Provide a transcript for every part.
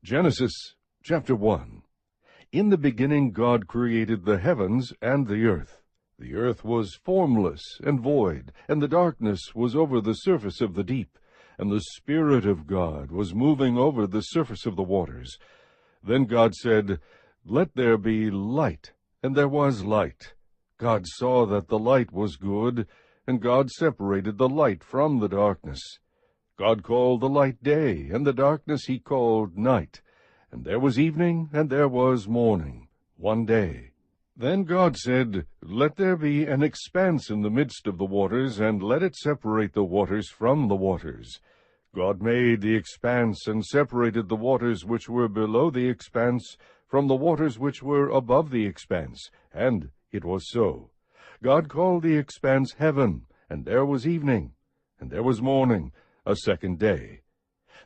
Genesis chapter 1. In the beginning God created the heavens and the earth. The earth was formless and void, and the darkness was over the surface of the deep, and the Spirit of God was moving over the surface of the waters. Then God said, "Let there be light," and there was light. God saw that the light was good, and God separated the light from the darkness. God called the light day, and the darkness he called night. And there was evening, and there was morning, one day. Then God said, "Let there be an expanse in the midst of the waters, and let it separate the waters from the waters." God made the expanse, and separated the waters which were below the expanse from the waters which were above the expanse, and it was so. God called the expanse heaven, and there was evening, and there was morning, a second day.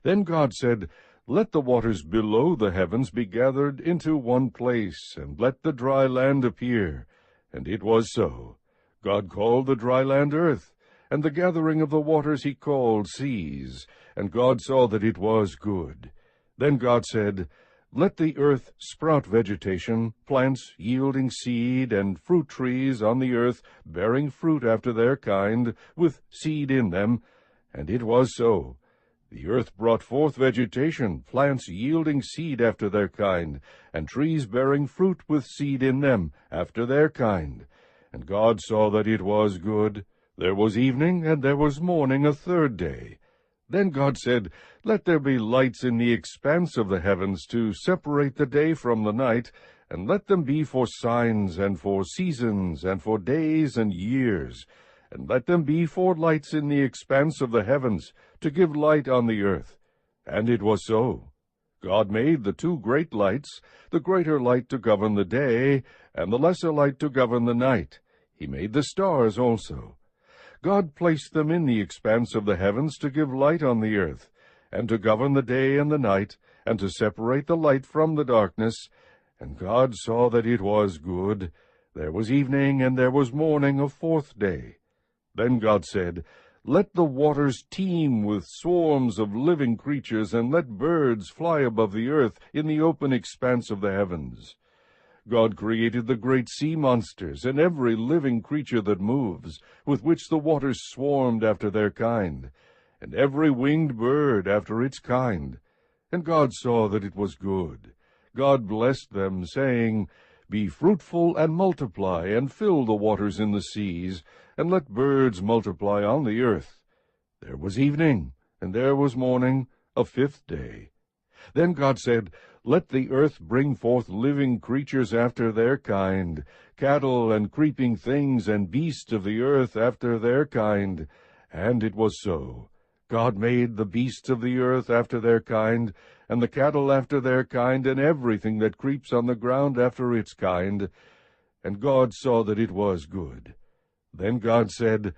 Then God said, "Let the waters below the heavens be gathered into one place, and let the dry land appear." And it was so. God called the dry land earth, and the gathering of the waters he called seas. And God saw that it was good. Then God said, "Let the earth sprout vegetation, plants yielding seed, and fruit trees on the earth, bearing fruit after their kind, with seed in them." And it was so. The earth brought forth vegetation, plants yielding seed after their kind, and trees bearing fruit with seed in them after their kind. And God saw that it was good. There was evening, and there was morning, a third day. Then God said, "Let there be lights in the expanse of the heavens to separate the day from the night, and let them be for signs, and for seasons, and for days and years. And let them be for lights in the expanse of the heavens, to give light on the earth." And it was so. God made the two great lights, the greater light to govern the day, and the lesser light to govern the night. He made the stars also. God placed them in the expanse of the heavens to give light on the earth, and to govern the day and the night, and to separate the light from the darkness. And God saw that it was good. There was evening, and there was morning, a fourth day. Then God said, "Let the waters teem with swarms of living creatures, and let birds fly above the earth in the open expanse of the heavens." God created the great sea monsters, and every living creature that moves, with which the waters swarmed after their kind, and every winged bird after its kind. And God saw that it was good. God blessed them, saying, "Be fruitful and multiply, and fill the waters in the seas, and let birds multiply on the earth." There was evening, and there was morning, a fifth day. Then God said, "Let the earth bring forth living creatures after their kind, cattle and creeping things, and beasts of the earth after their kind." And it was so. God made the beasts of the earth after their kind, and the cattle after their kind, and everything that creeps on the ground after its kind. And God saw that it was good. Then God said,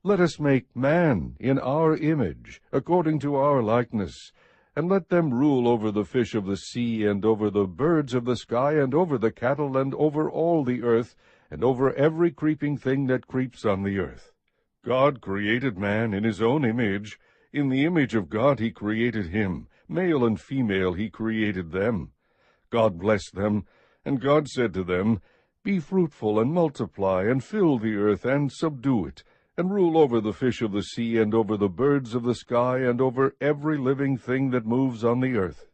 "Let us make man in our image, according to our likeness, and let them rule over the fish of the sea, and over the birds of the sky, and over the cattle, and over all the earth, and over every creeping thing that creeps on the earth." God created man in his own image. In the image of God he created him. Male and female he created them. God blessed them, and God said to them, "Be fruitful and multiply, and fill the earth, and subdue it, and rule over the fish of the sea, and over the birds of the sky, and over every living thing that moves on the earth."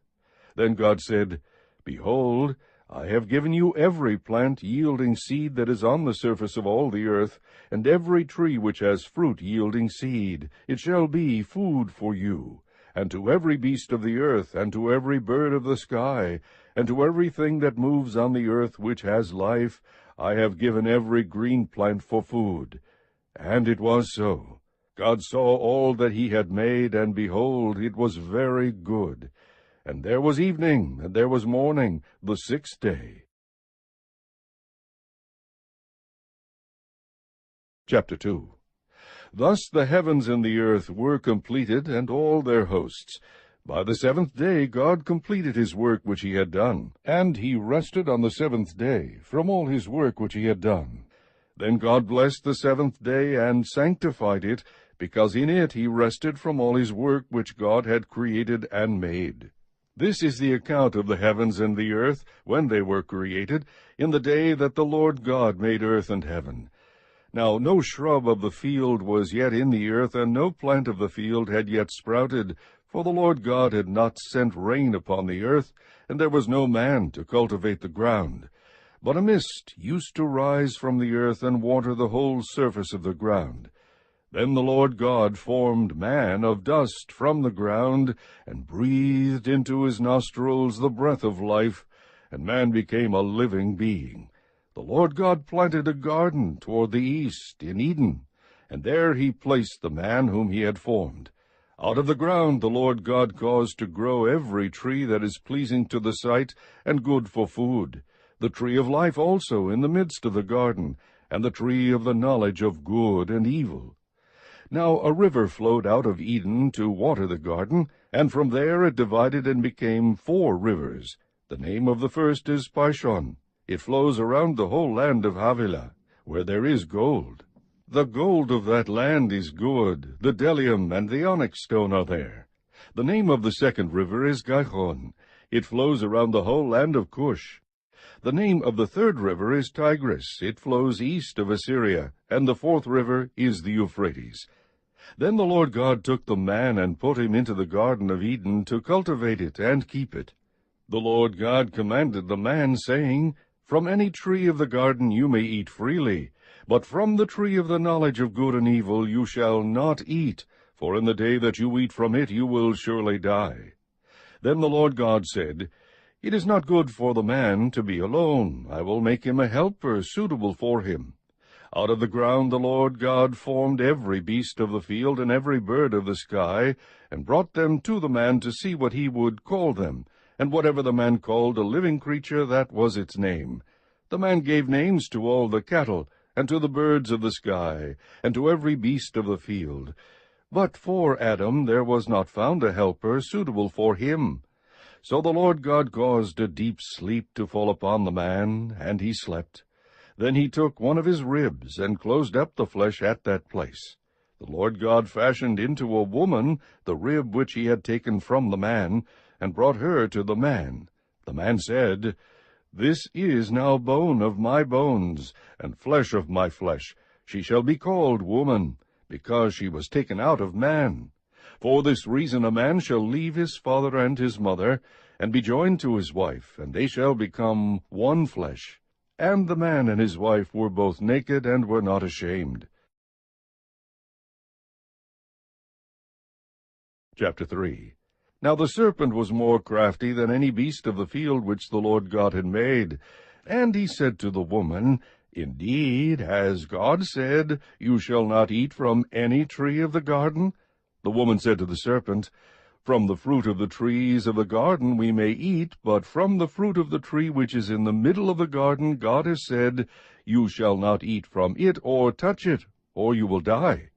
Then God said, "Behold, I have given you every plant yielding seed that is on the surface of all the earth, and every tree which has fruit yielding seed. It shall be food for you. And to every beast of the earth, and to every bird of the sky, and to everything that moves on the earth which has life, I have given every green plant for food." And it was so. God saw all that he had made, and behold, it was very good. And there was evening, and there was morning, the sixth day. Chapter 2. Thus the heavens and the earth were completed, and all their hosts. By the seventh day God completed his work which he had done, and he rested on the seventh day from all his work which he had done. Then God blessed the seventh day, and sanctified it, because in it he rested from all his work which God had created and made. This is the account of the heavens and the earth, when they were created, in the day that the Lord God made earth and heaven. Now no shrub of the field was yet in the earth, and no plant of the field had yet sprouted, for the Lord God had not sent rain upon the earth, and there was no man to cultivate the ground. But a mist used to rise from the earth and water the whole surface of the ground. Then the Lord God formed man of dust from the ground, and breathed into his nostrils the breath of life, and man became a living being. The Lord God planted a garden toward the east in Eden, and there he placed the man whom he had formed. Out of the ground the Lord God caused to grow every tree that is pleasing to the sight and good for food, the tree of life also in the midst of the garden, and the tree of the knowledge of good and evil. Now a river flowed out of Eden to water the garden, and from there it divided and became 4 rivers. The name of the first is Pishon. It flows around the whole land of Havilah, where there is gold. The gold of that land is good, the bdellium and the onyx stone are there. The name of the second river is Gihon. It flows around the whole land of Cush. The name of the third river is Tigris. It flows east of Assyria, and the 4th river is the Euphrates. Then the Lord God took the man and put him into the garden of Eden to cultivate it and keep it. The Lord God commanded the man, saying, From any tree of the garden you may eat freely, but from the tree of the knowledge of good and evil you shall not eat, for in the day that you eat from it you will surely die. Then the Lord God said, It is not good for the man to be alone. I will make him a helper suitable for him. Out of the ground the Lord God formed every beast of the field and every bird of the sky, and brought them to the man to see what he would call them. And whatever the man called a living creature, that was its name. The man gave names to all the cattle, and to the birds of the sky, and to every beast of the field. But for Adam there was not found a helper suitable for him. So the Lord God caused a deep sleep to fall upon the man, and he slept. Then he took one of his ribs, and closed up the flesh at that place. The Lord God fashioned into a woman the rib which he had taken from the man, and brought her to the man. The man said, This is now bone of my bones, and flesh of my flesh. She shall be called woman, because she was taken out of man. For this reason a man shall leave his father and his mother, and be joined to his wife, and they shall become one flesh. And the man and his wife were both naked, and were not ashamed. Chapter 3. Now the serpent was more crafty than any beast of the field which the Lord God had made. And he said to the woman, Indeed, has God said, You shall not eat from any tree of the garden? The woman said to the serpent, From the fruit of the trees of the garden we may eat, but from the fruit of the tree which is in the middle of the garden God has said, You shall not eat from it or touch it, or you will die.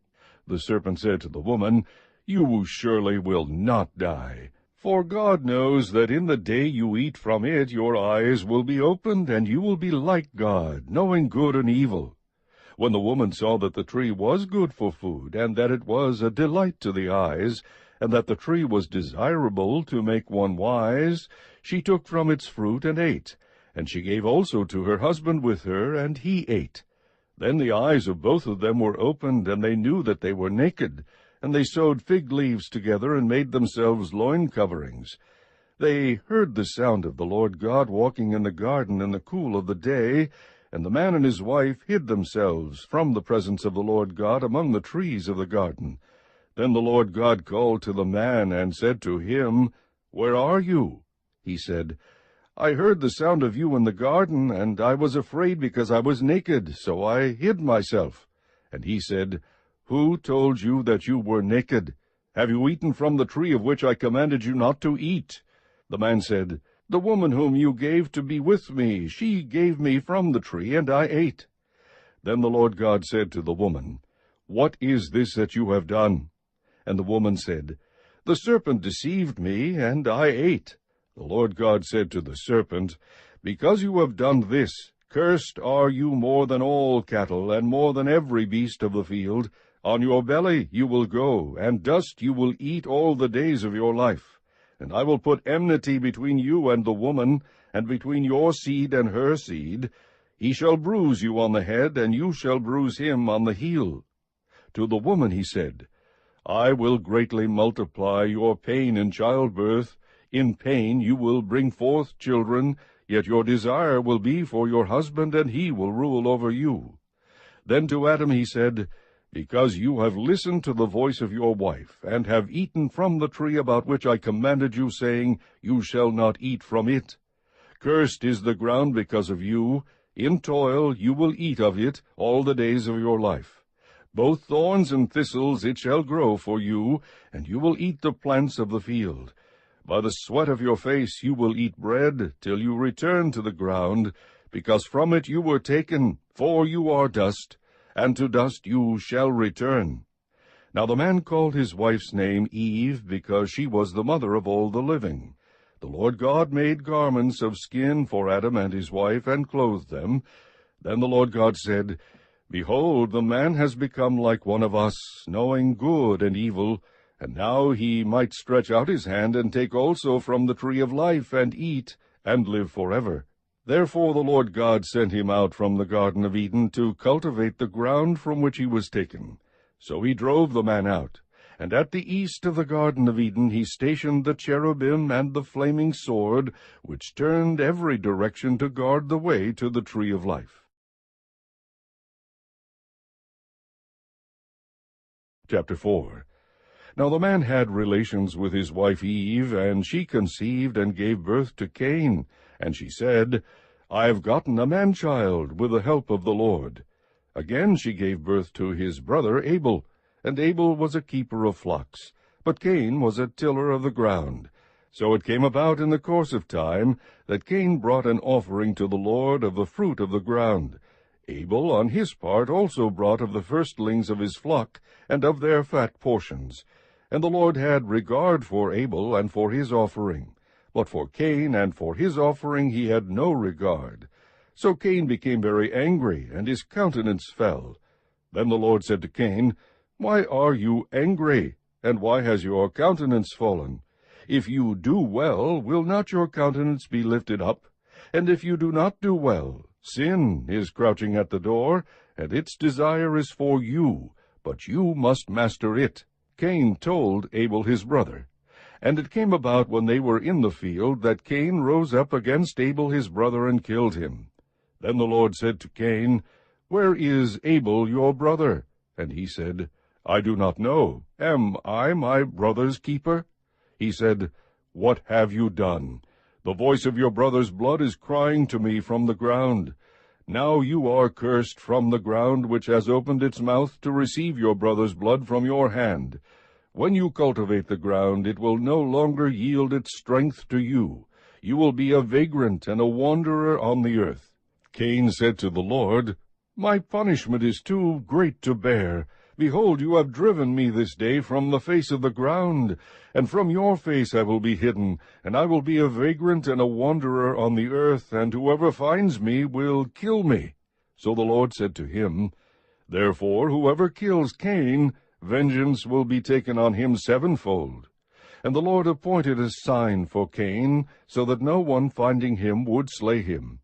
The serpent said to the woman, You surely will not die. For God knows that in the day you eat from it your eyes will be opened, and you will be like God, knowing good and evil. When the woman saw that the tree was good for food, and that it was a delight to the eyes, and that the tree was desirable to make one wise, she took from its fruit and ate, and she gave also to her husband with her, and he ate. Then the eyes of both of them were opened, and they knew that they were naked, and they sewed fig leaves together, and made themselves loin coverings. They heard the sound of the Lord God walking in the garden in the cool of the day, and the man and his wife hid themselves from the presence of the Lord God among the trees of the garden. Then the Lord God called to the man, and said to him, Where are you? He said, I heard the sound of you in the garden, and I was afraid because I was naked, so I hid myself. And he said, Who told you that you were naked? Have you eaten from the tree of which I commanded you not to eat? The man said, The woman whom you gave to be with me, she gave me from the tree, and I ate. Then the Lord God said to the woman, What is this that you have done? And the woman said, The serpent deceived me, and I ate. The Lord God said to the serpent, Because you have done this, cursed are you more than all cattle, and more than every beast of the field. On your belly you will go, and dust you will eat all the days of your life. And I will put enmity between you and the woman, and between your seed and her seed. He shall bruise you on the head, and you shall bruise him on the heel. To the woman he said, I will greatly multiply your pain in childbirth. In pain you will bring forth children, yet your desire will be for your husband, and he will rule over you. Then to Adam he said, Because you have listened to the voice of your wife, and have eaten from the tree about which I commanded you, saying, You shall not eat from it. Cursed is the ground because of you. In toil you will eat of it all the days of your life. Both thorns and thistles it shall grow for you, and you will eat the plants of the field. By the sweat of your face you will eat bread, till you return to the ground, because from it you were taken, for you are dust, and to dust you shall return. Now the man called his wife's name Eve, because she was the mother of all the living. The Lord God made garments of skin for Adam and his wife, and clothed them. Then the Lord God said, Behold, the man has become like one of us, knowing good and evil. And now he might stretch out his hand, and take also from the tree of life, and eat, and live forever. Therefore the Lord God sent him out from the Garden of Eden to cultivate the ground from which he was taken. So he drove the man out. And at the east of the Garden of Eden he stationed the cherubim and the flaming sword, which turned every direction to guard the way to the tree of life. Chapter 4. Now the man had relations with his wife Eve, and she conceived and gave birth to Cain. And she said, I have gotten a man-child with the help of the Lord. Again she gave birth to his brother Abel. And Abel was a keeper of flocks, but Cain was a tiller of the ground. So it came about in the course of time that Cain brought an offering to the Lord of the fruit of the ground. Abel on his part also brought of the firstlings of his flock, and of their fat portions. And the Lord had regard for Abel and for his offering. But for Cain and for his offering he had no regard. So Cain became very angry, and his countenance fell. Then the Lord said to Cain, Why are you angry, and why has your countenance fallen? If you do well, will not your countenance be lifted up? And if you do not do well, sin is crouching at the door, and its desire is for you, but you must master it. Cain told Abel his brother. And it came about when they were in the field that Cain rose up against Abel his brother and killed him. Then the Lord said to Cain, Where is Abel your brother? And he said, I do not know. Am I my brother's keeper? He said, What have you done? The voice of your brother's blood is crying to me from the ground. Now you are cursed from the ground, which has opened its mouth to receive your brother's blood from your hand. When you cultivate the ground, it will no longer yield its strength to you. You will be a vagrant and a wanderer on the earth. Cain said to the Lord, My punishment is too great to bear. Behold, you have driven me this day from the face of the ground, and from your face I will be hidden, and I will be a vagrant and a wanderer on the earth, and whoever finds me will kill me. So the Lord said to him, Therefore whoever kills Cain, vengeance will be taken on him sevenfold. And the Lord appointed a sign for Cain, so that no one finding him would slay him.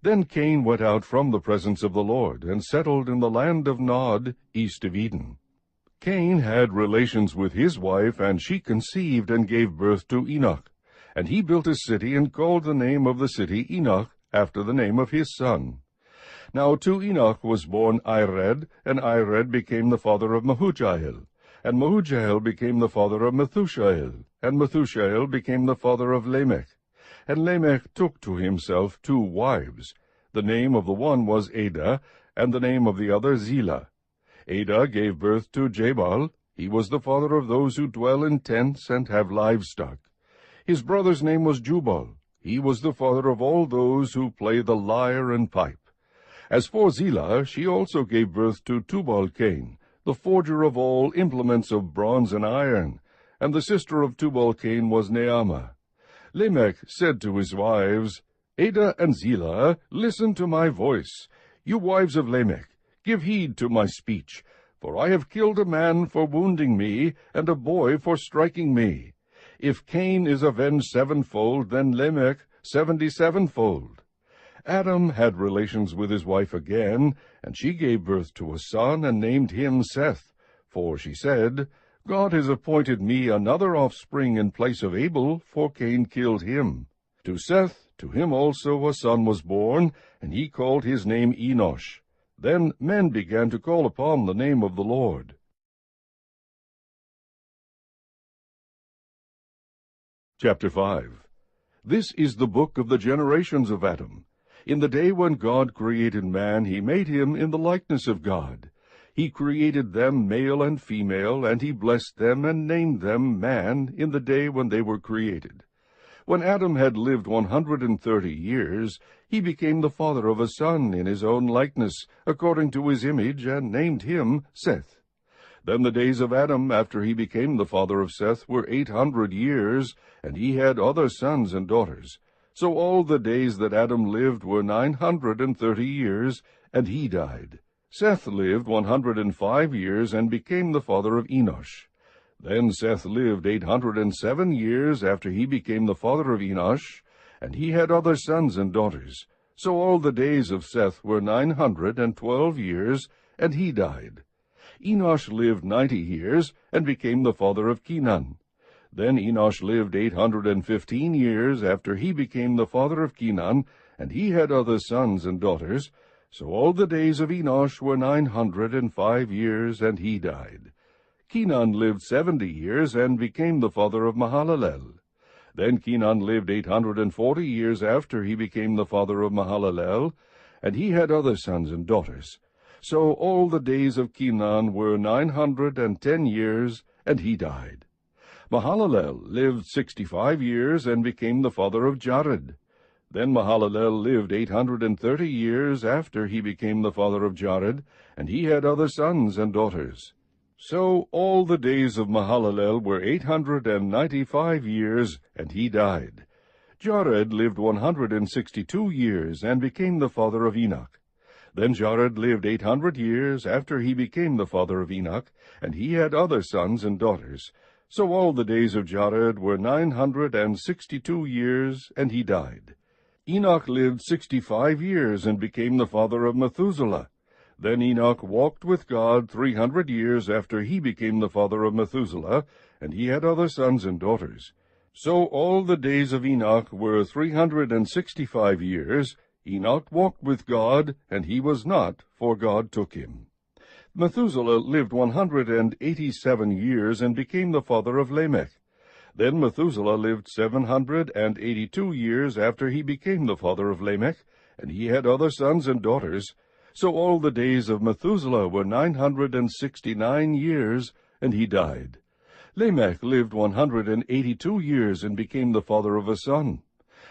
Then Cain went out from the presence of the Lord, and settled in the land of Nod, east of Eden. Cain had relations with his wife, and she conceived and gave birth to Enoch. And he built a city, and called the name of the city Enoch, after the name of his son. Now to Enoch was born Ired, and Ired became the father of Mehujael. And Mehujael became the father of Methushael, and Methushael became the father of Lamech. And Lamech took to himself 2 wives. The name of the one was Adah, and the name of the other Zillah. Adah gave birth to Jabal. He was the father of those who dwell in tents and have livestock. His brother's name was Jubal. He was the father of all those who play the lyre and pipe. As for Zillah, she also gave birth to Tubal-Cain, the forger of all implements of bronze and iron. And the sister of Tubal-Cain was Naamah. Lamech said to his wives, Adah and Zillah, listen to my voice. You wives of Lamech, give heed to my speech. For I have killed a man for wounding me, and a boy for striking me. If Cain is avenged sevenfold, then Lamech 77-fold. Adam had relations with his wife again, and she gave birth to a son, and named him Seth. For she said, God has appointed me another offspring in place of Abel, for Cain killed him. To Seth, to him also a son was born, and he called his name Enosh. Then men began to call upon the name of the Lord. Chapter 5. This is the book of the generations of Adam. In the day when God created man, he made him in the likeness of God. He created them male and female, and he blessed them and named them man in the day when they were created. When Adam had lived 130 years, he became the father of a son in his own likeness, according to his image, and named him Seth. Then the days of Adam, after he became the father of Seth, were 800 years, and he had other sons and daughters. So all the days that Adam lived were 930 years, and he died. Seth lived 105 years, and became the father of Enosh. Then Seth lived 807 years after he became the father of Enosh, and he had other sons and daughters. So all the days of Seth were 912 years, and he died. Enosh lived 90 years, and became the father of Kenan. Then Enosh lived 815 years after he became the father of Kenan, and he had other sons and daughters. So all the days of Enosh were 905 years, and he died. Kenan lived 70 years, and became the father of Mahalalel. Then Kenan lived 840 years after he became the father of Mahalalel, and he had other sons and daughters. So all the days of Kenan were 910 years, and he died. Mahalalel lived 65 years, and became the father of Jared. Then Mahalalel lived 830 years after he became the father of Jared, and he had other sons and daughters. So all the days of Mahalalel were 895 years, and he died. Jared lived 162 years, and became the father of Enoch. Then Jared lived 800 years after he became the father of Enoch, and he had other sons and daughters. So all the days of Jared were 962 years, and he died. Enoch lived 65 years, and became the father of Methuselah. Then Enoch walked with God 300 years after he became the father of Methuselah, and he had other sons and daughters. So all the days of Enoch were 365 years. Enoch walked with God, and he was not, for God took him. Methuselah lived 187 years, and became the father of Lamech. Then Methuselah lived 782 years after he became the father of Lamech, and he had other sons and daughters. So all the days of Methuselah were 969 years, and he died. Lamech lived 182 years, and became the father of a son.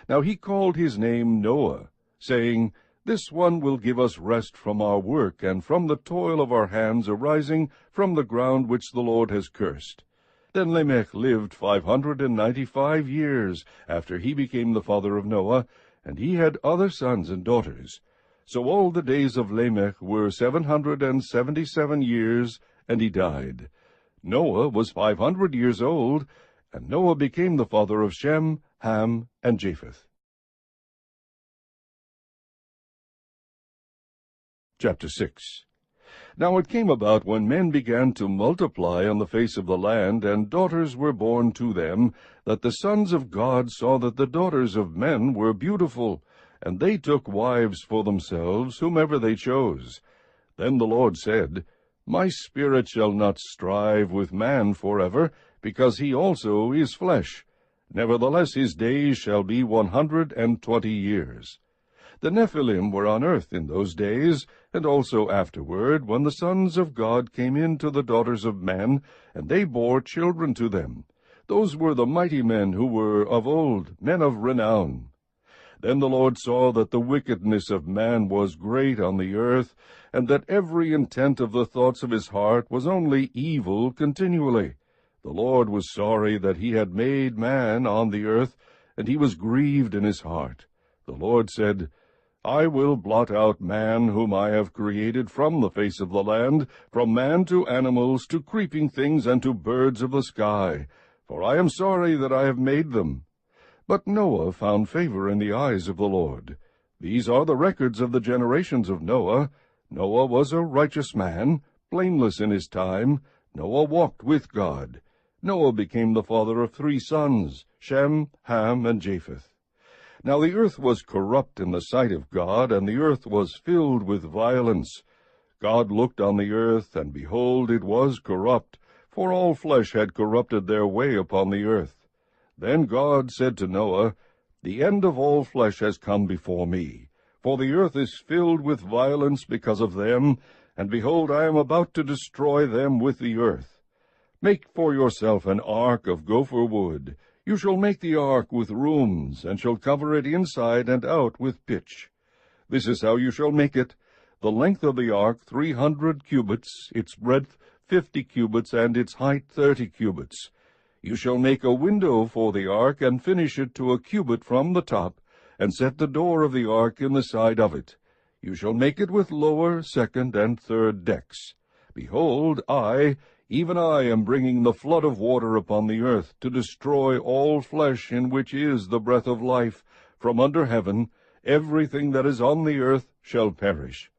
Now he called his name Noah, saying, This one will give us rest from our work, and from the toil of our hands arising from the ground which the Lord has cursed. Then Lamech lived 595 years after he became the father of Noah, and he had other sons and daughters. So all the days of Lamech were 777 years, and he died. Noah was 500 years old, and Noah became the father of Shem, Ham, and Japheth. Chapter 6. Now it came about, when men began to multiply on the face of the land, and daughters were born to them, that the sons of God saw that the daughters of men were beautiful, and they took wives for themselves, whomever they chose. Then the Lord said, My spirit shall not strive with man forever, because he also is flesh. Nevertheless his days shall be 120 years. The Nephilim were on earth in those days, and also afterward, when the sons of God came in to the daughters of men, and they bore children to them. Those were the mighty men who were of old, men of renown. Then the Lord saw that the wickedness of man was great on the earth, and that every intent of the thoughts of his heart was only evil continually. The Lord was sorry that he had made man on the earth, and he was grieved in his heart. The Lord said, I will blot out man whom I have created from the face of the land, from man to animals, to creeping things, and to birds of the sky, for I am sorry that I have made them. But Noah found favor in the eyes of the Lord. These are the records of the generations of Noah. Noah was a righteous man, blameless in his time. Noah walked with God. Noah became the father of 3 sons, Shem, Ham, and Japheth. Now the earth was corrupt in the sight of God, and the earth was filled with violence. God looked on the earth, and behold, it was corrupt, for all flesh had corrupted their way upon the earth. Then God said to Noah, The end of all flesh has come before me, for the earth is filled with violence because of them, and behold, I am about to destroy them with the earth. Make for yourself an ark of gopher wood. You shall make the ark with rooms, and shall cover it inside and out with pitch. This is how you shall make it. The length of the ark 300 cubits, its breadth 50 cubits, and its height 30 cubits. You shall make a window for the ark, and finish it to a cubit from the top, and set the door of the ark in the side of it. You shall make it with lower, second, and third decks. Behold, I, even I, am bringing the flood of water upon the earth, to destroy all flesh in which is the breath of life. From under heaven, everything that is on the earth shall perish.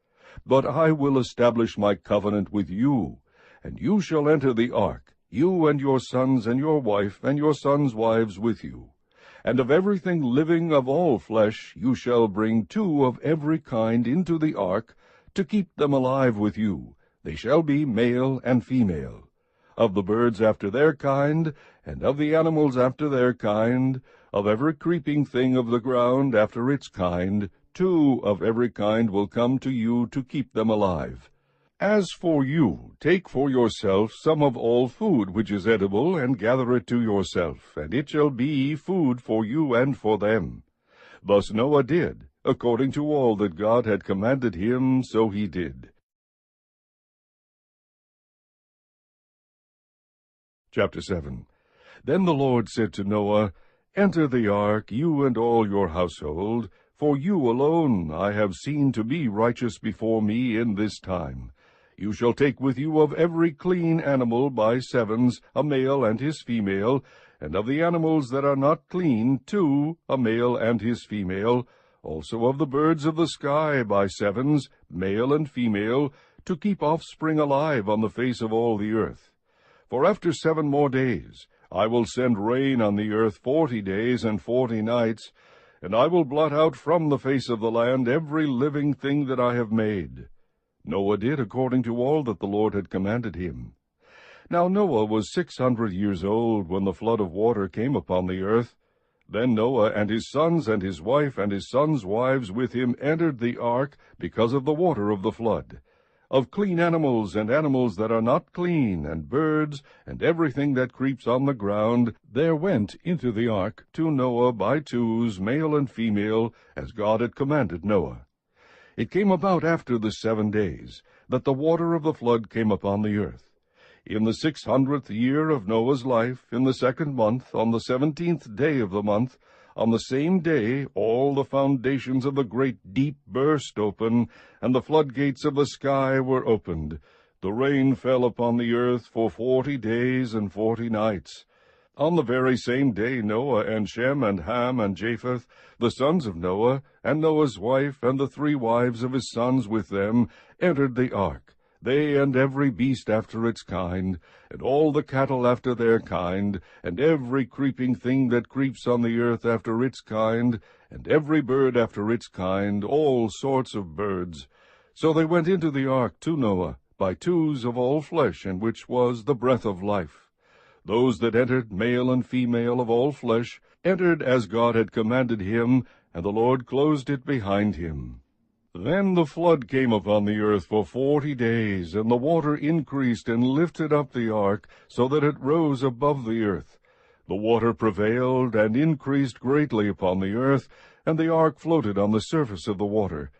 But I will establish my covenant with you, and you shall enter the ark, you and your sons and your wife and your sons' wives with you. And of everything living of all flesh you shall bring 2 of every kind into the ark, to keep them alive with you. They shall be male and female. Of the birds after their kind, and of the animals after their kind, of every creeping thing of the ground after its kind, 2 of every kind will come to you to keep them alive. As for you, take for yourself some of all food which is edible, and gather it to yourself, and it shall be food for you and for them. Thus Noah did, according to all that God had commanded him, so he did. Chapter 7. Then the Lord said to Noah, Enter the ark, you and all your household, for you alone I have seen to be righteous before me in this time. You shall take with you of every clean animal by 7s, a male and his female, and of the animals that are not clean 2, a male and his female, also of the birds of the sky by 7s, male and female, to keep offspring alive on the face of all the earth. For after 7 more days I will send rain on the earth 40 days and 40 nights, and I will blot out from the face of the land every living thing that I have made. Noah did according to all that the Lord had commanded him. Now Noah was 600 years old when the flood of water came upon the earth. Then Noah and his sons and his wife and his sons' wives with him entered the ark because of the water of the flood. Of clean animals and animals that are not clean, and birds, and everything that creeps on the ground, there went into the ark to Noah by 2s, male and female, as God had commanded Noah. It came about after the 7 days, that the water of the flood came upon the earth. In the 600th year of Noah's life, in the 2nd month, on the 17th day of the month, on the same day all the foundations of the great deep burst open, and the floodgates of the sky were opened. The rain fell upon the earth for 40 days and 40 nights. On the very same day Noah and Shem and Ham and Japheth, the sons of Noah, and Noah's wife, and the 3 wives of his sons with them, entered the ark, they and every beast after its kind, and all the cattle after their kind, and every creeping thing that creeps on the earth after its kind, and every bird after its kind, all sorts of birds. So they went into the ark to Noah, by 2s of all flesh, in which was the breath of life. Those that entered, male and female of all flesh, entered as God had commanded him, and the Lord closed it behind him. Then the flood came upon the earth for 40 days, and the water increased and lifted up the ark, so that it rose above the earth. The water prevailed and increased greatly upon the earth, and the ark floated on the surface of the water.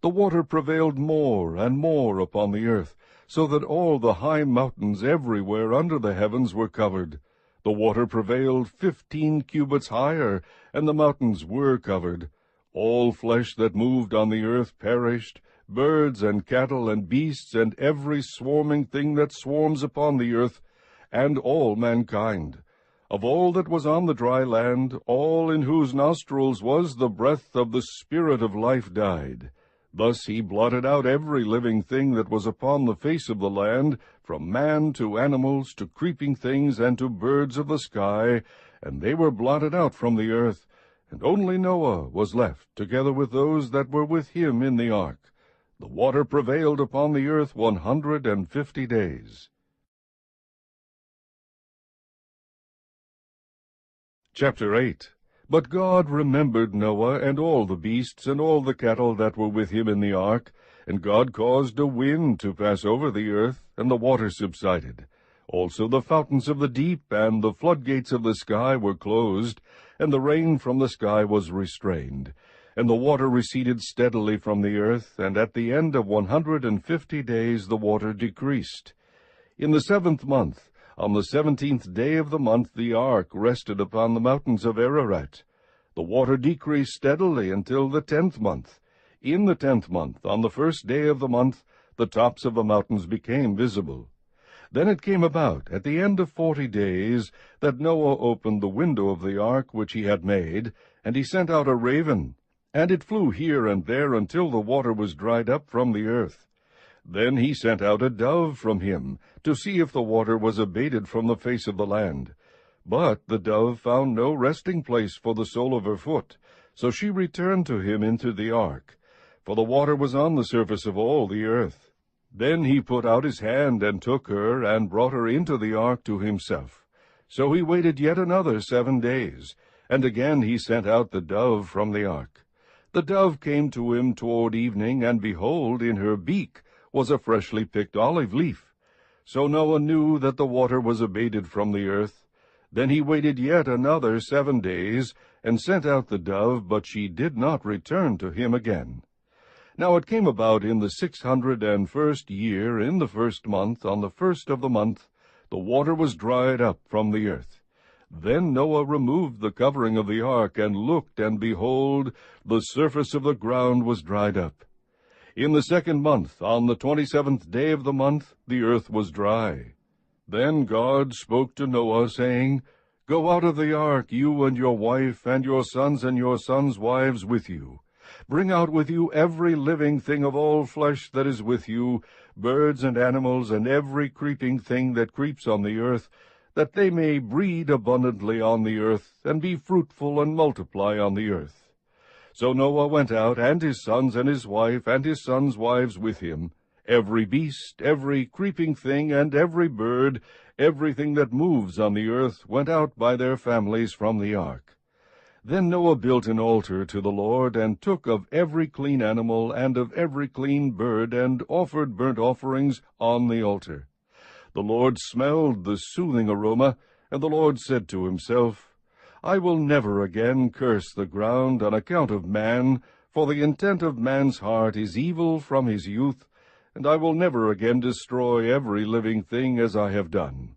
The water prevailed more and more upon the earth, so that all the high mountains everywhere under the heavens were covered. The water prevailed 15 cubits higher, and the mountains were covered. All flesh that moved on the earth perished, birds and cattle and beasts, and every swarming thing that swarms upon the earth, and all mankind. Of all that was on the dry land, all in whose nostrils was the breath of the Spirit of life died. Thus he blotted out every living thing that was upon the face of the land, from man to animals to creeping things and to birds of the sky, and they were blotted out from the earth, and only Noah was left, together with those that were with him in the ark. The water prevailed upon the earth 150 days. Chapter 8. But God remembered Noah and all the beasts and all the cattle that were with him in the ark, and God caused a wind to pass over the earth, and the water subsided. Also the fountains of the deep and the floodgates of the sky were closed, and the rain from the sky was restrained. And the water receded steadily from the earth, and at the end of 150 days the water decreased. In the 7th month, on the 17th day of the month, the ark rested upon the mountains of Ararat. The water decreased steadily until the 10th month. In the 10th month, on the 1st day of the month, the tops of the mountains became visible. Then it came about, at the end of 40 days, that Noah opened the window of the ark which he had made, and he sent out a raven, and it flew here and there until the water was dried up from the earth. Then he sent out a dove from him, to see if the water was abated from the face of the land. But the dove found no resting place for the sole of her foot, so she returned to him into the ark, for the water was on the surface of all the earth. Then he put out his hand and took her, and brought her into the ark to himself. So he waited yet another 7 days, and again he sent out the dove from the ark. The dove came to him toward evening, and behold, in her beak was a freshly picked olive leaf. So Noah knew that the water was abated from the earth. Then he waited yet another 7 days, and sent out the dove, but she did not return to him again. Now it came about in the 601st year, in the 1st month, on the 1st of the month, the water was dried up from the earth. Then Noah removed the covering of the ark, and looked, and behold, the surface of the ground was dried up. In the 2nd month, on the 27th day of the month, the earth was dry. Then God spoke to Noah, saying, Go out of the ark, you and your wife, and your sons' wives with you. Bring out with you every living thing of all flesh that is with you, birds and animals, and every creeping thing that creeps on the earth, that they may breed abundantly on the earth, and be fruitful and multiply on the earth. So Noah went out, and his sons and his wife, and his sons' wives with him. Every beast, every creeping thing, and every bird, everything that moves on the earth, went out by their families from the ark. Then Noah built an altar to the Lord, and took of every clean animal, and of every clean bird, and offered burnt offerings on the altar. The Lord smelled the soothing aroma, and the Lord said to himself, I will never again curse the ground on account of man, for the intent of man's heart is evil from his youth, and I will never again destroy every living thing as I have done.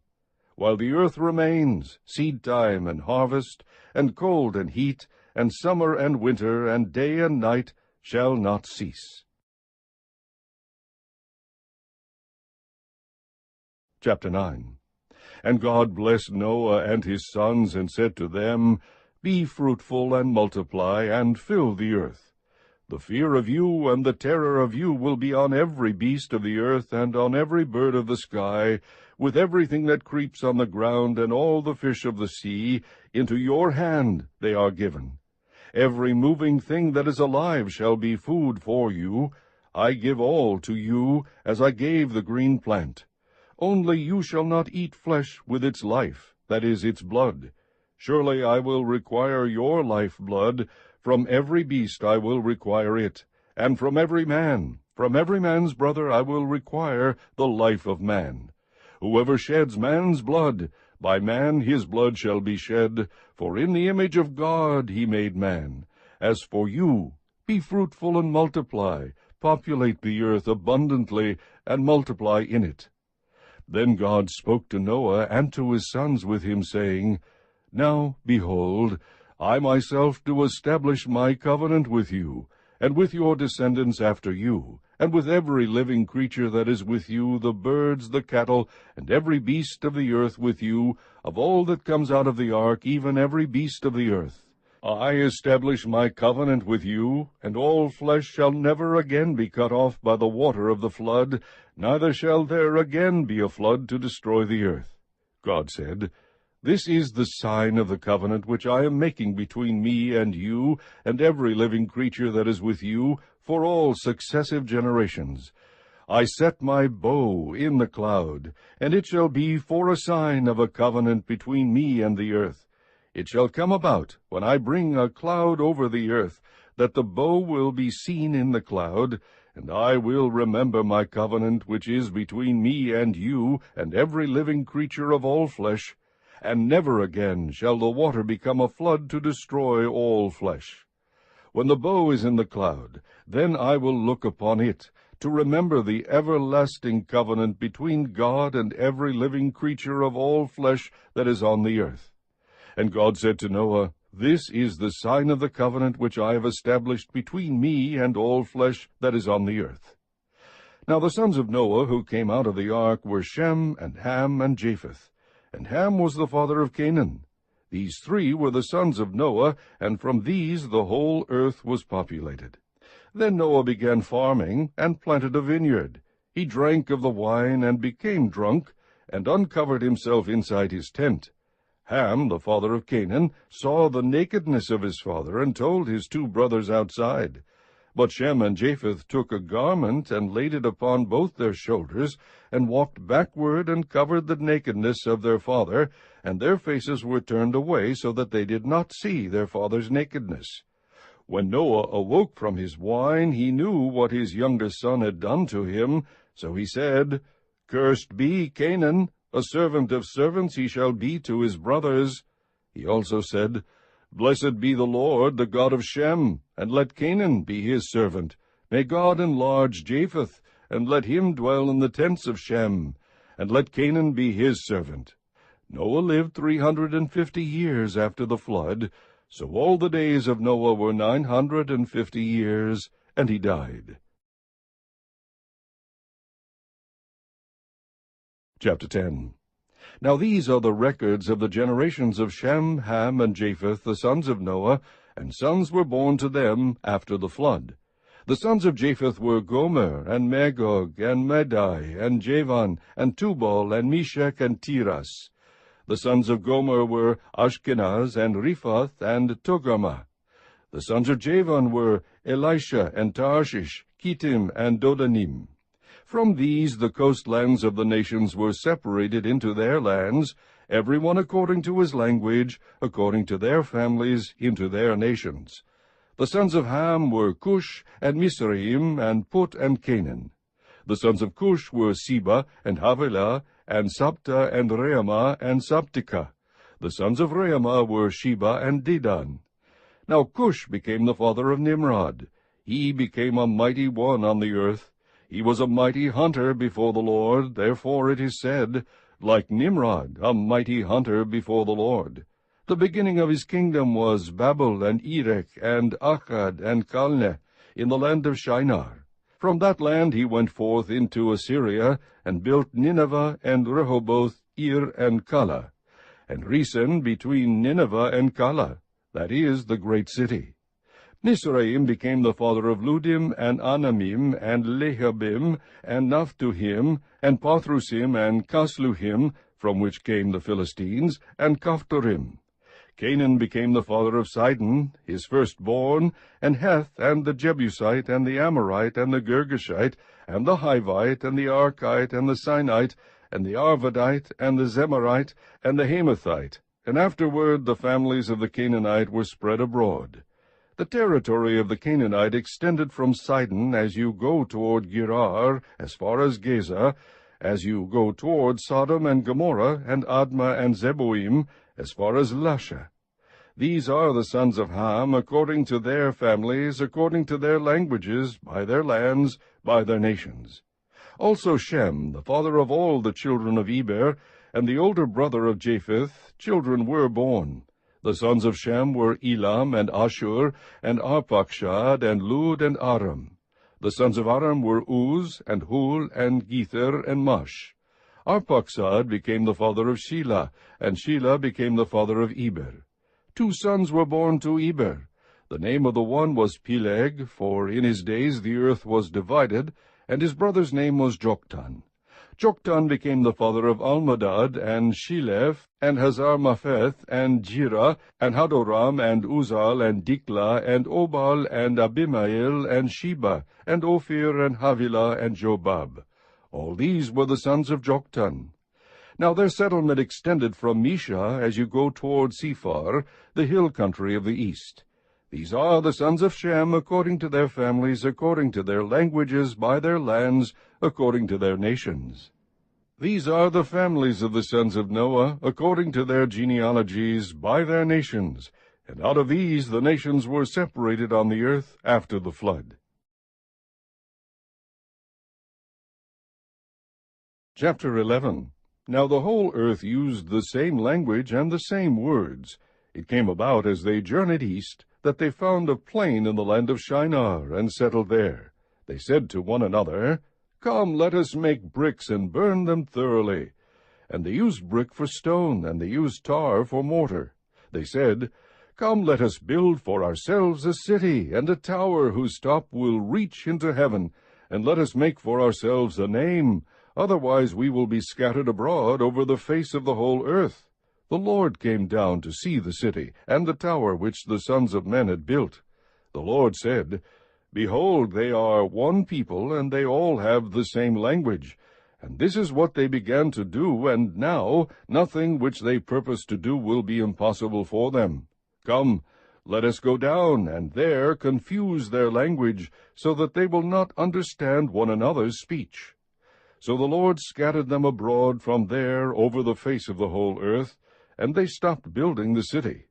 While the earth remains, seed time and harvest, and cold and heat, and summer and winter, and day and night shall not cease. Chapter 9. And God blessed Noah and his sons, and said to them, Be fruitful and multiply, and fill the earth. The fear of you and the terror of you will be on every beast of the earth, and on every bird of the sky, with everything that creeps on the ground, and all the fish of the sea. Into your hand they are given. Every moving thing that is alive shall be food for you. I give all to you, as I gave the green plant. Only you shall not eat flesh with its life, that is, its blood. Surely I will require your life-blood. From every beast I will require it, and from every man's brother I will require the life of man. Whoever sheds man's blood, by man his blood shall be shed, for in the image of God he made man. As for you, be fruitful and multiply, populate the earth abundantly, and multiply in it. Then God spoke to Noah and to his sons with him, saying, Now, behold, I myself do establish my covenant with you, and with your descendants after you, and with every living creature that is with you, the birds, the cattle, and every beast of the earth with you, of all that comes out of the ark, even every beast of the earth. I establish my covenant with you, and all flesh shall never again be cut off by the water of the flood, neither shall there again be a flood to destroy the earth. God said, This is the sign of the covenant which I am making between me and you, and every living creature that is with you, for all successive generations. I set my bow in the cloud, and it shall be for a sign of a covenant between me and the earth. It shall come about, when I bring a cloud over the earth, that the bow will be seen in the cloud, and I will remember my covenant which is between me and you, and every living creature of all flesh, and never again shall the water become a flood to destroy all flesh. When the bow is in the cloud, then I will look upon it, to remember the everlasting covenant between God and every living creature of all flesh that is on the earth. And God said to Noah, This is the sign of the covenant which I have established between me and all flesh that is on the earth. Now the sons of Noah who came out of the ark were Shem, and Ham, and Japheth. And Ham was the father of Canaan. These three were the sons of Noah, and from these the whole earth was populated. Then Noah began farming, and planted a vineyard. He drank of the wine, and became drunk, and uncovered himself inside his tent. Ham, the father of Canaan, saw the nakedness of his father, and told his two brothers outside. But Shem and Japheth took a garment, and laid it upon both their shoulders, and walked backward, and covered the nakedness of their father, and their faces were turned away, so that they did not see their father's nakedness. When Noah awoke from his wine, he knew what his younger son had done to him. So he said, Cursed be Canaan, a servant of servants he shall be to his brothers. He also said, Blessed be the Lord, the God of Shem, and let Canaan be his servant. May God enlarge Japheth, and let him dwell in the tents of Shem, and let Canaan be his servant. Noah lived 350 years after the flood, so all the days of Noah were 950 years, and he died. Chapter 10. Now these are the records of the generations of Shem, Ham, and Japheth, the sons of Noah, and sons were born to them after the flood. The sons of Japheth were Gomer, and Magog, and Madai, and Javan, and Tubal, and Meshech, and Tiras. The sons of Gomer were Ashkenaz, and Riphath, and Togarmah. The sons of Javan were Elisha, and Tarshish, Kittim, and Dodanim. From these the coastlands of the nations were separated into their lands, every one according to his language, according to their families, into their nations. The sons of Ham were Cush, and Mizraim, and Put, and Canaan. The sons of Cush were Seba, and Havilah, and Sabta, and Reamah, and Sabtika. The sons of Reamah were Sheba, and Dedan. Now Cush became the father of Nimrod. He became a mighty one on the earth. He was a mighty hunter before the Lord, therefore it is said, Like Nimrod, a mighty hunter before the Lord. The beginning of his kingdom was Babel, and Erech, and Akkad, and Calneh, in the land of Shinar. From that land he went forth into Assyria, and built Nineveh, and Rehoboth, Ir, and Calah, and Resen between Nineveh and Calah, that is, the great city. Mizraim became the father of Ludim, and Anamim, and Lehabim, and Naphtuhim, and Pathrusim, and Casluhim, from which came the Philistines, and Caphtorim. Canaan became the father of Sidon, his firstborn, and Heth, and the Jebusite, and the Amorite, and the Girgashite, and the Hivite, and the Archite, and the Sinite, and the Arvadite, and the Zemarite, and the Hamathite. And afterward the families of the Canaanite were spread abroad. The territory of the Canaanite extended from Sidon as you go toward Gerar, as far as Gaza, as you go toward Sodom and Gomorrah, and Admah and Zeboim, as far as Lasha. These are the sons of Ham, according to their families, according to their languages, by their lands, by their nations. Also Shem, the father of all the children of Eber, and the older brother of Japheth, children were born. The sons of Shem were Elam, and Ashur, and Arpachshad, and Lud, and Aram. The sons of Aram were Uz, and Hul, and Gether, and Mush. Arpachshad became the father of Shelah, and Shelah became the father of Eber. 2 sons were born to Eber. The name of the one was Peleg, for in his days the earth was divided, and his brother's name was Joktan. Joktan became the father of Almadad, and Sheleph, and Hazarmapheth, and Jerah, and Hadoram, and Uzal, and Diklah, and Obal, and Abimael, and Sheba, and Ophir, and Havilah, and Jobab. All these were the sons of Joktan. Now their settlement extended from Mesha as you go toward Sephar, the hill country of the east. These are the sons of Shem according to their families, according to their languages, by their lands, according to their nations. These are the families of the sons of Noah, according to their genealogies, by their nations. And out of these the nations were separated on the earth after the flood. Chapter 11. Now the whole earth used the same language and the same words. It came about as they journeyed east, that they found a plain in the land of Shinar, and settled there. They said to one another, Come, let us make bricks, and burn them thoroughly. And they used brick for stone, and they used tar for mortar. They said, Come, let us build for ourselves a city, and a tower whose top will reach into heaven, and let us make for ourselves a name, otherwise we will be scattered abroad over the face of the whole earth. The Lord came down to see the city, and the tower which the sons of men had built. The Lord said, Behold, they are one people, and they all have the same language. And this is what they began to do, and now nothing which they purpose to do will be impossible for them. Come, let us go down, and there confuse their language, so that they will not understand one another's speech. So the Lord scattered them abroad from there over the face of the whole earth, and they stopped building the city.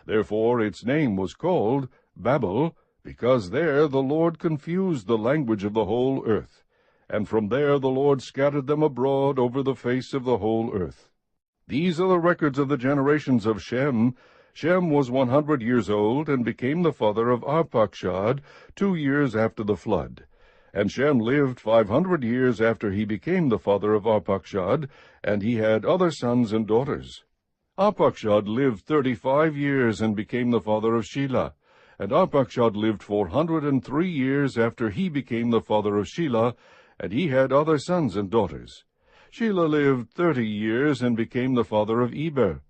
Therefore its name was called Babel, because there the Lord confused the language of the whole earth. And from there the Lord scattered them abroad over the face of the whole earth. These are the records of the generations of Shem. Shem was 100 years old, and became the father of Arpachshad 2 years after the flood. And Shem lived 500 years after he became the father of Arpachshad, and he had other sons and daughters. Arpachshad lived 35 years, and became the father of Shelah. And Arpachshad lived 403 years after he became the father of Shelah, and he had other sons and daughters. Shelah lived 30 years, and became the father of Eber.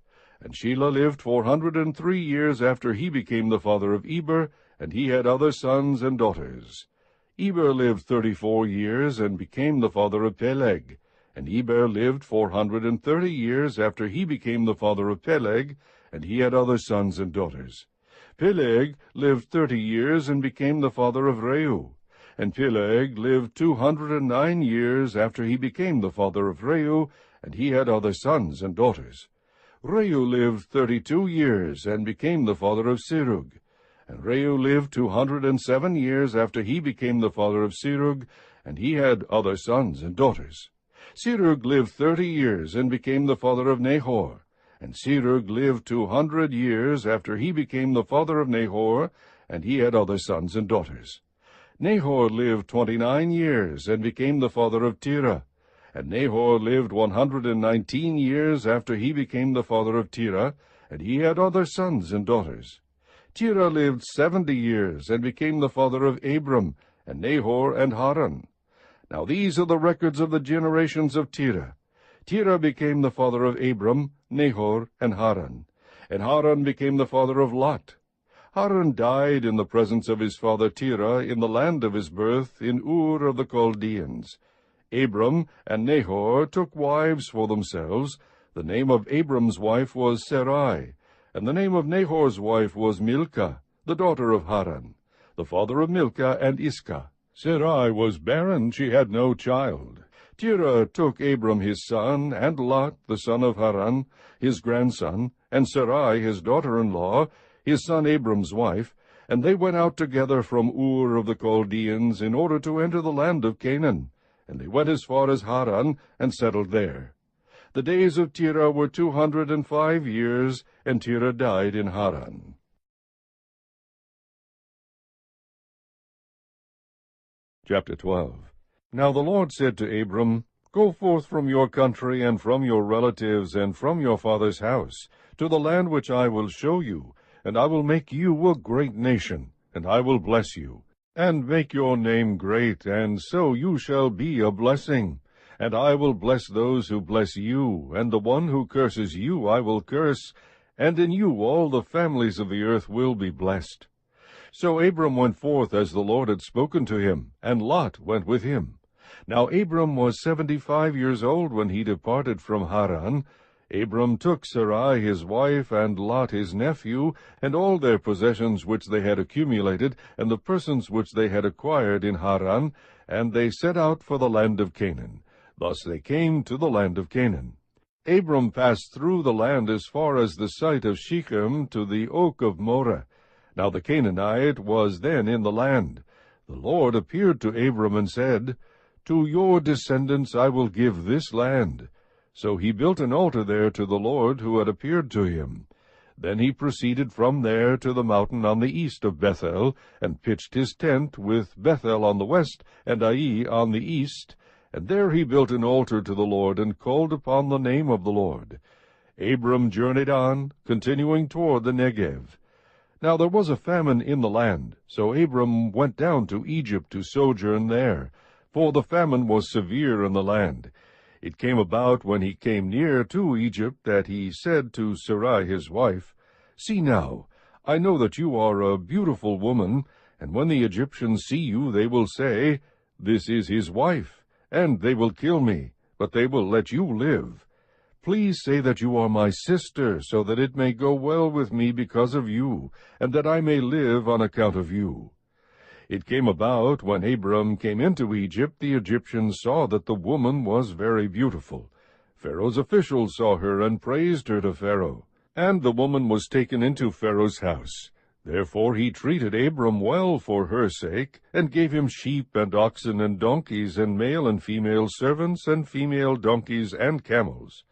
And Shelah lived 403 years after he became the father of Eber, and he had other sons and daughters. Eber lived 34 years, and became the father of Peleg. And Eber lived 430 years after he became the father of Peleg, and he had other sons and daughters. Peleg lived 30 years, and became the father of Reu. And Peleg lived 209 years after he became the father of Reu, and he had other sons and daughters. Reu lived 32 years, and became the father of Serug. And Reu lived 207 years after he became the father of Serug, and he had other sons and daughters. Serug lived 30 years, and became the father of Nahor. And Serug lived 200 years after he became the father of Nahor, and he had other sons and daughters. Nahor lived 29 years, and became the father of Terah. And Nahor lived 119 years after he became the father of Terah, and he had other sons and daughters. Terah lived 70 years, and became the father of Abram, and Nahor, and Haran. Now these are the records of the generations of Terah. Terah became the father of Abram, Nahor, and Haran. And Haran became the father of Lot. Haran died in the presence of his father Terah in the land of his birth, in Ur of the Chaldeans. Abram and Nahor took wives for themselves. The name of Abram's wife was Sarai, and the name of Nahor's wife was Milcah, the daughter of Haran, the father of Milcah and Iscah. Sarai was barren, she had no child. Terah took Abram his son, and Lot, the son of Haran, his grandson, and Sarai his daughter-in-law, his son Abram's wife, and they went out together from Ur of the Chaldeans in order to enter the land of Canaan. And they went as far as Haran, and settled there. The days of Terah were 205 years, and Terah died in Haran. Chapter 12. Now the Lord said to Abram, Go forth from your country, and from your relatives, and from your father's house, to the land which I will show you, and I will make you a great nation, and I will bless you, and make your name great, and so you shall be a blessing. And I will bless those who bless you, and the one who curses you I will curse, and in you all the families of the earth will be blessed. So Abram went forth as the Lord had spoken to him, and Lot went with him. Now Abram was 75 years old when he departed from Haran. Abram took Sarai his wife, and Lot his nephew, and all their possessions which they had accumulated, and the persons which they had acquired in Haran, and they set out for the land of Canaan. Thus they came to the land of Canaan. Abram passed through the land as far as the site of Shechem to the oak of Moreh. Now the Canaanite was then in the land. The Lord appeared to Abram and said, To your descendants I will give this land. So he built an altar there to the Lord who had appeared to him. Then he proceeded from there to the mountain on the east of Bethel, and pitched his tent, with Bethel on the west, and Ai on the east. And there he built an altar to the Lord, and called upon the name of the Lord. Abram journeyed on, continuing toward the Negev. Now there was a famine in the land, so Abram went down to Egypt to sojourn there, for the famine was severe in the land. It came about when he came near to Egypt that he said to Sarai his wife, See now, I know that you are a beautiful woman, and when the Egyptians see you they will say, This is his wife, and they will kill me, but they will let you live. Please say that you are my sister, so that it may go well with me because of you, and that I may live on account of you. It came about, when Abram came into Egypt, the Egyptians saw that the woman was very beautiful. Pharaoh's officials saw her and praised her to Pharaoh. And the woman was taken into Pharaoh's house. Therefore he treated Abram well for her sake, and gave him sheep and oxen and donkeys, and male and female servants, and female donkeys and camels.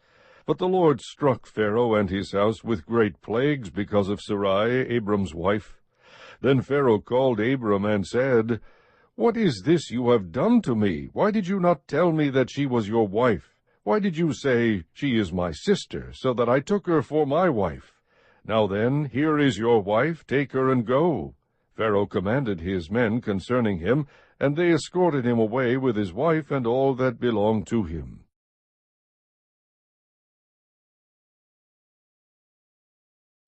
But the Lord struck Pharaoh and his house with great plagues because of Sarai, Abram's wife. Then Pharaoh called Abram and said, What is this you have done to me? Why did you not tell me that she was your wife? Why did you say, She is my sister, so that I took her for my wife? Now then, here is your wife, take her and go. Pharaoh commanded his men concerning him, and they escorted him away with his wife and all that belonged to him.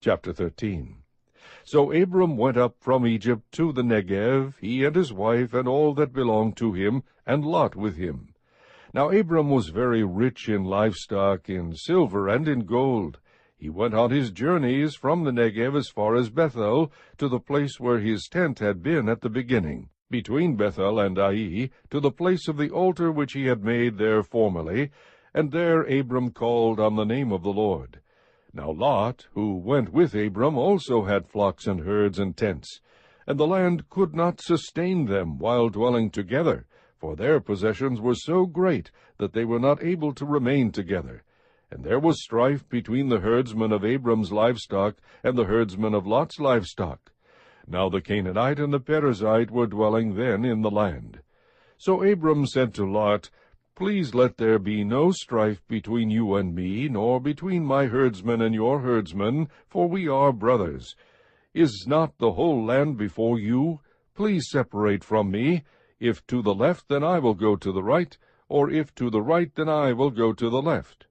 Chapter 13. So Abram went up from Egypt to the Negev, he and his wife and all that belonged to him, and Lot with him. Now Abram was very rich in livestock, in silver and in gold. He went on his journeys from the Negev as far as Bethel, to the place where his tent had been at the beginning, between Bethel and Ai, to the place of the altar which he had made there formerly, and there Abram called on the name of the Lord. Now Lot, who went with Abram, also had flocks and herds and tents, and the land could not sustain them while dwelling together, for their possessions were so great that they were not able to remain together. And there was strife between the herdsmen of Abram's livestock and the herdsmen of Lot's livestock. Now the Canaanite and the Perizzite were dwelling then in the land. So Abram said to Lot, Please let there be no strife between you and me, nor between my herdsmen and your herdsmen, for we are brothers. Is not the whole land before you? Please separate from me. If to the left, then I will go to the right, or if to the right, then I will go to the left.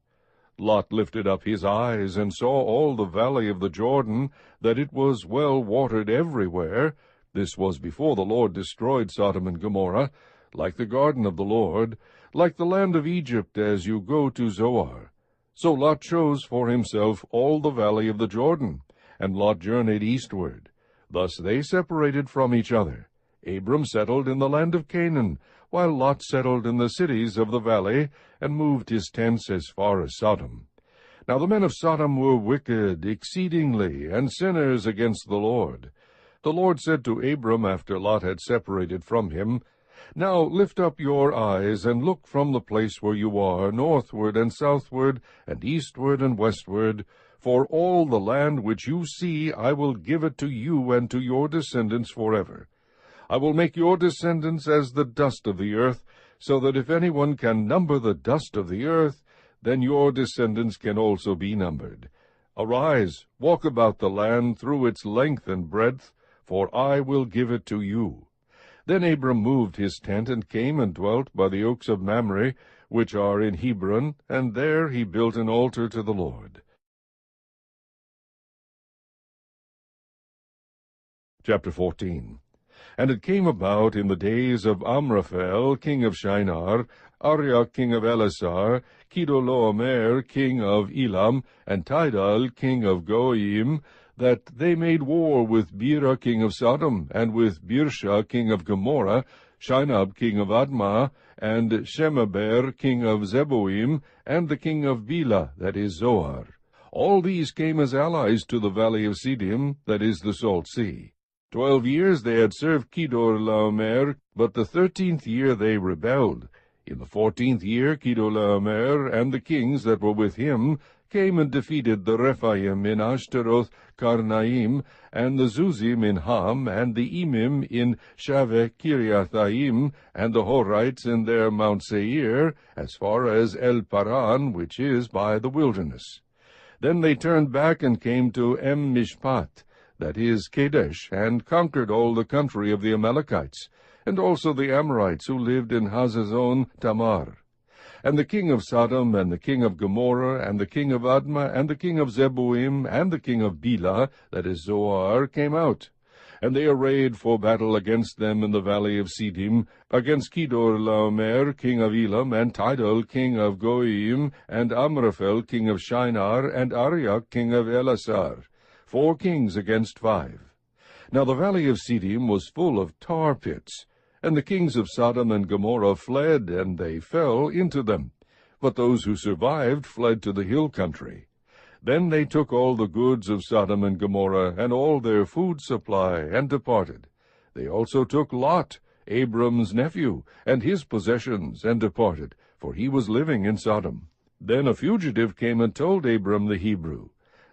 Lot lifted up his eyes, and saw all the valley of the Jordan, that it was well watered everywhere. This was before the Lord destroyed Sodom and Gomorrah, like the garden of the Lord, like the land of Egypt as you go to Zoar. So Lot chose for himself all the valley of the Jordan, and Lot journeyed eastward. Thus they separated from each other. Abram settled in the land of Canaan, while Lot settled in the cities of the valley, and moved his tents as far as Sodom. Now the men of Sodom were wicked exceedingly, and sinners against the Lord. The Lord said to Abram after Lot had separated from him, Now lift up your eyes, and look from the place where you are, northward and southward, and eastward and westward. For all the land which you see I will give it to you and to your descendants forever. I will make your descendants as the dust of the earth, so that if anyone can number the dust of the earth, then your descendants can also be numbered. Arise, walk about the land through its length and breadth, for I will give it to you. Then Abram moved his tent, and came and dwelt by the oaks of Mamre, which are in Hebron, and there he built an altar to the Lord. Chapter 14. And it came about in the days of Amraphel, king of Shinar, Arioch, king of Elasar, Chedorlaomer, king of Elam, and Tidal, king of Goyim, that they made war with Bera, king of Sodom, and with Birsha, king of Gomorrah, Shinab, king of Admah, and Shemeber, king of Zeboim, and the king of Bela, that is Zoar. All these came as allies to the valley of Siddim, that is the Salt Sea. 12 years they had served Chedorlaomer, but the 13th year they rebelled. In the 14th year Chedorlaomer and the kings that were with him came and defeated the Rephaim in Ashtaroth Karnaim, and the Zuzim in Ham, and the Emim in Shaveh Kiriathaim, and the Horites in their Mount Seir, as far as El Paran, which is by the wilderness. Then they turned back and came to Mishpat, that is Kadesh, and conquered all the country of the Amalekites, and also the Amorites who lived in Hazazon Tamar. And the king of Sodom, and the king of Gomorrah, and the king of Admah, and the king of Zeboim, and the king of Bela, that is Zoar, came out. And they arrayed for battle against them in the valley of Siddim, against Chedorlaomer, king of Elam, and Tidal, king of Goyim, and Amraphel, king of Shinar, and Arioch, king of Elasar. 4 kings against 5. Now the valley of Siddim was full of tar pits, and the kings of Sodom and Gomorrah fled, and they fell into them. But those who survived fled to the hill country. Then they took all the goods of Sodom and Gomorrah, and all their food supply, and departed. They also took Lot, Abram's nephew, and his possessions, and departed, for he was living in Sodom. Then a fugitive came and told Abram the Hebrew.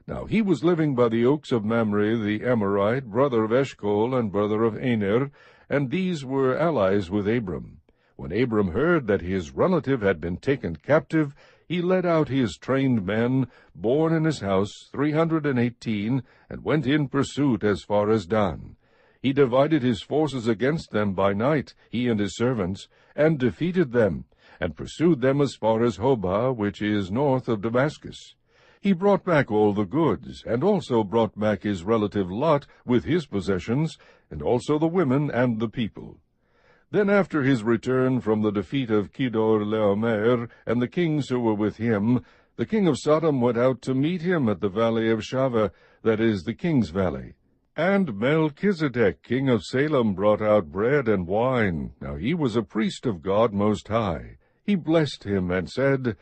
Now he was living by the oaks of Mamre the Amorite, brother of Eshcol, and brother of Aner, and these were allies with Abram. When Abram heard that his relative had been taken captive, he led out his trained men, born in his house, 318, and went in pursuit as far as Dan. He divided his forces against them by night, he and his servants, and defeated them, and pursued them as far as Hobah, which is north of Damascus. He brought back all the goods, and also brought back his relative Lot with his possessions, and also the women and the people. Then after his return from the defeat of Chedorlaomer and the kings who were with him, the king of Sodom went out to meet him at the valley of Shaveh, that is the king's valley. And Melchizedek, king of Salem, brought out bread and wine. Now he was a priest of God Most High. He blessed him and said,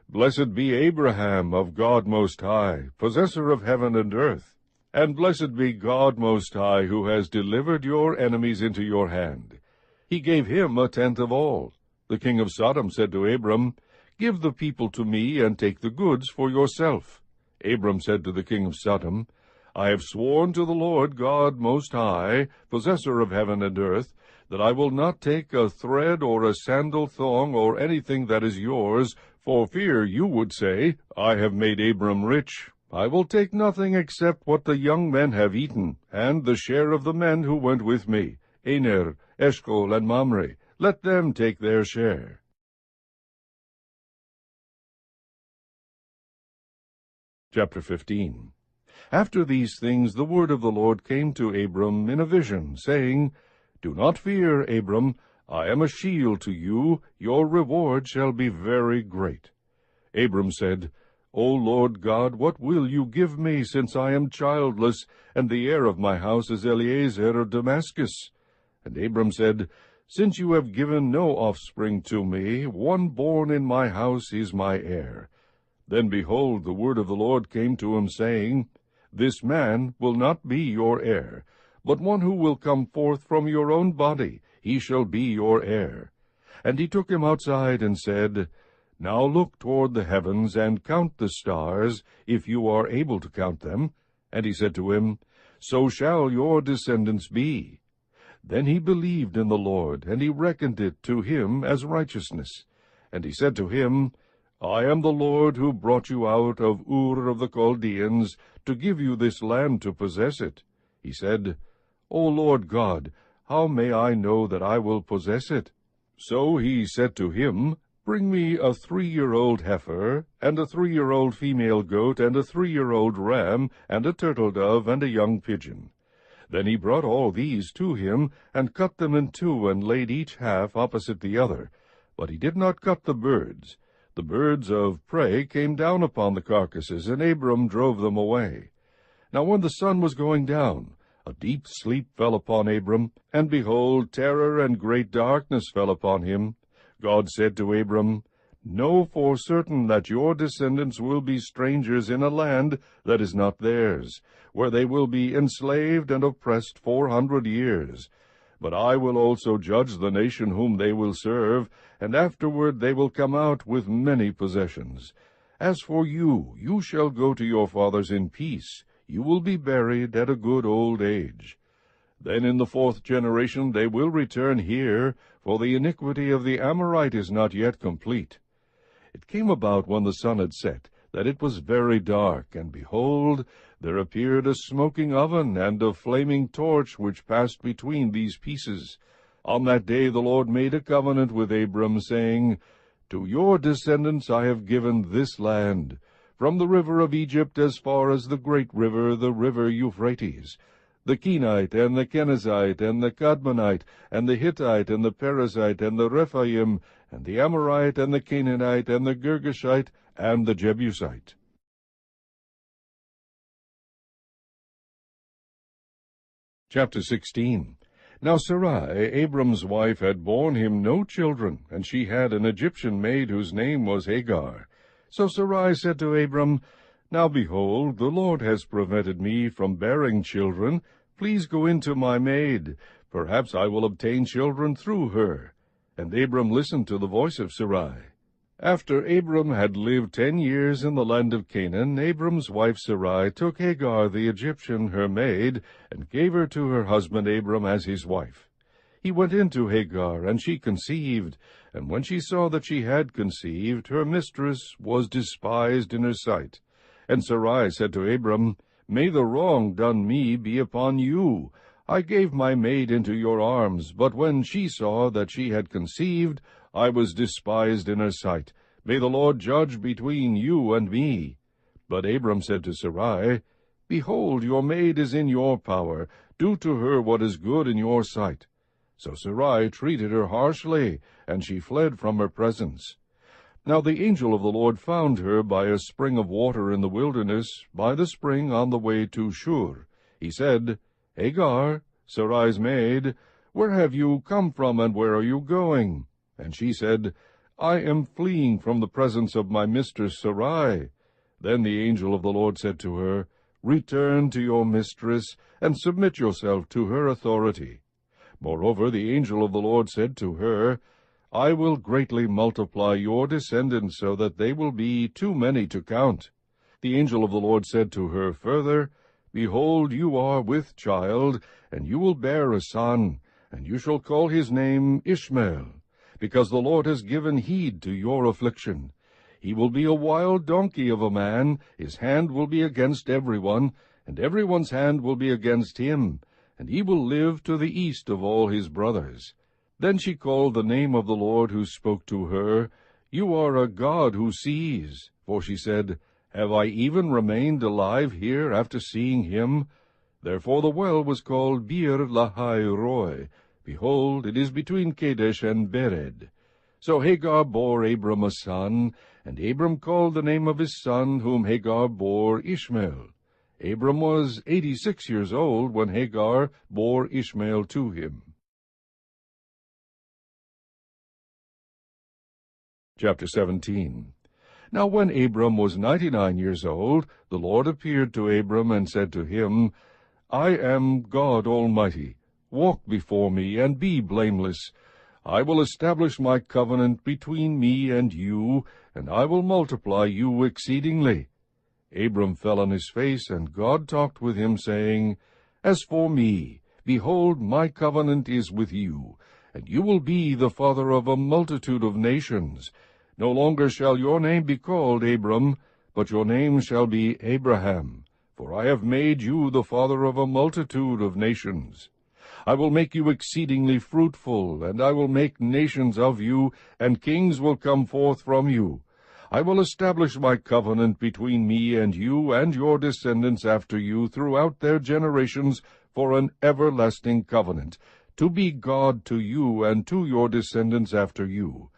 Blessed be Abraham of God Most High, possessor of heaven and earth. And blessed be God Most High, who has delivered your enemies into your hand. He gave him 1/10 of all. The king of Sodom said to Abram, Give the people to me, and take the goods for yourself. Abram said to the king of Sodom, I have sworn to the Lord God Most High, possessor of heaven and earth, that I will not take a thread or a sandal thong or anything that is yours, for fear you would say, I have made Abram rich. I will take nothing except what the young men have eaten, and the share of the men who went with me, Aner, Eshcol, and Mamre. Let them take their share. Chapter 15. After these things the word of the Lord came to Abram in a vision, saying, Do not fear, Abram, I am a shield to you, your reward shall be very great. Abram said, O Lord God, what will you give me, since I am childless, and the heir of my house is Eliezer of Damascus? And Abram said, Since you have given no offspring to me, one born in my house is my heir. Then behold, the word of the Lord came to him, saying, This man will not be your heir, but one who will come forth from your own body, he shall be your heir. And he took him outside, and said, Now look toward the heavens, and count the stars, if you are able to count them. And he said to him, So shall your descendants be. Then he believed in the Lord, and he reckoned it to him as righteousness. And he said to him, I am the Lord who brought you out of Ur of the Chaldeans, to give you this land to possess it. He said, O Lord God, how may I know that I will possess it? So he said to him, Bring me a 3-year-old heifer, and a 3-year-old female goat, and a 3-year-old ram, and a turtle-dove, and a young pigeon. Then he brought all these to him, and cut them in two, and laid each half opposite the other. But he did not cut the birds. The birds of prey came down upon the carcasses, and Abram drove them away. Now when the sun was going down, a deep sleep fell upon Abram, and behold, terror and great darkness fell upon him. God said to Abram, Know for certain that your descendants will be strangers in a land that is not theirs, where they will be enslaved and oppressed 400 years. But I will also judge the nation whom they will serve, and afterward they will come out with many possessions. As for you, you shall go to your fathers in peace. You will be buried at a good old age. Then in the 4th generation they will return here, for the iniquity of the Amorite is not yet complete. It came about when the sun had set, that it was very dark, and behold, there appeared a smoking oven and a flaming torch which passed between these pieces. On that day the Lord made a covenant with Abram, saying, To your descendants I have given this land, from the river of Egypt as far as the great river, the river Euphrates, the Kenite, and the Kenizzite, and the Cadmonite, and the Hittite, and the Perizzite, and the Rephaim, and the Amorite, and the Canaanite, and the Girgashite, and the Jebusite. Chapter 16. Now Sarai, Abram's wife, had borne him no children, and she had an Egyptian maid whose name was Hagar. So Sarai said to Abram, Now behold, the Lord has prevented me from bearing children. Please go in to my maid. Perhaps I will obtain children through her. And Abram listened to the voice of Sarai. After Abram had lived 10 years in the land of Canaan, Abram's wife Sarai took Hagar the Egyptian, her maid, and gave her to her husband Abram as his wife. He went in to Hagar, and she conceived, and when she saw that she had conceived, her mistress was despised in her sight. And Sarai said to Abram, May the wrong done me be upon you. I gave my maid into your arms, but when she saw that she had conceived, I was despised in her sight. May the Lord judge between you and me. But Abram said to Sarai, Behold, your maid is in your power. Do to her what is good in your sight. So Sarai treated her harshly, and she fled from her presence. Now the angel of the Lord found her by a spring of water in the wilderness, by the spring on the way to Shur. He said, Hagar, Sarai's maid, where have you come from, and where are you going? And she said, I am fleeing from the presence of my mistress Sarai. Then the angel of the Lord said to her, Return to your mistress, and submit yourself to her authority. Moreover, the angel of the Lord said to her, I will greatly multiply your descendants, so that they will be too many to count. The angel of the Lord said to her further, Behold, you are with child, and you will bear a son, and you shall call his name Ishmael, because the Lord has given heed to your affliction. He will be a wild donkey of a man, his hand will be against everyone, and everyone's hand will be against him, and he will live to the east of all his brothers. Then she called the name of the Lord who spoke to her, You are a God who sees. For she said, Have I even remained alive here after seeing him? Therefore the well was called Bir Lahai Roi. Behold, it is between Kadesh and Bered. So Hagar bore Abram a son, and Abram called the name of his son, whom Hagar bore, Ishmael. Abram was 86 years old when Hagar bore Ishmael to him. Chapter 17. Now when Abram was 99 years old, the Lord appeared to Abram and said to him, I am God Almighty. Walk before me, and be blameless. I will establish my covenant between me and you, and I will multiply you exceedingly. Abram fell on his face, and God talked with him, saying, As for me, behold, my covenant is with you, and you will be the father of a multitude of nations. No longer shall your name be called Abram, but your name shall be Abraham, for I have made you the father of a multitude of nations. I will make you exceedingly fruitful, and I will make nations of you, and kings will come forth from you. I will establish my covenant between me and you and your descendants after you throughout their generations for an everlasting covenant, to be God to you and to your descendants after you.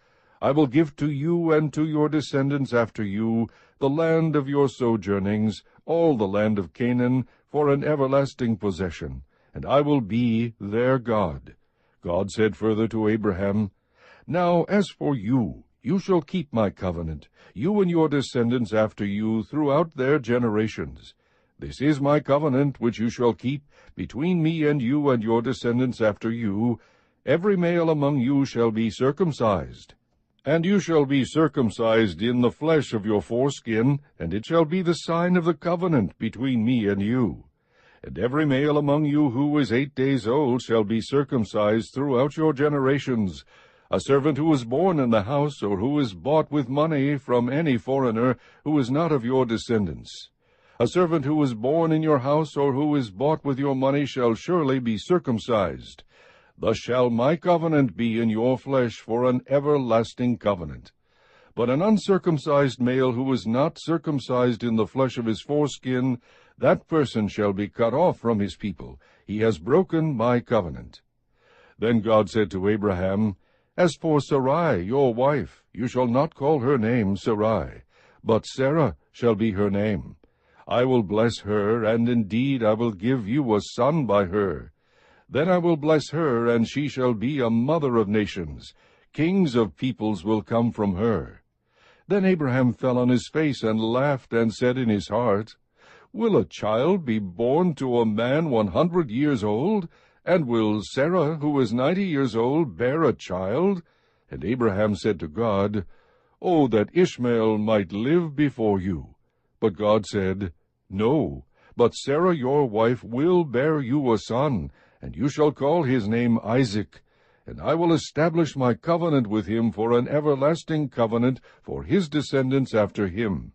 I will give to you and to your descendants after you the land of your sojournings, all the land of Canaan, for an everlasting possession, and I will be their God. God said further to Abraham, Now as for you, you shall keep my covenant, you and your descendants after you throughout their generations. This is my covenant which you shall keep between me and you and your descendants after you. Every male among you shall be circumcised. And you shall be circumcised in the flesh of your foreskin, and it shall be the sign of the covenant between me and you. And every male among you who is 8 days old shall be circumcised throughout your generations. A servant who is born in the house, or who is bought with money from any foreigner who is not of your descendants. A servant who is born in your house, or who is bought with your money, shall surely be circumcised. Thus shall my covenant be in your flesh for an everlasting covenant. But an uncircumcised male who is not circumcised in the flesh of his foreskin, that person shall be cut off from his people. He has broken my covenant. Then God said to Abraham, As for Sarai, your wife, you shall not call her name Sarai, but Sarah shall be her name. I will bless her, and indeed I will give you a son by her. Then I will bless her, and she shall be a mother of nations. Kings of peoples will come from her. Then Abraham fell on his face and laughed, and said in his heart, Will a child be born to a man 100 years old? And will Sarah, who is 90 years old, bear a child? And Abraham said to God, Oh, that Ishmael might live before you. But God said, No, but Sarah your wife will bear you a son, and you shall call his name Isaac. And I will establish my covenant with him for an everlasting covenant for his descendants after him.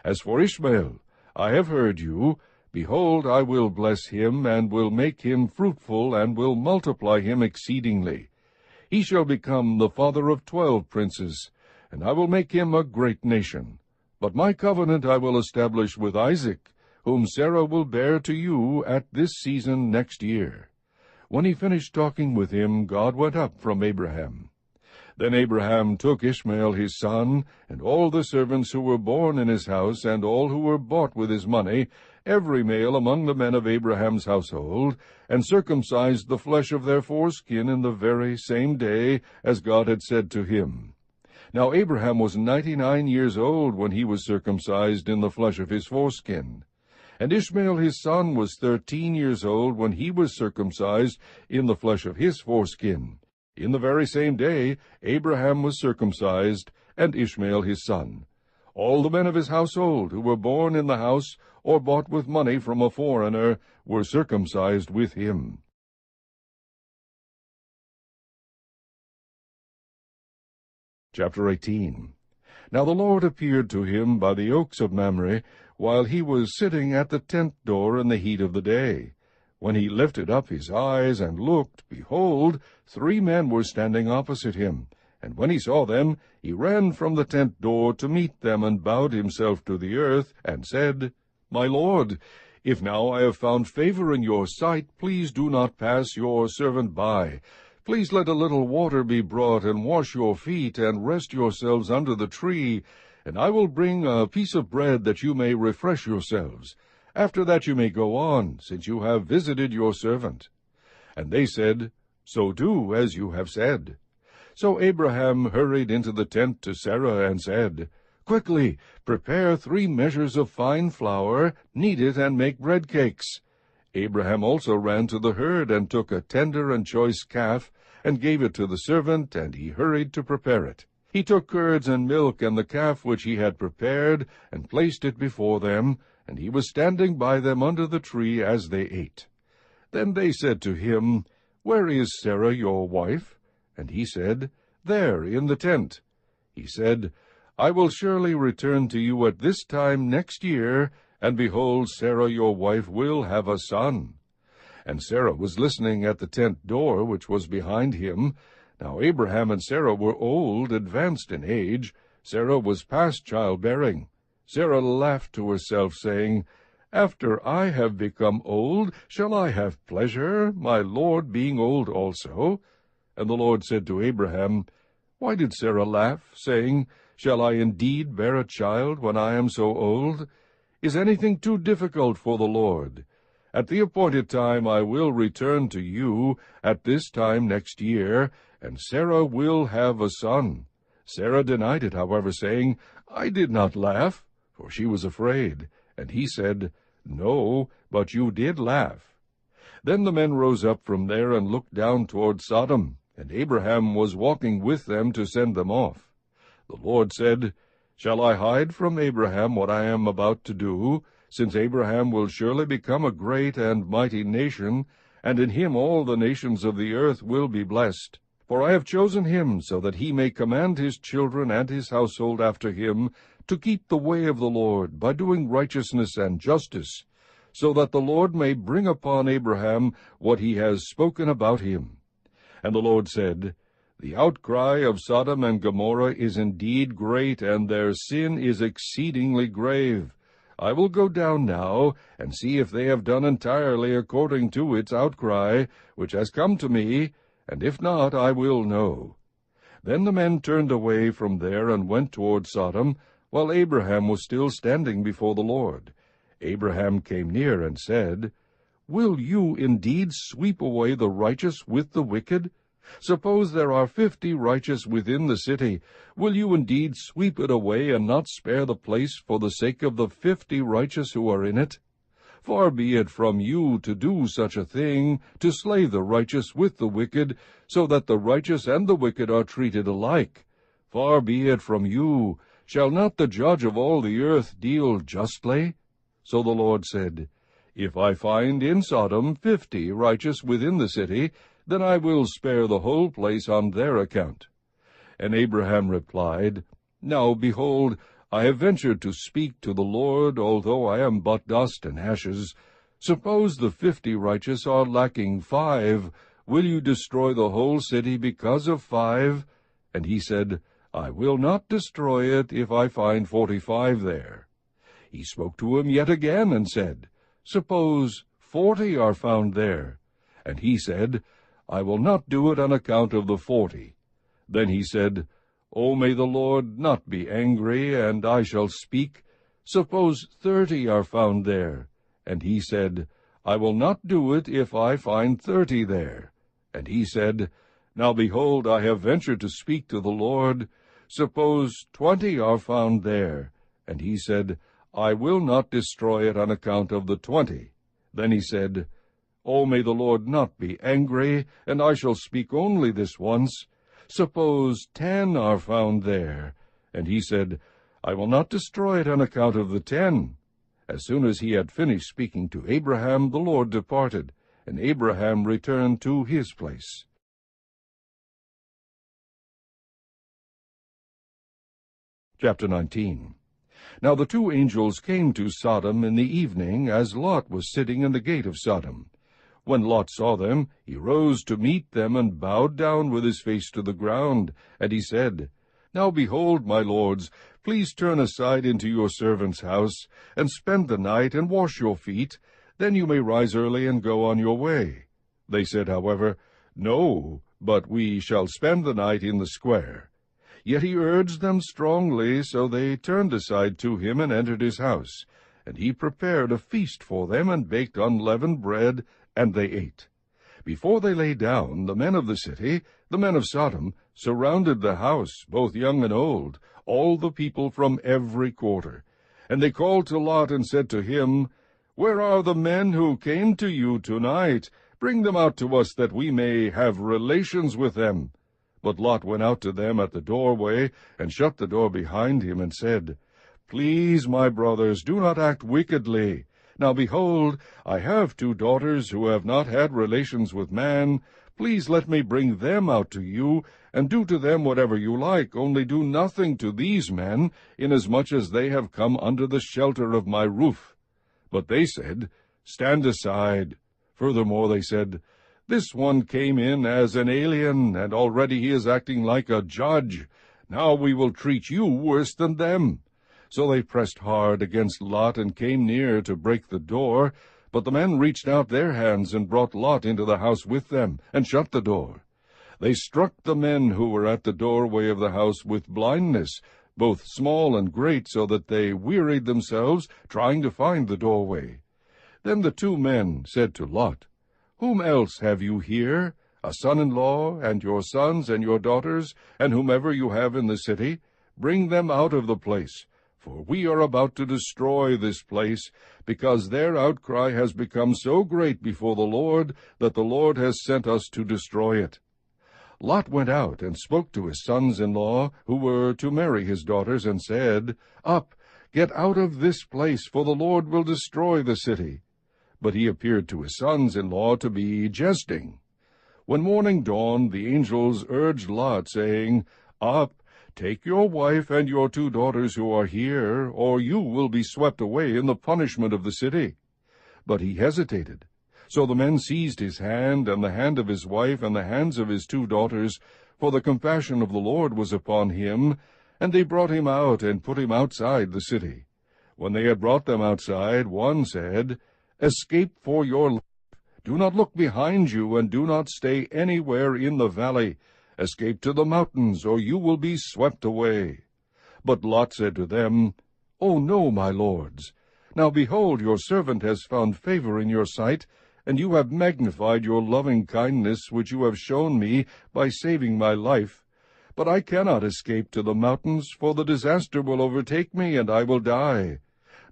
As for Ishmael, I have heard you. Behold, I will bless him, and will make him fruitful, and will multiply him exceedingly. He shall become the father of 12 princes, and I will make him a great nation. But my covenant I will establish with Isaac, whom Sarah will bear to you at this season next year. When he finished talking with him, God went up from Abraham. Then Abraham took Ishmael his son, and all the servants who were born in his house, and all who were bought with his money, every male among the men of Abraham's household, and circumcised the flesh of their foreskin in the very same day, as God had said to him. Now Abraham was 99 years old when he was circumcised in the flesh of his foreskin. And Ishmael his son was 13 years old when he was circumcised in the flesh of his foreskin. In the very same day Abraham was circumcised, and Ishmael his son. All the men of his household who were born in the house, or bought with money from a foreigner, were circumcised with him. Chapter 18. Now the Lord appeared to him by the oaks of Mamre, while he was sitting at the tent door in the heat of the day. When he lifted up his eyes and looked, behold, 3 men were standing opposite him. And when he saw them, he ran from the tent door to meet them, and bowed himself to the earth, and said, My Lord, if now I have found favor in your sight, please do not pass your servant by. Please let a little water be brought, and wash your feet, and rest yourselves under the tree, and I will bring a piece of bread that you may refresh yourselves. After that you may go on, since you have visited your servant. And they said, So do as you have said. So Abraham hurried into the tent to Sarah and said, Quickly, prepare 3 measures of fine flour, knead it, and make bread cakes. Abraham also ran to the herd, and took a tender and choice calf, and gave it to the servant, and he hurried to prepare it. He took curds and milk and the calf which he had prepared, and placed it before them, and he was standing by them under the tree as they ate. Then they said to him, Where is Sarah your wife? And he said, There, in the tent. He said, I will surely return to you at this time next year, and behold, Sarah your wife will have a son. And Sarah was listening at the tent door, which was behind him. Now Abraham and Sarah were old, advanced in age. Sarah was past childbearing. Sarah laughed to herself, saying, After I have become old, shall I have pleasure, my Lord being old also? And the Lord said to Abraham, Why did Sarah laugh, saying, Shall I indeed bear a child when I am so old? Is anything too difficult for the Lord? At the appointed time I will return to you, at this time next year, and Sarah will have a son. Sarah denied it, however, saying, I did not laugh, for she was afraid. And he said, No, but you did laugh. Then the men rose up from there and looked down toward Sodom, and Abraham was walking with them to send them off. The Lord said, Shall I hide from Abraham what I am about to do, since Abraham will surely become a great and mighty nation, and in him all the nations of the earth will be blessed? For I have chosen him, so that he may command his children and his household after him to keep the way of the Lord, by doing righteousness and justice, so that the Lord may bring upon Abraham what he has spoken about him. And the Lord said, The outcry of Sodom and Gomorrah is indeed great, and their sin is exceedingly grave. I will go down now, and see if they have done entirely according to its outcry, which has come to me, and if not, I will know. Then the men turned away from there and went toward Sodom, while Abraham was still standing before the Lord. Abraham came near and said, Will you indeed sweep away the righteous with the wicked? Suppose there are 50 righteous within the city. Will you indeed sweep it away, and not spare the place for the sake of the 50 righteous who are in it? Far be it from you to do such a thing, to slay the righteous with the wicked, so that the righteous and the wicked are treated alike. Far be it from you. Shall not the judge of all the earth deal justly? So the Lord said, If I find in Sodom 50 righteous within the city, then I will spare the whole place on their account. And Abraham replied, Now, behold, I have ventured to speak to the Lord, although I am but dust and ashes. Suppose the 50 righteous are lacking 5, will you destroy the whole city because of 5? And he said, I will not destroy it if I find 45 there. He spoke to him yet again and said, Suppose 40 are found there. And he said, I will not do it on account of the 40. Then he said, O may the Lord not be angry, and I shall speak. Suppose 30 are found there. And he said, I will not do it if I find 30 there. And he said, Now behold, I have ventured to speak to the Lord. Suppose 20 are found there. And he said, I will not destroy it on account of the 20. Then he said, O may the Lord not be angry, and I shall speak only this once. Suppose 10 are found there. And he said, I will not destroy it on account of the 10. As soon as he had finished speaking to Abraham, the Lord departed, and Abraham returned to his place. Chapter 19. Now the 2 angels came to Sodom in the evening, as Lot was sitting in the gate of Sodom. When Lot saw them, he rose to meet them, and bowed down with his face to the ground. And he said, Now behold, my lords, please turn aside into your servant's house, and spend the night, and wash your feet. Then you may rise early and go on your way. They said, however, No, but we shall spend the night in the square. Yet he urged them strongly, so they turned aside to him and entered his house. And he prepared a feast for them, and baked unleavened bread, and they ate. Before they lay down, the men of the city, the men of Sodom, surrounded the house, both young and old, all the people from every quarter. And they called to Lot and said to him, "Where are the men who came to you tonight? Bring them out to us, that we may have relations with them." But Lot went out to them at the doorway, and shut the door behind him, and said, "Please, my brothers, do not act wickedly. Now behold, I have 2 daughters who have not had relations with man. Please let me bring them out to you, and do to them whatever you like, only do nothing to these men, inasmuch as they have come under the shelter of my roof." But they said, "Stand aside." Furthermore they said, "This one came in as an alien, and already he is acting like a judge. Now we will treat you worse than them." So they pressed hard against Lot, and came near to break the door. But the men reached out their hands, and brought Lot into the house with them, and shut the door. They struck the men who were at the doorway of the house with blindness, both small and great, so that they wearied themselves trying to find the doorway. Then the 2 men said to Lot, "Whom else have you here? A son-in-law, and your sons and your daughters, and whomever you have in the city? Bring them out of the place, for we are about to destroy this place, because their outcry has become so great before the Lord, that the Lord has sent us to destroy it." Lot went out and spoke to his sons-in-law, who were to marry his daughters, and said, "Up, get out of this place, for the Lord will destroy the city." But he appeared to his sons-in-law to be jesting. When morning dawned, the angels urged Lot, saying, "Up, take your wife and your 2 daughters who are here, or you will be swept away in the punishment of the city." But he hesitated. So the men seized his hand, and the hand of his wife, and the hands of his 2 daughters, for the compassion of the Lord was upon him, and they brought him out, and put him outside the city. When they had brought them outside, one said, "Escape for your life. Do not look behind you, and do not stay anywhere in the valley. Escape to the mountains, or you will be swept away." But Lot said to them, "Oh, no, my lords. Now behold, your servant has found favor in your sight, and you have magnified your loving kindness which you have shown me by saving my life. But I cannot escape to the mountains, for the disaster will overtake me, and I will die.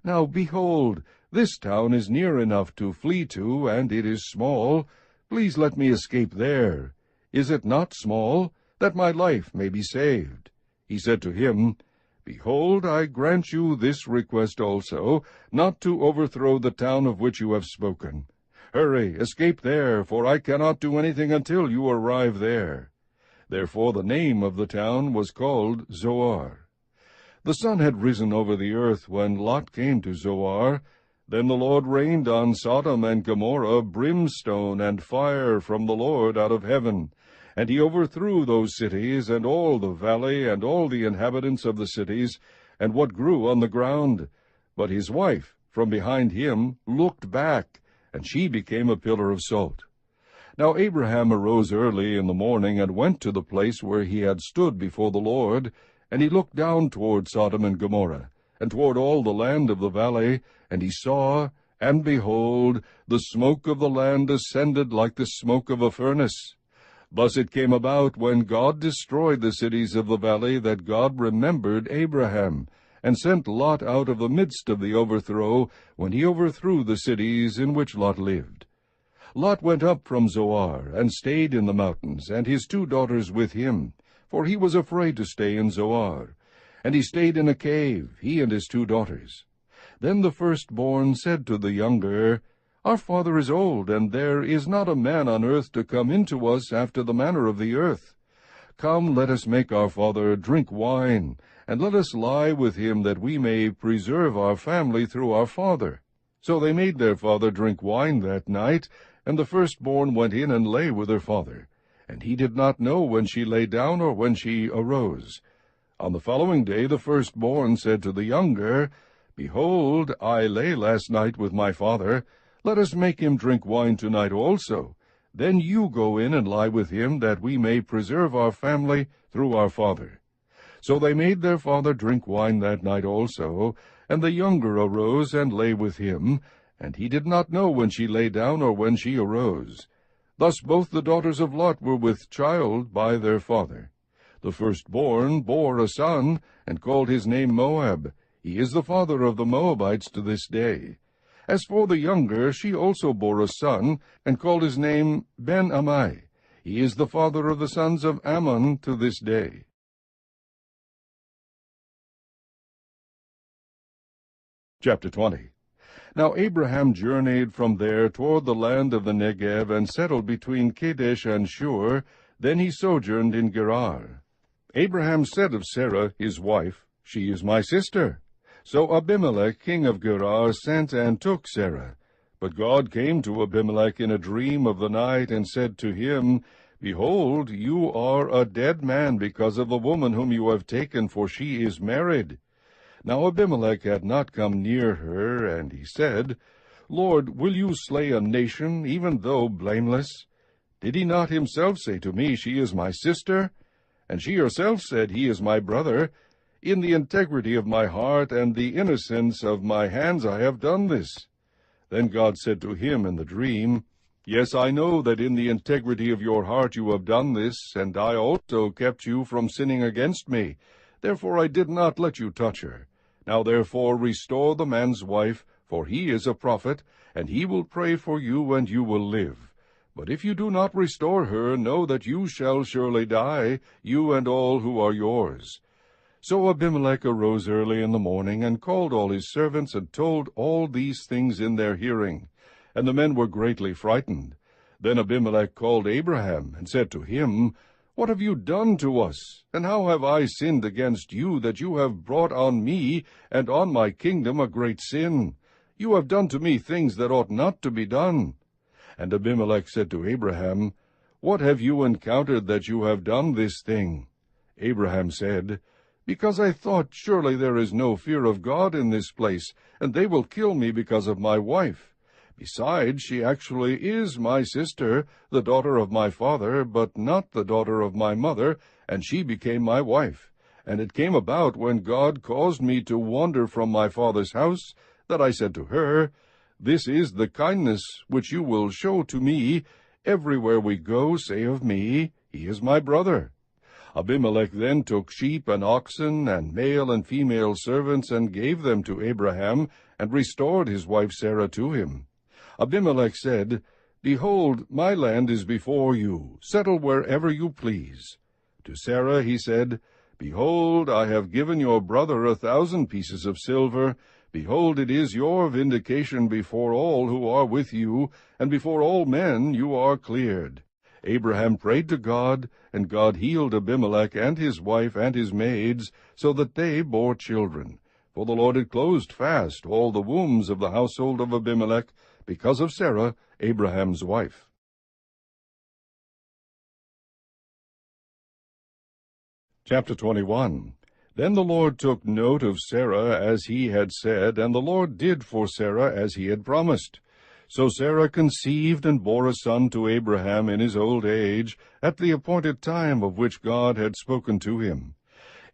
Now behold, this town is near enough to flee to, and it is small. Please let me escape there. Is it not small, that my life may be saved?" He said to him, "Behold, I grant you this request also, not to overthrow the town of which you have spoken. Hurry, escape there, for I cannot do anything until you arrive there." Therefore the name of the town was called Zoar. The sun had risen over the earth when Lot came to Zoar. Then the Lord rained on Sodom and Gomorrah brimstone and fire from the Lord out of heaven. And he overthrew those cities, and all the valley, and all the inhabitants of the cities, and what grew on the ground. But his wife, from behind him, looked back, and she became a pillar of salt. Now Abraham arose early in the morning, and went to the place where he had stood before the Lord, and he looked down toward Sodom and Gomorrah, and toward all the land of the valley, and he saw, and behold, the smoke of the land ascended like the smoke of a furnace. Thus it came about, when God destroyed the cities of the valley, that God remembered Abraham, and sent Lot out of the midst of the overthrow, when he overthrew the cities in which Lot lived. Lot went up from Zoar, and stayed in the mountains, and his 2 daughters with him, for he was afraid to stay in Zoar. And he stayed in a cave, he and his 2 daughters. Then the firstborn said to the younger, "Our father is old, and there is not a man on earth to come into us after the manner of the earth. Come, let us make our father drink wine, and let us lie with him, that we may preserve our family through our father." So they made their father drink wine that night, and the firstborn went in and lay with her father. And he did not know when she lay down or when she arose. On the following day the firstborn said to the younger, "Behold, I lay last night with my father. Let us make him drink wine tonight also. Then you go in and lie with him, that we may preserve our family through our father." So they made their father drink wine that night also, and the younger arose and lay with him, and he did not know when she lay down or when she arose. Thus both the daughters of Lot were with child by their father. The firstborn bore a son, and called his name Moab. He is the father of the Moabites to this day. As for the younger, she also bore a son, and called his name Ben-Ammi. He is the father of the sons of Ammon to this day. Chapter 20. Now Abraham journeyed from there toward the land of the Negev, and settled between Kadesh and Shur. Then he sojourned in Gerar. Abraham said of Sarah his wife, She is my sister. So Abimelech king of Gerar sent and took Sarah. But God came to Abimelech in a dream of the night, and said to him, Behold, you are a dead man because of the woman whom you have taken, for she is married. Now Abimelech had not come near her, and he said, Lord, will you slay a nation, even though blameless? Did he not himself say to me, She is my sister? And she herself said, He is my brother. In the integrity of my heart and the innocence of my hands I have done this. Then God said to him in the dream, Yes, I know that in the integrity of your heart you have done this, and I also kept you from sinning against me. Therefore I did not let you touch her. Now therefore restore the man's wife, for he is a prophet, and he will pray for you, and you will live. But if you do not restore her, know that you shall surely die, you and all who are yours. So Abimelech arose early in the morning, and called all his servants, and told all these things in their hearing. And the men were greatly frightened. Then Abimelech called Abraham, and said to him, What have you done to us? And how have I sinned against you, that you have brought on me and on my kingdom a great sin? You have done to me things that ought not to be done. And Abimelech said to Abraham, What have you encountered that you have done this thing? Abraham said, Because I thought, Surely there is no fear of God in this place, and they will kill me because of my wife. Besides, she actually is my sister, the daughter of my father, but not the daughter of my mother, and she became my wife. And it came about, when God caused me to wander from my father's house, that I said to her, This is the kindness which you will show to me. Everywhere we go, say of me, He is my brother. Abimelech then took sheep and oxen, and male and female servants, and gave them to Abraham, and restored his wife Sarah to him. Abimelech said, Behold, my land is before you. Settle wherever you please. To Sarah he said, Behold, I have given your brother 1,000 pieces of silver. Behold, it is your vindication before all who are with you, and before all men you are cleared. Abraham prayed to God, and God healed Abimelech and his wife and his maids, so that they bore children. For the Lord had closed fast all the wombs of the household of Abimelech, because of Sarah, Abraham's wife. Chapter 21. Then the Lord took note of Sarah as he had said, and the Lord did for Sarah as he had promised. So Sarah conceived and bore a son to Abraham in his old age, at the appointed time of which God had spoken to him.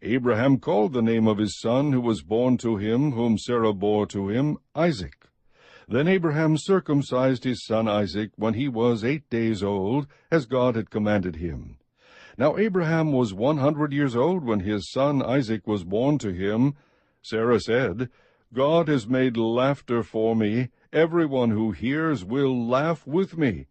Abraham called the name of his son who was born to him, whom Sarah bore to him, Isaac. Then Abraham circumcised his son Isaac when he was 8 days old, as God had commanded him. Now Abraham was 100 years old when his son Isaac was born to him. Sarah said, God has made laughter for me. Everyone who hears will laugh with me.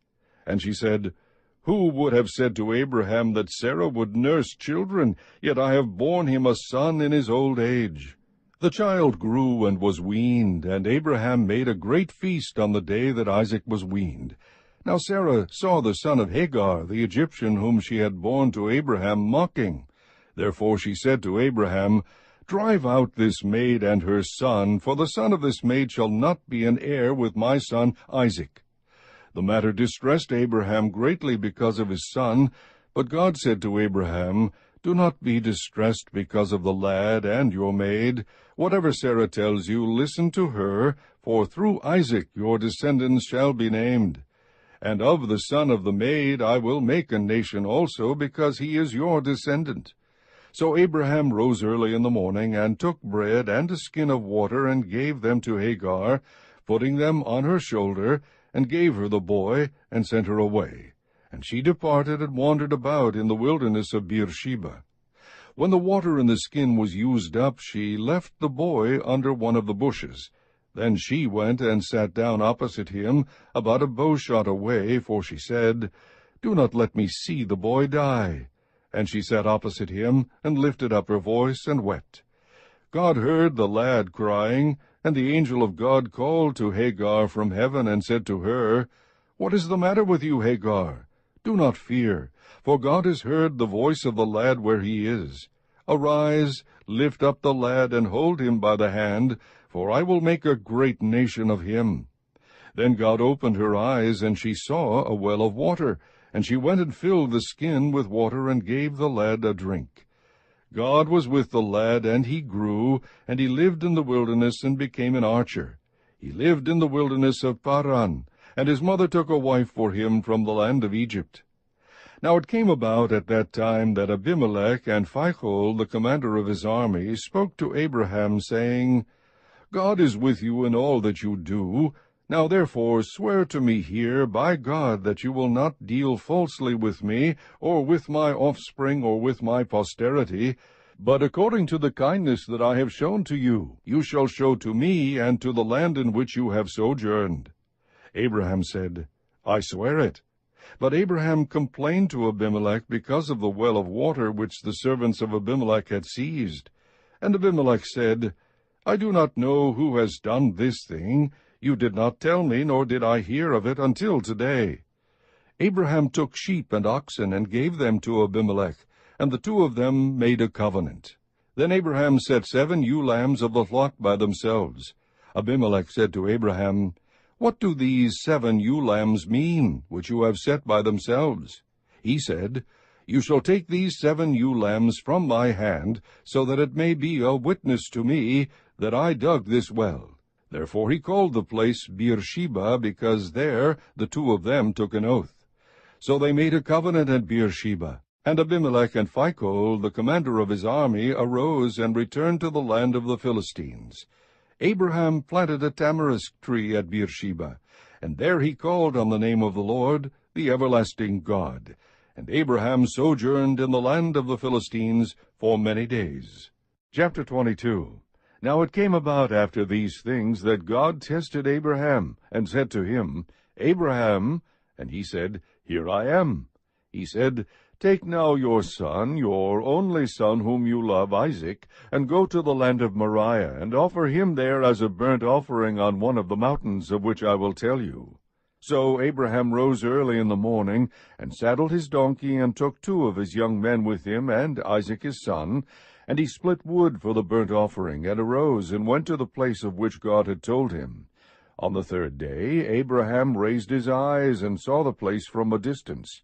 And she said, Who would have said to Abraham that Sarah would nurse children? Yet I have borne him a son in his old age. The child grew and was weaned, and Abraham made a great feast on the day that Isaac was weaned. Now Sarah saw the son of Hagar, the Egyptian, whom she had borne to Abraham, mocking. Therefore she said to Abraham, Drive out this maid and her son, for the son of this maid shall not be an heir with my son Isaac. The matter distressed Abraham greatly because of his son, but God said to Abraham, Do not be distressed because of the lad and your maid. Whatever Sarah tells you, listen to her, for through Isaac your descendants shall be named. And of the son of the maid I will make a nation also, because he is your descendant. So Abraham rose early in the morning, and took bread and a skin of water, and gave them to Hagar, putting them on her shoulder, and gave her the boy, and sent her away. And she departed and wandered about in the wilderness of Beersheba. When the water in the skin was used up, she left the boy under one of the bushes. Then she went and sat down opposite him, about a bowshot away, for she said, Do not let me see the boy die. And she sat opposite him, and lifted up her voice, and wept. God heard the lad crying, and the angel of God called to Hagar from heaven, and said to her, What is the matter with you, Hagar? Do not fear, for God has heard the voice of the lad where he is. Arise, lift up the lad, and hold him by the hand, for I will make a great nation of him. Then God opened her eyes, and she saw a well of water, and she went and filled the skin with water, and gave the lad a drink. God was with the lad, and he grew, and he lived in the wilderness, and became an archer. He lived in the wilderness of Paran, and his mother took a wife for him from the land of Egypt. Now it came about at that time that Abimelech and Phicol, the commander of his army, spoke to Abraham, saying, God is with you in all that you do. Now therefore swear to me here by God that you will not deal falsely with me, or with my offspring, or with my posterity, but according to the kindness that I have shown to you, you shall show to me and to the land in which you have sojourned. Abraham said, I swear it. But Abraham complained to Abimelech because of the well of water which the servants of Abimelech had seized. And Abimelech said, I do not know who has done this thing. You did not tell me, nor did I hear of it until today. Abraham took sheep and oxen, and gave them to Abimelech, and the two of them made a covenant. Then Abraham set 7 ewe lambs of the flock by themselves. Abimelech said to Abraham, What do these 7 ewe lambs mean, which you have set by themselves? He said, You shall take these 7 ewe lambs from my hand, so that it may be a witness to me that I dug this well. Therefore he called the place Beersheba, because there the two of them took an oath. So they made a covenant at Beersheba. And Abimelech and Phicol, the commander of his army, arose and returned to the land of the Philistines. Abraham planted a tamarisk tree at Beersheba, and there he called on the name of the Lord, the everlasting God. And Abraham sojourned in the land of the Philistines for many days. Chapter 22. Now it came about after these things that God tested Abraham, and said to him, Abraham. And he said, Here I am. He said, Take now your son, your only son whom you love, Isaac, and go to the land of Moriah, and offer him there as a burnt offering on one of the mountains of which I will tell you. So Abraham rose early in the morning, and saddled his donkey, and took 2 of his young men with him, and Isaac his son, and he split wood for the burnt offering, and arose, and went to the place of which God had told him. On the 3rd day Abraham raised his eyes, and saw the place from a distance.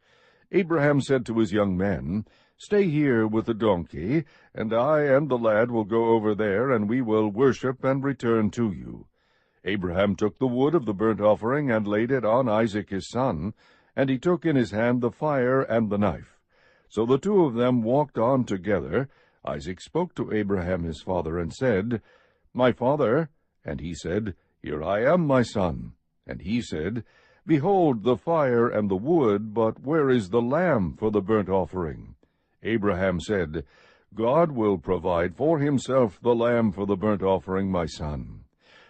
Abraham said to his young men, Stay here with the donkey, and I and the lad will go over there, and we will worship and return to you. Abraham took the wood of the burnt offering, and laid it on Isaac his son, and he took in his hand the fire and the knife. So the 2 of them walked on together. Isaac spoke to Abraham his father, and said, My father. And he said, Here I am, my son. And he said, Behold the fire and the wood, but where is the lamb for the burnt offering? Abraham said, God will provide for himself the lamb for the burnt offering, my son.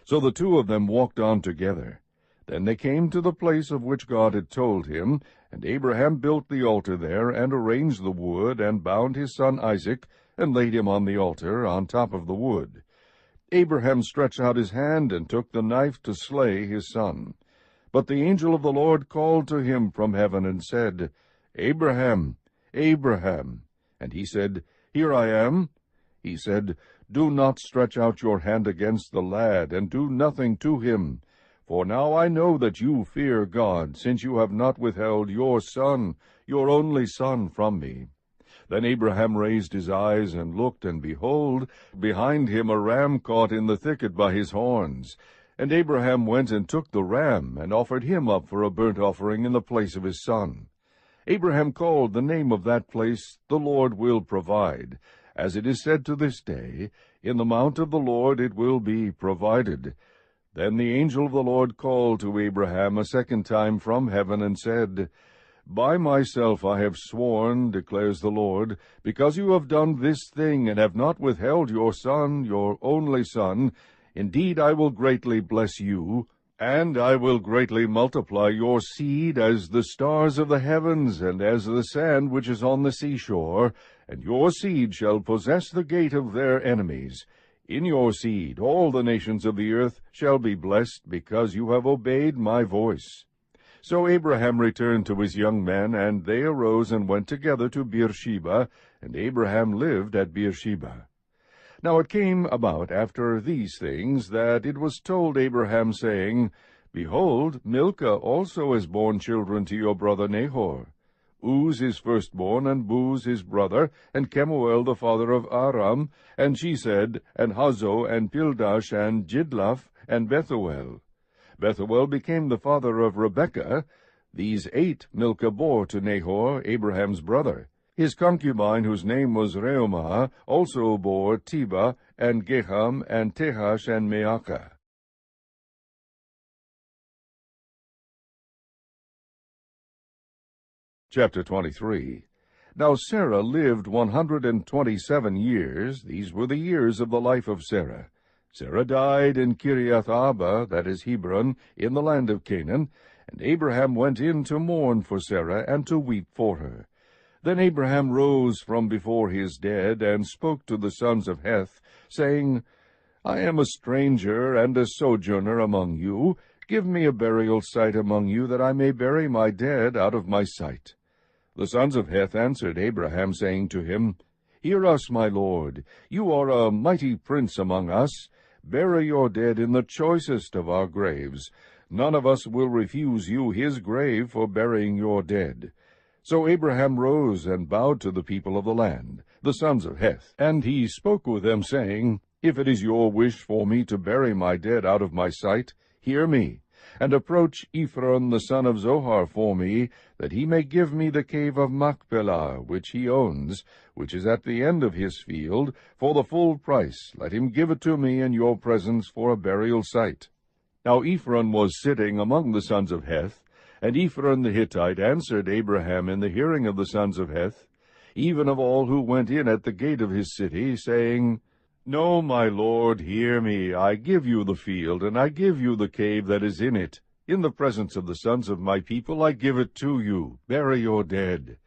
So the 2 of them walked on together. Then they came to the place of which God had told him, and Abraham built the altar there, and arranged the wood, and bound his son Isaac, and laid him on the altar, on top of the wood. Abraham stretched out his hand, and took the knife to slay his son. But the angel of the Lord called to him from heaven, and said, Abraham, Abraham. And he said, Here I am. He said, Do not stretch out your hand against the lad, and do nothing to him. For now I know that you fear God, since you have not withheld your son, your only son, from me. Then Abraham raised his eyes, and looked, and behold, behind him a ram caught in the thicket by his horns. And Abraham went and took the ram, and offered him up for a burnt offering in the place of his son. Abraham called the name of that place, The Lord will provide. As it is said to this day, In the mount of the Lord it will be provided. Then the angel of the Lord called to Abraham a 2nd time from heaven, and said, By myself I have sworn, declares the Lord, because you have done this thing, and have not withheld your son, your only son, Indeed, I will greatly bless you, and I will greatly multiply your seed as the stars of the heavens, and as the sand which is on the seashore, and your seed shall possess the gate of their enemies. In your seed all the nations of the earth shall be blessed, because you have obeyed my voice." So Abraham returned to his young men, and they arose and went together to Beersheba, and Abraham lived at Beersheba. Now it came about after these things, that it was told Abraham, saying, Behold, Milcah also has borne children to your brother Nahor. Uz his firstborn, and Buz his brother, and Kemuel the father of Aram, and Chesed, and Hazo, and Pildash, and Jidlaph, and Bethuel. Bethuel became the father of Rebekah. These 8 Milcah bore to Nahor, Abraham's brother. His concubine, whose name was Reumah, also bore Tebah, and Geham, and Tehash, and Maachah. Chapter 23. Now Sarah lived 127 years. These were the years of the life of Sarah. Sarah died in Kiriath Arba, that is Hebron, in the land of Canaan, and Abraham went in to mourn for Sarah, and to weep for her. Then Abraham rose from before his dead, and spoke to the sons of Heth, saying, I am a stranger and a sojourner among you. Give me a burial site among you, that I may bury my dead out of my sight. The sons of Heth answered Abraham, saying to him, Hear us, my lord. You are a mighty prince among us. Bury your dead in the choicest of our graves. None of us will refuse you his grave for burying your dead. So Abraham rose and bowed to the people of the land, the sons of Heth, and he spoke with them, saying, If it is your wish for me to bury my dead out of my sight, hear me, and approach Ephron the son of Zohar for me, that he may give me the cave of Machpelah, which he owns, which is at the end of his field, for the full price. Let him give it to me in your presence for a burial site. Now Ephron was sitting among the sons of Heth, and Ephron the Hittite answered Abraham in the hearing of the sons of Heth, even of all who went in at the gate of his city, saying, No, my lord, hear me. I give you the field, and I give you the cave that is in it. In the presence of the sons of my people I give it to you. Bury your dead.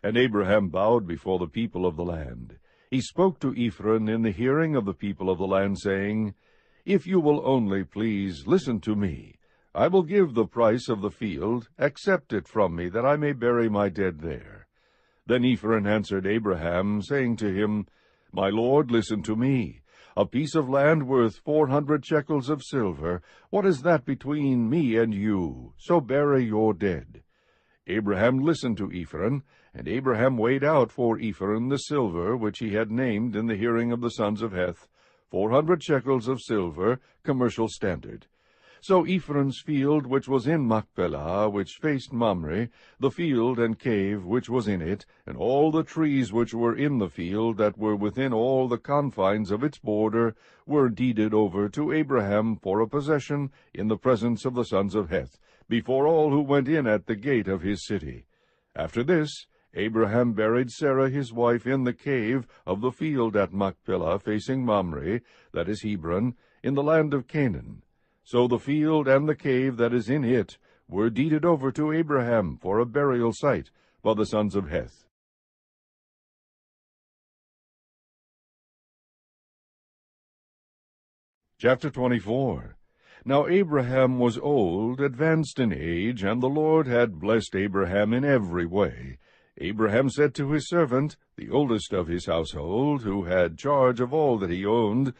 And Abraham bowed before the people of the land. He spoke to Ephron in the hearing of the people of the land, saying, If you will only please listen to me, I will give the price of the field. Accept it from me, that I may bury my dead there. Then Ephron answered Abraham, saying to him, My lord, listen to me. A piece of land worth 400 shekels of silver. What is that between me and you? So bury your dead. Abraham listened to Ephron, and Abraham weighed out for Ephron the silver which he had named in the hearing of the sons of Heth, 400 shekels of silver, commercial standard. So Ephron's field which was in Machpelah, which faced Mamre, the field and cave which was in it, and all the trees which were in the field that were within all the confines of its border, were deeded over to Abraham for a possession in the presence of the sons of Heth, before all who went in at the gate of his city. After this, Abraham buried Sarah his wife in the cave of the field at Machpelah, facing Mamre, that is Hebron, in the land of Canaan. So the field and the cave that is in it were deeded over to Abraham for a burial site by the sons of Heth. Chapter 24. Now Abraham was old, advanced in age, and the Lord had blessed Abraham in every way. Abraham said to his servant, the oldest of his household, who had charge of all that he owned,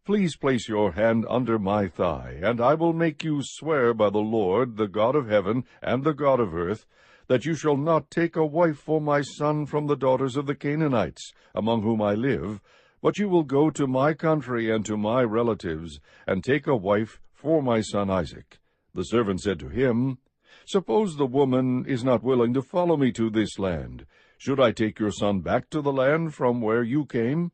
Please place your hand under my thigh, and I will make you swear by the Lord, the God of heaven and the God of earth, that you shall not take a wife for my son from the daughters of the Canaanites, among whom I live, but you will go to my country and to my relatives, and take a wife for my son Isaac. The servant said to him, Suppose the woman is not willing to follow me to this land. Should I take your son back to the land from where you came?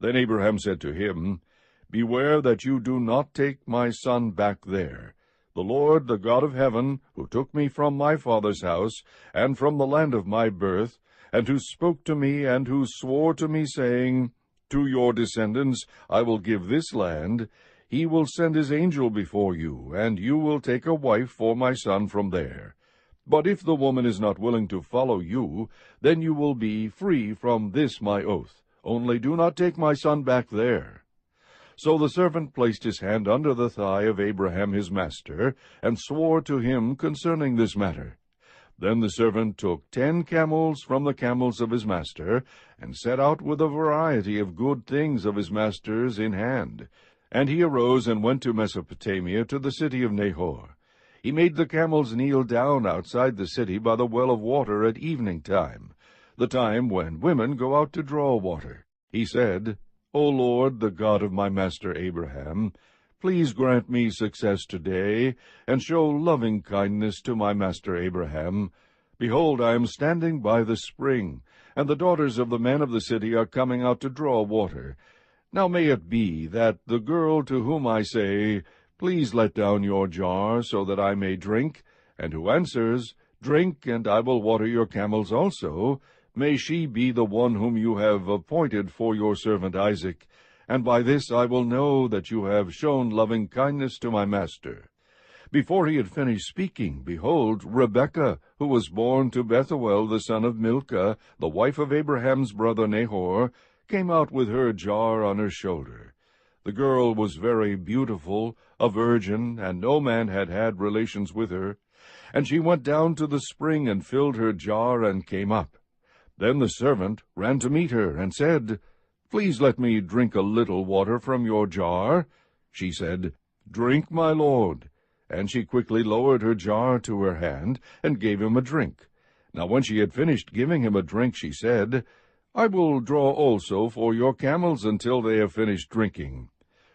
Then Abraham said to him, Beware that you do not take my son back there. The Lord, the God of heaven, who took me from my father's house, and from the land of my birth, and who spoke to me, and who swore to me, saying, To your descendants I will give this land, he will send his angel before you, and you will take a wife for my son from there. But if the woman is not willing to follow you, then you will be free from this my oath. Only do not take my son back there." So the servant placed his hand under the thigh of Abraham his master, and swore to him concerning this matter. Then the servant took 10 camels from the camels of his master, and set out with a variety of good things of his master's in hand. And he arose and went to Mesopotamia, to the city of Nahor. He made the camels kneel down outside the city by the well of water at evening time, the time when women go out to draw water. He said, "O Lord, the God of my master Abraham, please grant me success today, and show loving kindness to my master Abraham. Behold, I am standing by the spring, and the daughters of the men of the city are coming out to draw water. Now may it be that the girl to whom I say, 'Please let down your jar, so that I may drink,' and who answers, 'Drink, and I will water your camels also,' may she be the one whom you have appointed for your servant Isaac, and by this I will know that you have shown loving kindness to my master." Before he had finished speaking, behold, Rebekah, who was born to Bethuel the son of Milcah, the wife of Abraham's brother Nahor, came out with her jar on her shoulder. The girl was very beautiful, a virgin, and no man had had relations with her. And she went down to the spring and filled her jar and came up. Then the servant ran to meet her and said, "Please let me drink a little water from your jar." She said, "Drink, my lord." And she quickly lowered her jar to her hand and gave him a drink. Now when she had finished giving him a drink, she said, "I will draw also for your camels until they have finished drinking."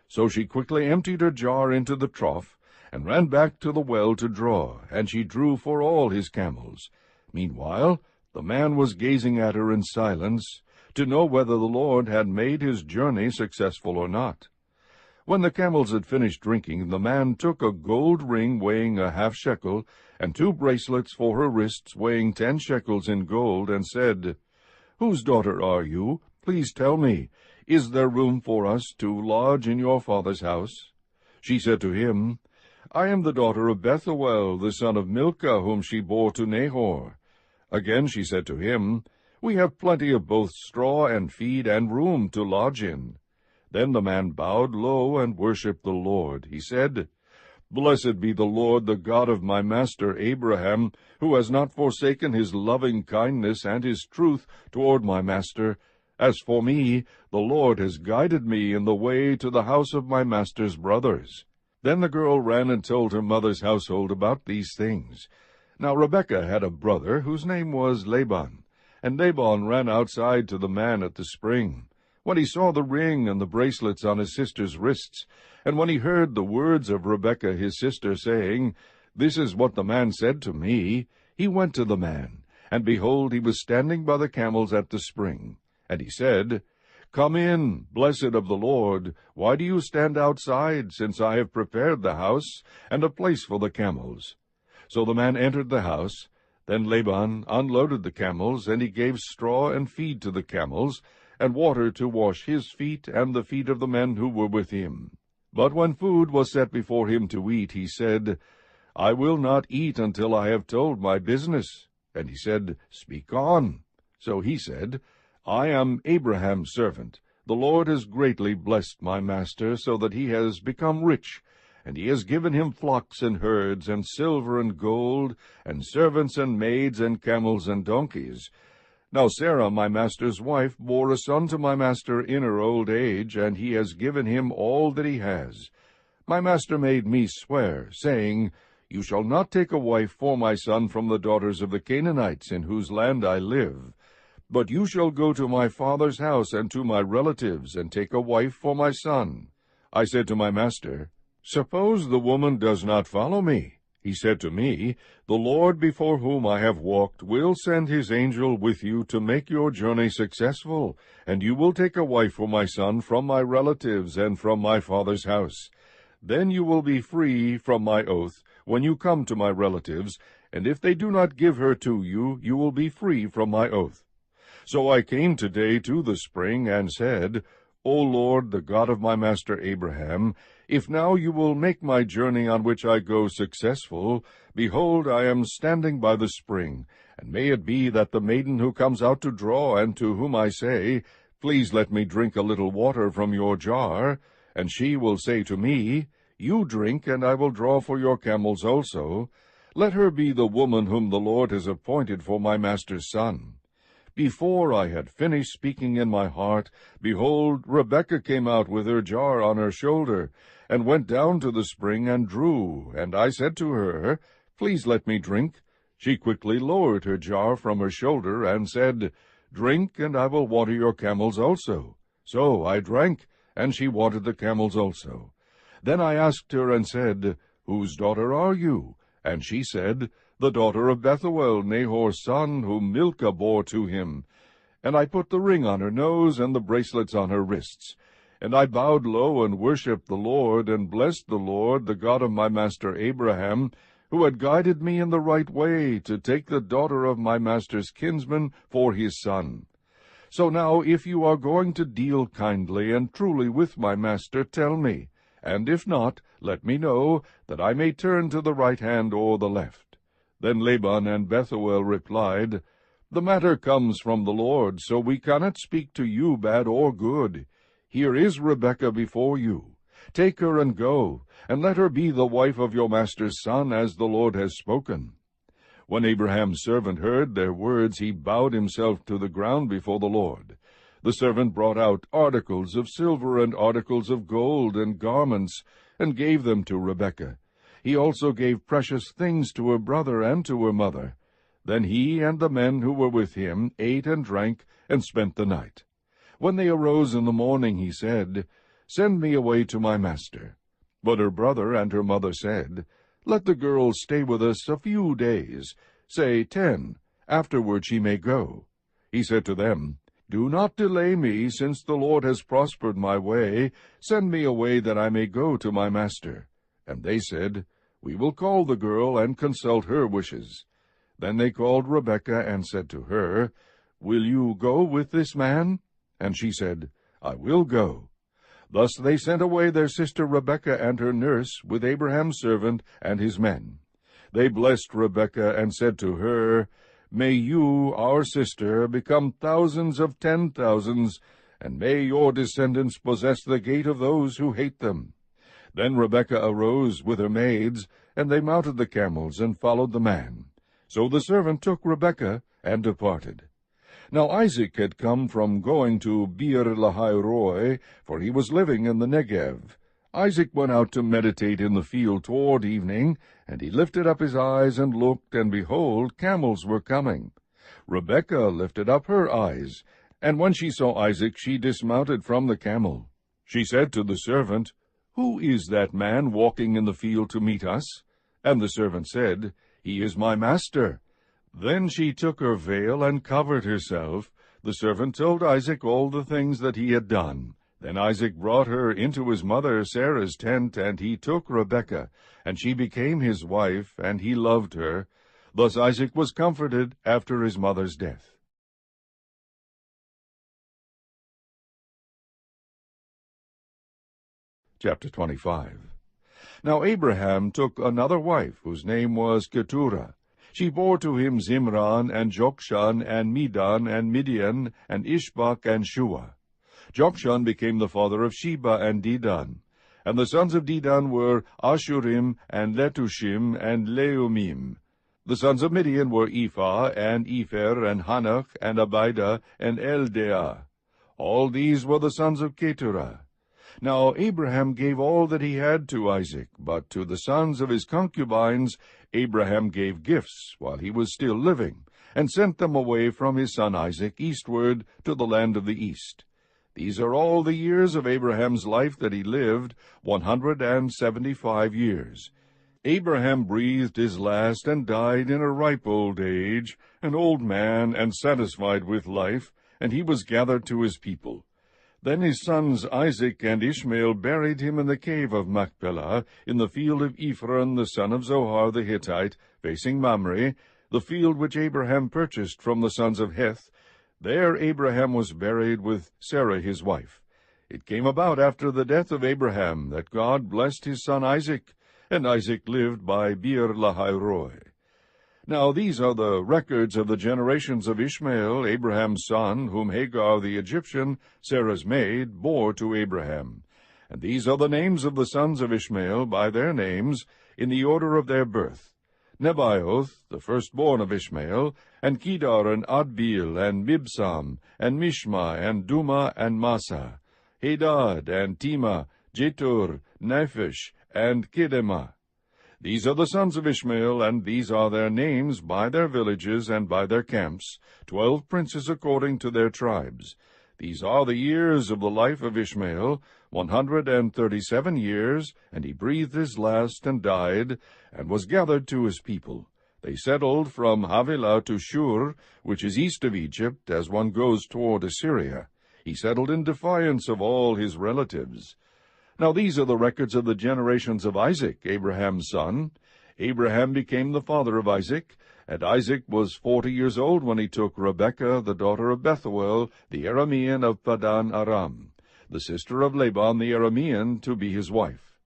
So she quickly emptied her jar into the trough, and ran back to the well to draw, and she drew for all his camels. Meanwhile the man was gazing at her in silence, to know whether the Lord had made his journey successful or not. When the camels had finished drinking, the man took a gold ring weighing a half shekel, and 2 bracelets for her wrists weighing 10 shekels in gold, and said, "Whose daughter are you? Please tell me. Is there room for us to lodge in your father's house?" She said to him, "I am the daughter of Bethuel, the son of Milcah, whom she bore to Nahor." Again she said to him, "We have plenty of both straw and feed and room to lodge in." Then the man bowed low and worshipped the Lord. He said, "Blessed be the Lord, the God of my master Abraham, who has not forsaken his loving kindness and his truth toward my master. As for me, the Lord has guided me in the way to the house of my master's brothers." Then the girl ran and told her mother's household about these things. Now Rebekah had a brother whose name was Laban, and Laban ran outside to the man at the spring. When he saw the ring and the bracelets on his sister's wrists, and when he heard the words of Rebekah his sister, saying, "This is what the man said to me," he went to the man, and behold, he was standing by the camels at the spring. And he said, "Come in, blessed of the Lord. Why do you stand outside, since I have prepared the house and a place for the camels?" So the man entered the house. Then Laban unloaded the camels, and he gave straw and feed to the camels, and water to wash his feet and the feet of the men who were with him. But when food was set before him to eat, he said, "I will not eat until I have told my business." And he said, "Speak on." So he said, "I am Abraham's servant. The Lord has greatly blessed my master, so that he has become rich, and he has given him flocks and herds, and silver and gold, and servants and maids, and camels and donkeys. Now Sarah, my master's wife, bore a son to my master in her old age, and he has given him all that he has. My master made me swear, saying, 'You shall not take a wife for my son from the daughters of the Canaanites, in whose land I live. But you shall go to my father's house and to my relatives, and take a wife for my son.' I said to my master, 'Suppose the woman does not follow me?' He said to me, 'The Lord before whom I have walked will send his angel with you to make your journey successful, and you will take a wife for my son from my relatives and from my father's house. Then you will be free from my oath when you come to my relatives, and if they do not give her to you, you will be free from my oath.' So I came today to the spring and said, O Lord, the God of my master Abraham, if now you will make my journey on which I go successful, behold, I am standing by the spring, and may it be that the maiden who comes out to draw, and to whom I say, Please let me drink a little water from your jar, and she will say to me, You drink, and I will draw for your camels also, let her be the woman whom the Lord has appointed for my master's son. Before I had finished speaking in my heart, behold, Rebekah came out with her jar on her shoulder, and went down to the spring and drew. And I said to her, Please let me drink. She quickly lowered her jar from her shoulder, and said, Drink, and I will water your camels also. So I drank, and she watered the camels also. Then I asked her, and said, Whose daughter are you? And she said, The daughter of Bethuel, Nahor's son, whom Milcah bore to him. And I put the ring on her nose, and the bracelets on her wrists. And I bowed low, and worshipped the Lord, and blessed the Lord, the God of my master Abraham, who had guided me in the right way, to take the daughter of my master's kinsman for his son. So now, if you are going to deal kindly and truly with my master, tell me, and if not, let me know, that I may turn to the right hand or the left. Then Laban and Bethuel replied, The matter comes from the Lord, so we cannot speak to you bad or good. Here is Rebekah before you. Take her and go, and let her be the wife of your master's son, as the Lord has spoken. When Abraham's servant heard their words, he bowed himself to the ground before the Lord. The servant brought out articles of silver and articles of gold and garments, and gave them to Rebekah. He also gave precious things to her brother and to her mother. Then he and the men who were with him ate and drank, and spent the night. When they arose in the morning, he said, Send me away to my master. But her brother and her mother said, Let the girl stay with us a few days, say 10. Afterward she may go. He said to them, Do not delay me, since the Lord has prospered my way. Send me away that I may go to my master. And they said, We will call the girl and consult her wishes. Then they called Rebekah and said to her, Will you go with this man? And she said, I will go. Thus they sent away their sister Rebekah and her nurse, with Abraham's servant and his men. They blessed Rebekah and said to her, May you, our sister, become thousands of 10,000s, and may your descendants possess the gate of those who hate them. Then Rebekah arose with her maids, and they mounted the camels and followed the man. So the servant took Rebekah and departed. Now Isaac had come from going to Beer-lahai-roi, for he was living in the Negev. Isaac went out to meditate in the field toward evening, and he lifted up his eyes and looked, and behold, camels were coming. Rebekah lifted up her eyes, and when she saw Isaac, she dismounted from the camel. She said to the servant, Who is that man walking in the field to meet us? And the servant said, He is my master. Then she took her veil and covered herself. The servant told Isaac all the things that he had done. Then Isaac brought her into his mother Sarah's tent, and he took Rebekah, and she became his wife, and he loved her. Thus Isaac was comforted after his mother's death. Chapter 25. Now Abraham took another wife, whose name was Keturah. She bore to him Zimran, and Jokshan, and Medan, and Midian, and Ishbak, and Shua. Jokshan became the father of Sheba and Dedan. And the sons of Dedan were Ashurim, and Letushim, and Leumim. The sons of Midian were Ephah, and Epher, and Hanach, and Abida, and Eldeah. All these were the sons of Keturah. Now Abraham gave all that he had to Isaac, but to the sons of his concubines Abraham gave gifts while he was still living, and sent them away from his son Isaac eastward to the land of the east. These are all the years of Abraham's life that he lived, 175 years. Abraham breathed his last and died in a ripe old age, an old man and satisfied with life, and he was gathered to his people. Then his sons Isaac and Ishmael buried him in the cave of Machpelah, in the field of Ephron the son of Zohar the Hittite, facing Mamre, the field which Abraham purchased from the sons of Heth. There Abraham was buried with Sarah his wife. It came about after the death of Abraham that God blessed his son Isaac, and Isaac lived by Beer-lahai-roi. Now these are the records of the generations of Ishmael, Abraham's son, whom Hagar the Egyptian, Sarah's maid, bore to Abraham. And these are the names of the sons of Ishmael by their names, in the order of their birth: Nebaioth, the firstborn of Ishmael, and Kedar, and Adbeel, and Mibsam, and Mishma, and Duma, and Massa, Hadad, and Tema, Jetur, Nephish, and Kedemah. These are the sons of Ishmael, and these are their names by their villages and by their camps, 12 princes according to their tribes. These are the years of the life of Ishmael, 137 years, and he breathed his last and died, and was gathered to his people. They settled from Havilah to Shur, which is east of Egypt, as one goes toward Assyria. He settled in defiance of all his relatives. Now these are the records of the generations of Isaac, Abraham's son. Abraham became the father of Isaac, and Isaac was 40 years old when he took Rebekah, the daughter of Bethuel, the Aramean of Padan Aram, the sister of Laban the Aramean, to be his wife.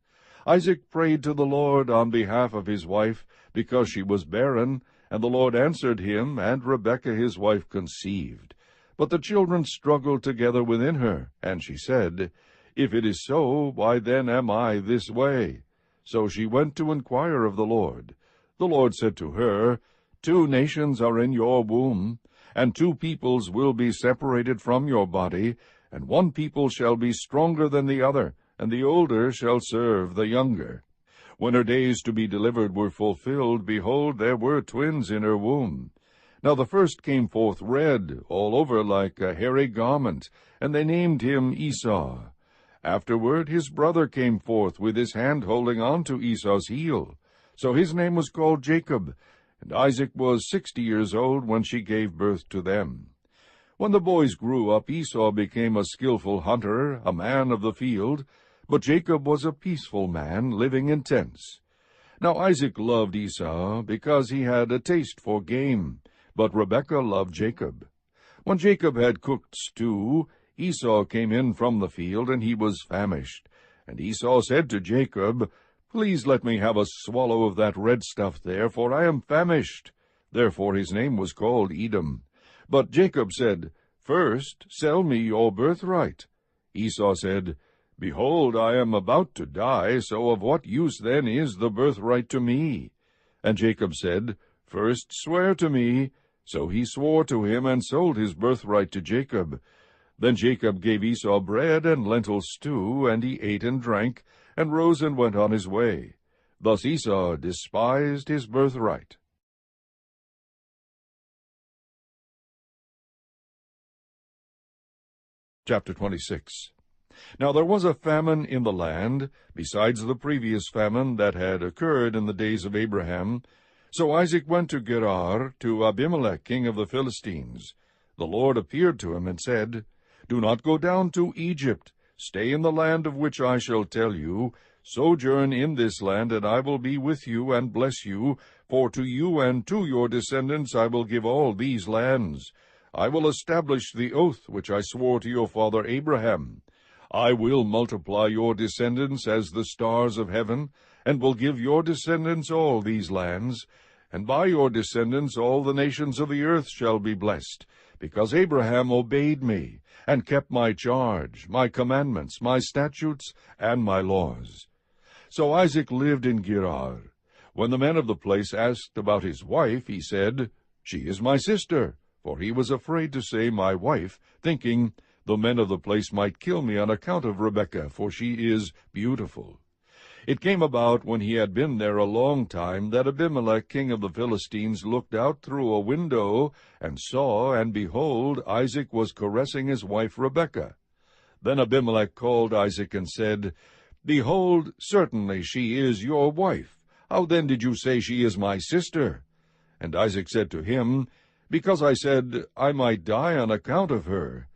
Isaac prayed to the Lord on behalf of his wife, because she was barren, and the Lord answered him, and Rebekah his wife conceived. But the children struggled together within her, and she said, If it is so, why then am I this way? So she went to inquire of the Lord. The Lord said to her, 2 nations are in your womb, and 2 peoples will be separated from your body, and 1 people shall be stronger than the other, and the older shall serve the younger. When her days to be delivered were fulfilled, behold, there were twins in her womb. Now the first came forth red, all over like a hairy garment, and they named him Esau. Afterward his brother came forth with his hand holding on to Esau's heel. So his name was called Jacob, and Isaac was 60 years old when she gave birth to them. When the boys grew up, Esau became a skillful hunter, a man of the field, but Jacob was a peaceful man, living in tents. Now Isaac loved Esau, because he had a taste for game, but Rebekah loved Jacob. When Jacob had cooked stew, Esau came in from the field, and he was famished. And Esau said to Jacob, Please let me have a swallow of that red stuff there, for I am famished. Therefore his name was called Edom. But Jacob said, First sell me your birthright. Esau said, Behold, I am about to die, so of what use then is the birthright to me? And Jacob said, First swear to me. So he swore to him, and sold his birthright to Jacob. Then Jacob gave Esau bread and lentil stew, and he ate and drank, and rose and went on his way. Thus Esau despised his birthright. Chapter 26. Now there was a famine in the land, besides the previous famine that had occurred in the days of Abraham. So Isaac went to Gerar, to Abimelech king of the Philistines. The Lord appeared to him and said, Do not go down to Egypt. Stay in the land of which I shall tell you. Sojourn in this land, and I will be with you and bless you. For to you and to your descendants I will give all these lands. I will establish the oath which I swore to your father Abraham. I will multiply your descendants as the stars of heaven, and will give your descendants all these lands. And by your descendants all the nations of the earth shall be blessed, because Abraham obeyed me, and kept my charge, my commandments, my statutes, and my laws. So Isaac lived in Gerar. When the men of the place asked about his wife, he said, She is my sister. For he was afraid to say my wife, thinking, The men of the place might kill me on account of Rebekah, for she is beautiful. It came about, when he had been there a long time, that Abimelech king of the Philistines looked out through a window, and saw, and behold, Isaac was caressing his wife Rebekah. Then Abimelech called Isaac and said, Behold, certainly she is your wife. How then did you say she is my sister? And Isaac said to him, Because I said, I might die on account of her.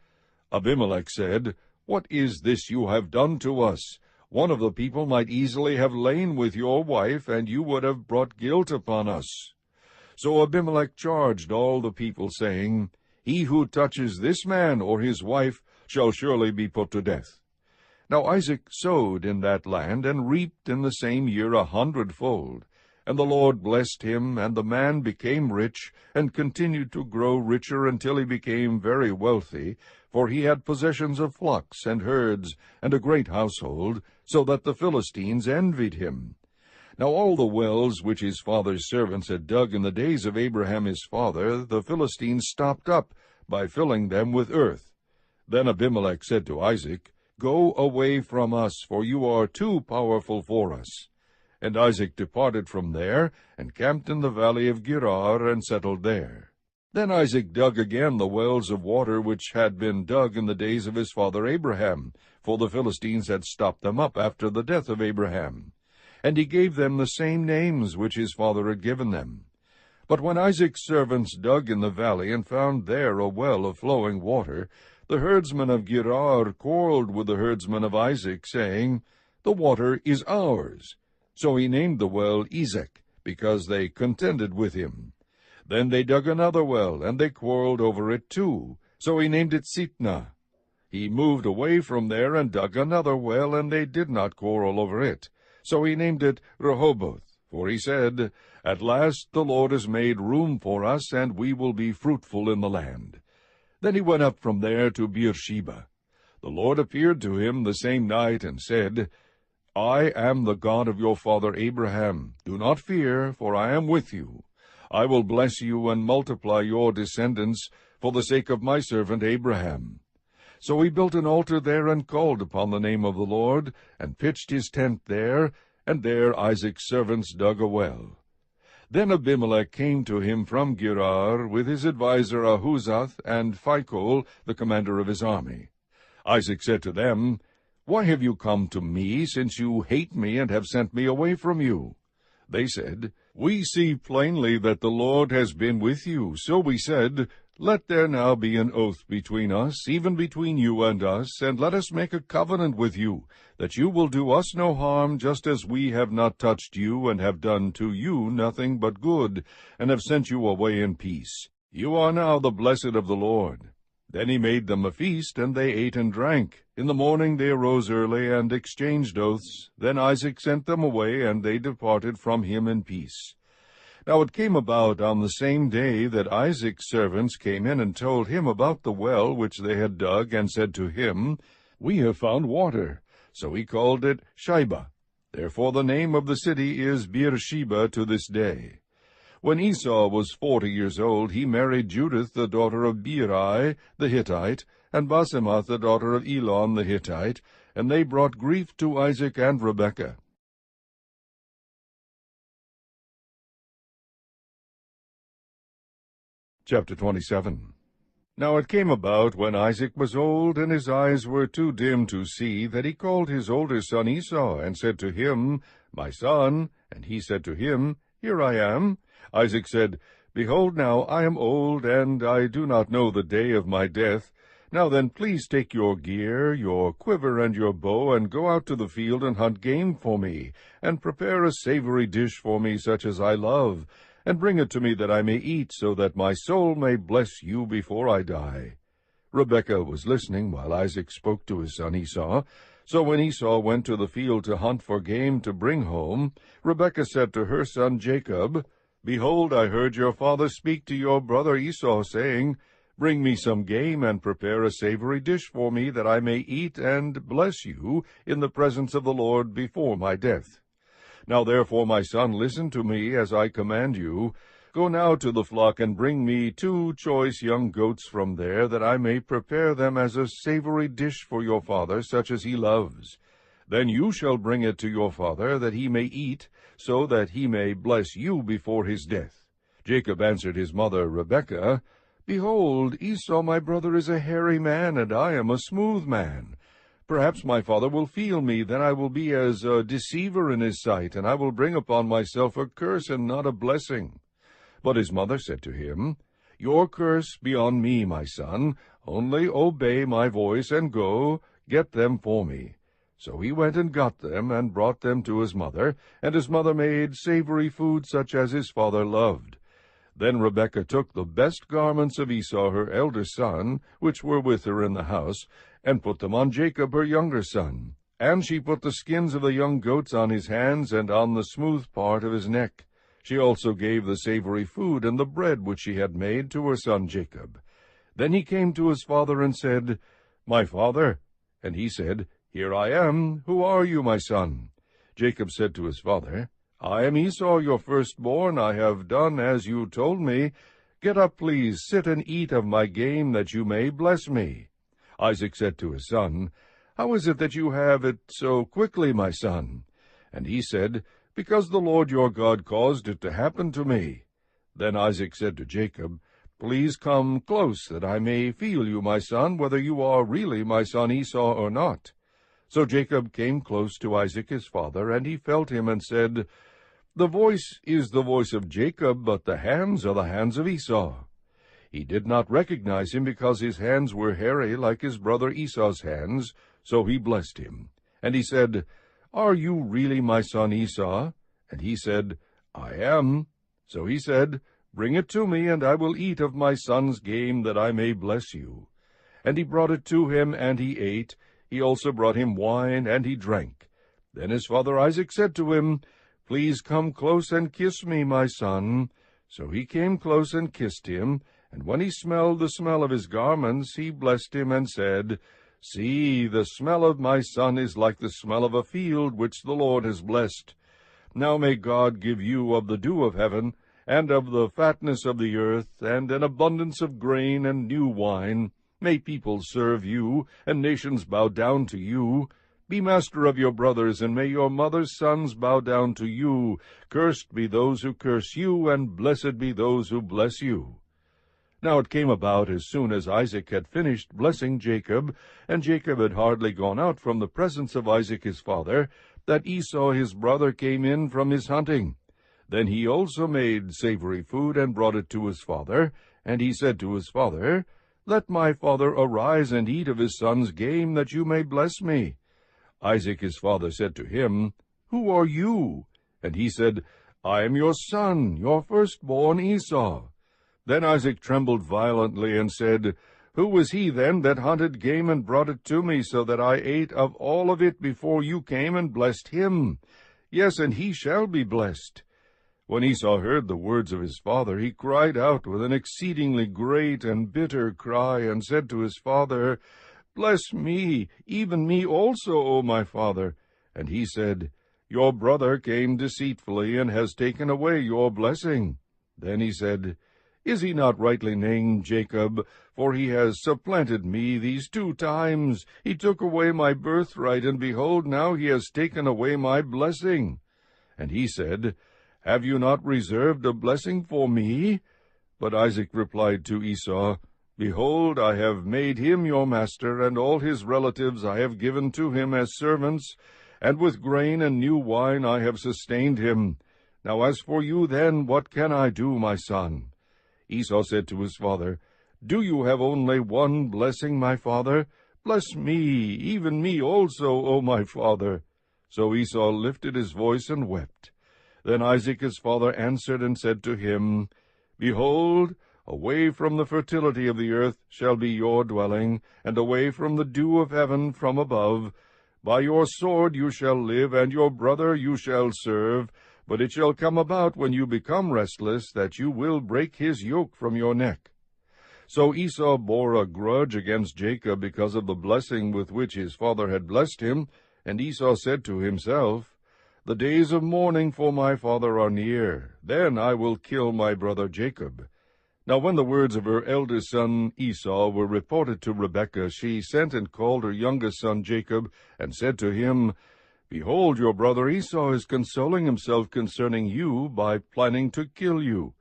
Abimelech said, What is this you have done to us? One of the people might easily have lain with your wife, and you would have brought guilt upon us. So Abimelech charged all the people, saying, He who touches this man or his wife shall surely be put to death. Now Isaac sowed in that land, and reaped in the same year 100-fold. And the Lord blessed him, and the man became rich, and continued to grow richer until he became very wealthy, for he had possessions of flocks and herds, and a great household, so that the Philistines envied him. Now all the wells which his father's servants had dug in the days of Abraham his father, the Philistines stopped up, by filling them with earth. Then Abimelech said to Isaac, Go away from us, for you are too powerful for us. And Isaac departed from there, and camped in the valley of Gerar, and settled there. Then Isaac dug again the wells of water which had been dug in the days of his father Abraham, for the Philistines had stopped them up after the death of Abraham. And he gave them the same names which his father had given them. But when Isaac's servants dug in the valley, and found there a well of flowing water, the herdsmen of Gerar quarreled with the herdsmen of Isaac, saying, The water is ours. So he named the well Ezek, because they contended with him. Then they dug another well, and they quarreled over it too. So he named it Sitnah. He moved away from there, and dug another well, and they did not quarrel over it. So he named it Rehoboth, for he said, At last the Lord has made room for us, and we will be fruitful in the land. Then he went up from there to Beersheba. The Lord appeared to him the same night, and said, I am the God of your father Abraham. Do not fear, for I am with you. I will bless you and multiply your descendants for the sake of my servant Abraham. So he built an altar there, and called upon the name of the Lord, and pitched his tent there, and there Isaac's servants dug a well. Then Abimelech came to him from Gerar, with his adviser Ahuzath, and Phicol, the commander of his army. Isaac said to them, Why have you come to me, since you hate me and have sent me away from you? They said, We see plainly that the Lord has been with you. So we said, Let there now be an oath between us, even between you and us, and let us make a covenant with you, that you will do us no harm, just as we have not touched you, and have done to you nothing but good, and have sent you away in peace. You are now the blessed of the Lord. Then he made them a feast, and they ate and drank. In the morning they arose early, and exchanged oaths. Then Isaac sent them away, and they departed from him in peace. Now it came about on the same day that Isaac's servants came in and told him about the well which they had dug, and said to him, We have found water. So he called it Shibah. Therefore the name of the city is Beersheba to this day. When Esau was 40 years old, he married Judith, the daughter of Beeri the Hittite, and Basemath, the daughter of Elon the Hittite, and they brought grief to Isaac and Rebekah. Chapter 27. Now it came about, when Isaac was old, and his eyes were too dim to see, that he called his older son Esau, and said to him, My son. And he said to him, Here I am. Isaac said, Behold, now I am old, and I do not know the day of my death. Now then, please take your gear, your quiver, and your bow, and go out to the field and hunt game for me, and prepare a savory dish for me, such as I love, and bring it to me that I may eat, so that my soul may bless you before I die. Rebekah was listening while Isaac spoke to his son Esau. So when Esau went to the field to hunt for game to bring home, Rebekah said to her son Jacob, Behold, I heard your father speak to your brother Esau, saying, Bring me some game, and prepare a savory dish for me, that I may eat and bless you in the presence of the Lord before my death. Now therefore, my son, listen to me as I command you. Go now to the flock, and bring me 2 choice young goats from there, that I may prepare them as a savory dish for your father, such as he loves. Then you shall bring it to your father, that he may eat, so that he may bless you before his death. Jacob answered his mother Rebekah, Behold, Esau my brother is a hairy man, and I am a smooth man. Perhaps my father will feel me, then I will be as a deceiver in his sight, and I will bring upon myself a curse and not a blessing. But his mother said to him, Your curse be on me, my son. Only obey my voice, and go, get them for me. So he went and got them, and brought them to his mother, and his mother made savory food such as his father loved. Then Rebekah took the best garments of Esau her elder son, which were with her in the house, and put them on Jacob her younger son. And she put the skins of the young goats on his hands and on the smooth part of his neck. She also gave the savory food and the bread which she had made to her son Jacob. Then he came to his father and said, My father. And he said, Here I am. Who are you, my son? Jacob said to his father, I am Esau, your firstborn. I have done as you told me. Get up, please, sit and eat of my game, that you may bless me. Isaac said to his son, How is it that you have it so quickly, my son? And he said, Because the Lord your God caused it to happen to me. Then Isaac said to Jacob, Please come close, that I may feel you, my son, whether you are really my son Esau or not. So Jacob came close to Isaac his father, and he felt him, and said, The voice is the voice of Jacob, but the hands are the hands of Esau. He did not recognize him, because his hands were hairy like his brother Esau's hands, so he blessed him. And he said, Are you really my son Esau? And he said, I am. So he said, Bring it to me, and I will eat of my son's game, that I may bless you. And he brought it to him, and he ate. He also brought him wine, and he drank. Then his father Isaac said to him, Please come close and kiss me, my son. So he came close and kissed him, and when he smelled the smell of his garments, he blessed him, and said, See, the smell of my son is like the smell of a field which the Lord has blessed. Now may God give you of the dew of heaven, and of the fatness of the earth, and an abundance of grain and new wine. May people serve you, and nations bow down to you. Be master of your brothers, and may your mother's sons bow down to you. Cursed be those who curse you, and blessed be those who bless you. Now it came about, as soon as Isaac had finished blessing Jacob, and Jacob had hardly gone out from the presence of Isaac his father, that Esau his brother came in from his hunting. Then he also made savory food, and brought it to his father. And he said to his father, Let my father arise and eat of his son's game, that you may bless me. Isaac his father said to him, Who are you? And he said, I am your son, your firstborn Esau. Then Isaac trembled violently, and said, Who was he then that hunted game and brought it to me, so that I ate of all of it before you came and blessed him? Yes, and he shall be blessed. When Esau heard the words of his father, he cried out with an exceedingly great and bitter cry, and said to his father, Bless me, even me also, O my father. And he said, Your brother came deceitfully, and has taken away your blessing. Then he said, Is he not rightly named Jacob? For he has supplanted me these 2 times. He took away my birthright, and behold, now he has taken away my blessing. And he said, Have you not reserved a blessing for me? But Isaac replied to Esau, Behold, I have made him your master, and all his relatives I have given to him as servants, and with grain and new wine I have sustained him. Now as for you then, what can I do, my son? Esau said to his father, Do you have only one blessing, my father? Bless me, even me also, O my father. So Esau lifted his voice and wept. Then Isaac his father answered and said to him, Behold, away from the fertility of the earth shall be your dwelling, and away from the dew of heaven from above. By your sword you shall live, and your brother you shall serve. But it shall come about, when you become restless, that you will break his yoke from your neck. So Esau bore a grudge against Jacob because of the blessing with which his father had blessed him. And Esau said to himself, The days of mourning for my father are near. Then I will kill my brother Jacob. Now when the words of her eldest son Esau were reported to Rebekah, she sent and called her youngest son Jacob, and said to him, Behold, your brother Esau is consoling himself concerning you by planning to kill you.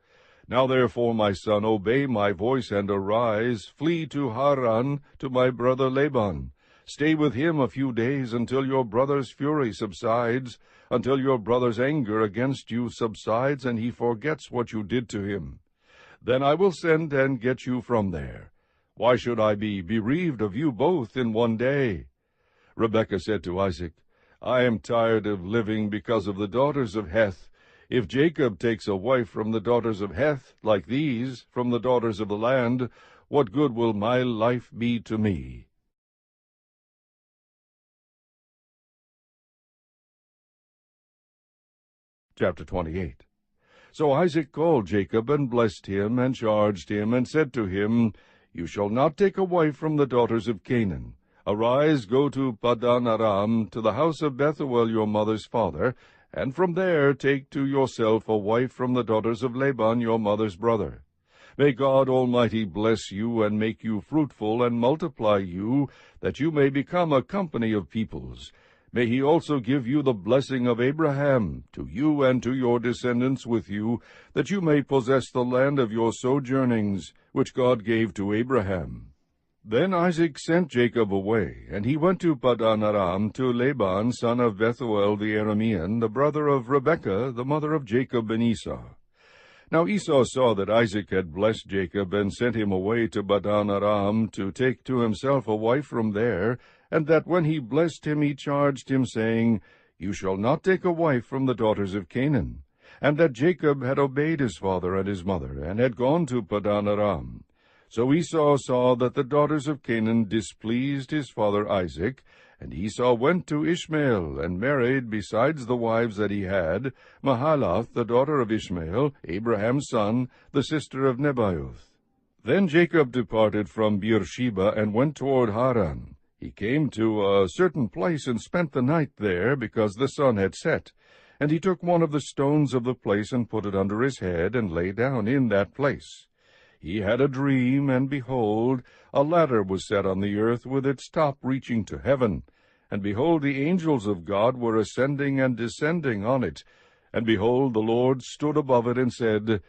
Now therefore, my son, obey my voice, and arise, flee to Haran, to my brother Laban. Stay with him a few days, until your brother's fury subsides, until your brother's anger against you subsides, and he forgets what you did to him. Then I will send and get you from there. Why should I be bereaved of you both in one day? Rebekah said to Isaac, I am tired of living because of the daughters of Heth. If Jacob takes a wife from the daughters of Heth, like these, from the daughters of the land, what good will my life be to me? Chapter 28. So Isaac called Jacob, and blessed him, and charged him, and said to him, You shall not take a wife from the daughters of Canaan. Arise, go to Paddan Aram, to the house of Bethuel your mother's father, and from there take to yourself a wife from the daughters of Laban your mother's brother. May God Almighty bless you, and make you fruitful, and multiply you, that you may become a company of peoples. May he also give you the blessing of Abraham, to you and to your descendants with you, that you may possess the land of your sojournings, which God gave to Abraham. Then Isaac sent Jacob away, and he went to Paddan Aram, to Laban, son of Bethuel the Aramean, the brother of Rebekah, the mother of Jacob and Esau. Now Esau saw that Isaac had blessed Jacob, and sent him away to Paddan Aram, to take to himself a wife from there, and that when he blessed him he charged him, saying, You shall not take a wife from the daughters of Canaan. And that Jacob had obeyed his father and his mother, and had gone to Paddan Aram. So Esau saw that the daughters of Canaan displeased his father Isaac, and Esau went to Ishmael, and married, besides the wives that he had, Mahalath, the daughter of Ishmael, Abraham's son, the sister of Nebaioth. Then Jacob departed from Beersheba, and went toward Haran. He came to a certain place, and spent the night there, because the sun had set. And he took one of the stones of the place, and put it under his head, and lay down in that place. He had a dream, and behold, a ladder was set on the earth, with its top reaching to heaven. And behold, the angels of God were ascending and descending on it. And behold, the Lord stood above it, and said,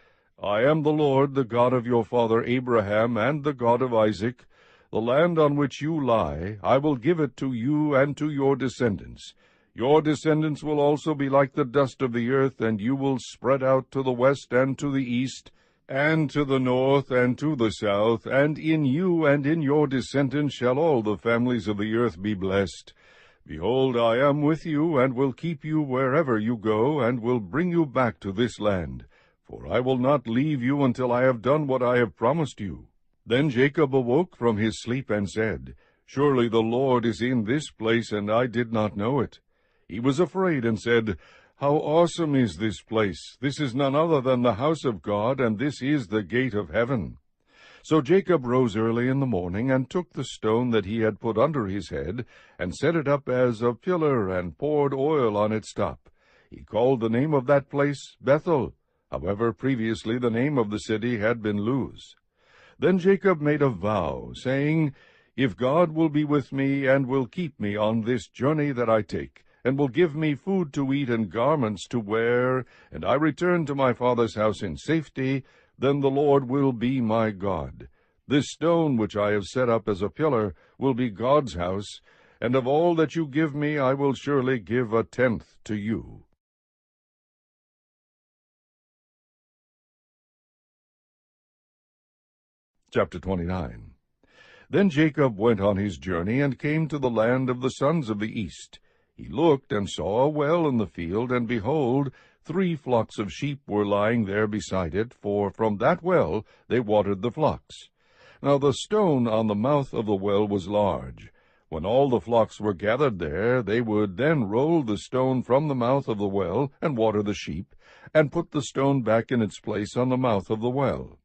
I am the Lord, the God of your father Abraham, and the God of Isaac. The land on which you lie, I will give it to you and to your descendants. Your descendants will also be like the dust of the earth, and you will spread out to the west and to the east, and to the north and to the south, and in you and in your descendants shall all the families of the earth be blessed. Behold, I am with you, and will keep you wherever you go, and will bring you back to this land. For I will not leave you until I have done what I have promised you. Then Jacob awoke from his sleep, and said, Surely the Lord is in this place, and I did not know it. He was afraid, and said, How awesome is this place! This is none other than the house of God, and this is the gate of heaven. So Jacob rose early in the morning, and took the stone that he had put under his head, and set it up as a pillar, and poured oil on its top. He called the name of that place Bethel. However, previously the name of the city had been Luz. Then Jacob made a vow, saying, If God will be with me, and will keep me on this journey that I take, and will give me food to eat and garments to wear, and I return to my father's house in safety, then the Lord will be my God. This stone which I have set up as a pillar will be God's house, and of all that you give me I will surely give 1/10 to you. Chapter 29. Then Jacob went on his journey, and came to the land of the sons of the east. He looked, and saw a well in the field, and behold, 3 flocks of sheep were lying there beside it, for from that well they watered the flocks. Now the stone on the mouth of the well was large. When all the flocks were gathered there, they would then roll the stone from the mouth of the well, and water the sheep, and put the stone back in its place on the mouth of the well.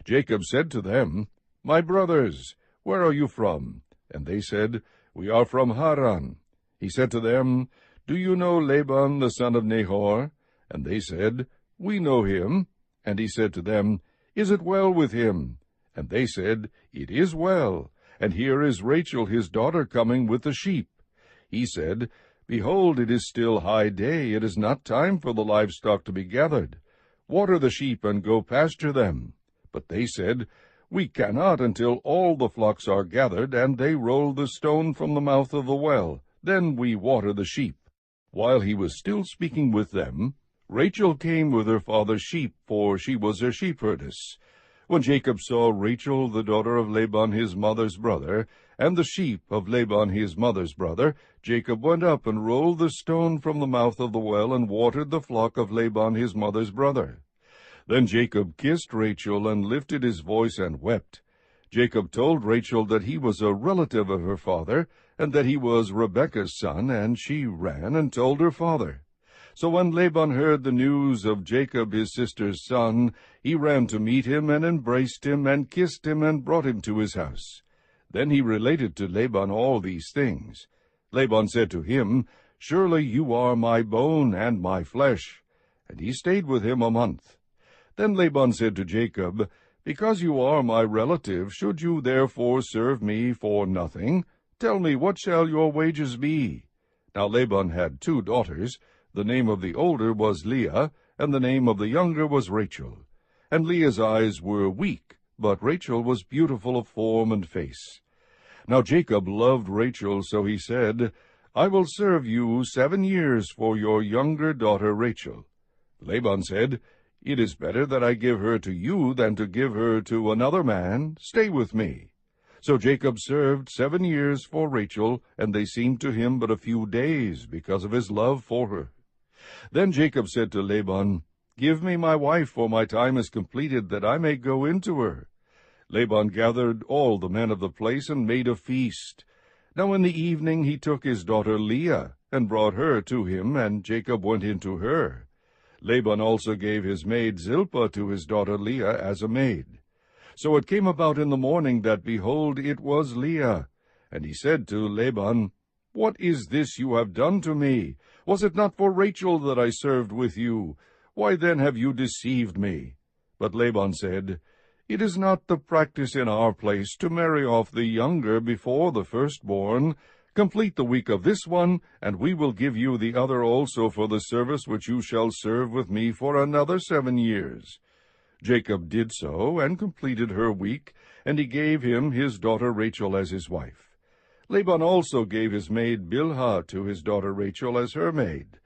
Jacob said to them, My brothers, where are you from? And they said, We are from Haran. He said to them, Do you know Laban the son of Nahor? And they said, We know him. And he said to them, Is it well with him? And they said, It is well. And here is Rachel his daughter coming with the sheep. He said, Behold, it is still high day. It is not time for the livestock to be gathered. Water the sheep, and go pasture them. But they said, We cannot until all the flocks are gathered, and they roll the stone from the mouth of the well. Then we water the sheep. While he was still speaking with them, Rachel came with her father's sheep, for she was her shepherdess. When Jacob saw Rachel, the daughter of Laban his mother's brother, and the sheep of Laban his mother's brother, Jacob went up and rolled the stone from the mouth of the well, and watered the flock of Laban his mother's brother. Then Jacob kissed Rachel, and lifted his voice, and wept. Jacob told Rachel that he was a relative of her father, and that he was Rebekah's son, and she ran and told her father. So when Laban heard the news of Jacob his sister's son, he ran to meet him, and embraced him, and kissed him, and brought him to his house. Then he related to Laban all these things. Laban said to him, Surely you are my bone and my flesh. And he stayed with him a month. Then Laban said to Jacob, Because you are my relative, should you therefore serve me for nothing? Tell me, what shall your wages be? Now Laban had 2 daughters. The name of the older was Leah, and the name of the younger was Rachel. And Leah's eyes were weak, but Rachel was beautiful of form and face. Now Jacob loved Rachel, so he said, I will serve you 7 years for your younger daughter Rachel. Laban said, It is better that I give her to you than to give her to another man. Stay with me. So Jacob served 7 years for Rachel, and they seemed to him but a few days because of his love for her. Then Jacob said to Laban, Give me my wife, for my time is completed, that I may go into her. Laban gathered all the men of the place and made a feast. Now in the evening he took his daughter Leah, and brought her to him, and Jacob went into her. Laban also gave his maid Zilpah to his daughter Leah as a maid. So it came about in the morning that, behold, it was Leah. And he said to Laban, What is this you have done to me? Was it not for Rachel that I served with you? Why then have you deceived me? But Laban said, It is not the practice in our place to marry off the younger before the firstborn. Complete the week of this one, and we will give you the other also for the service which you shall serve with me for another 7 years. Jacob did so, and completed her week, and he gave him his daughter Rachel as his wife. Laban also gave his maid Bilhah to his daughter Rachel as her maid.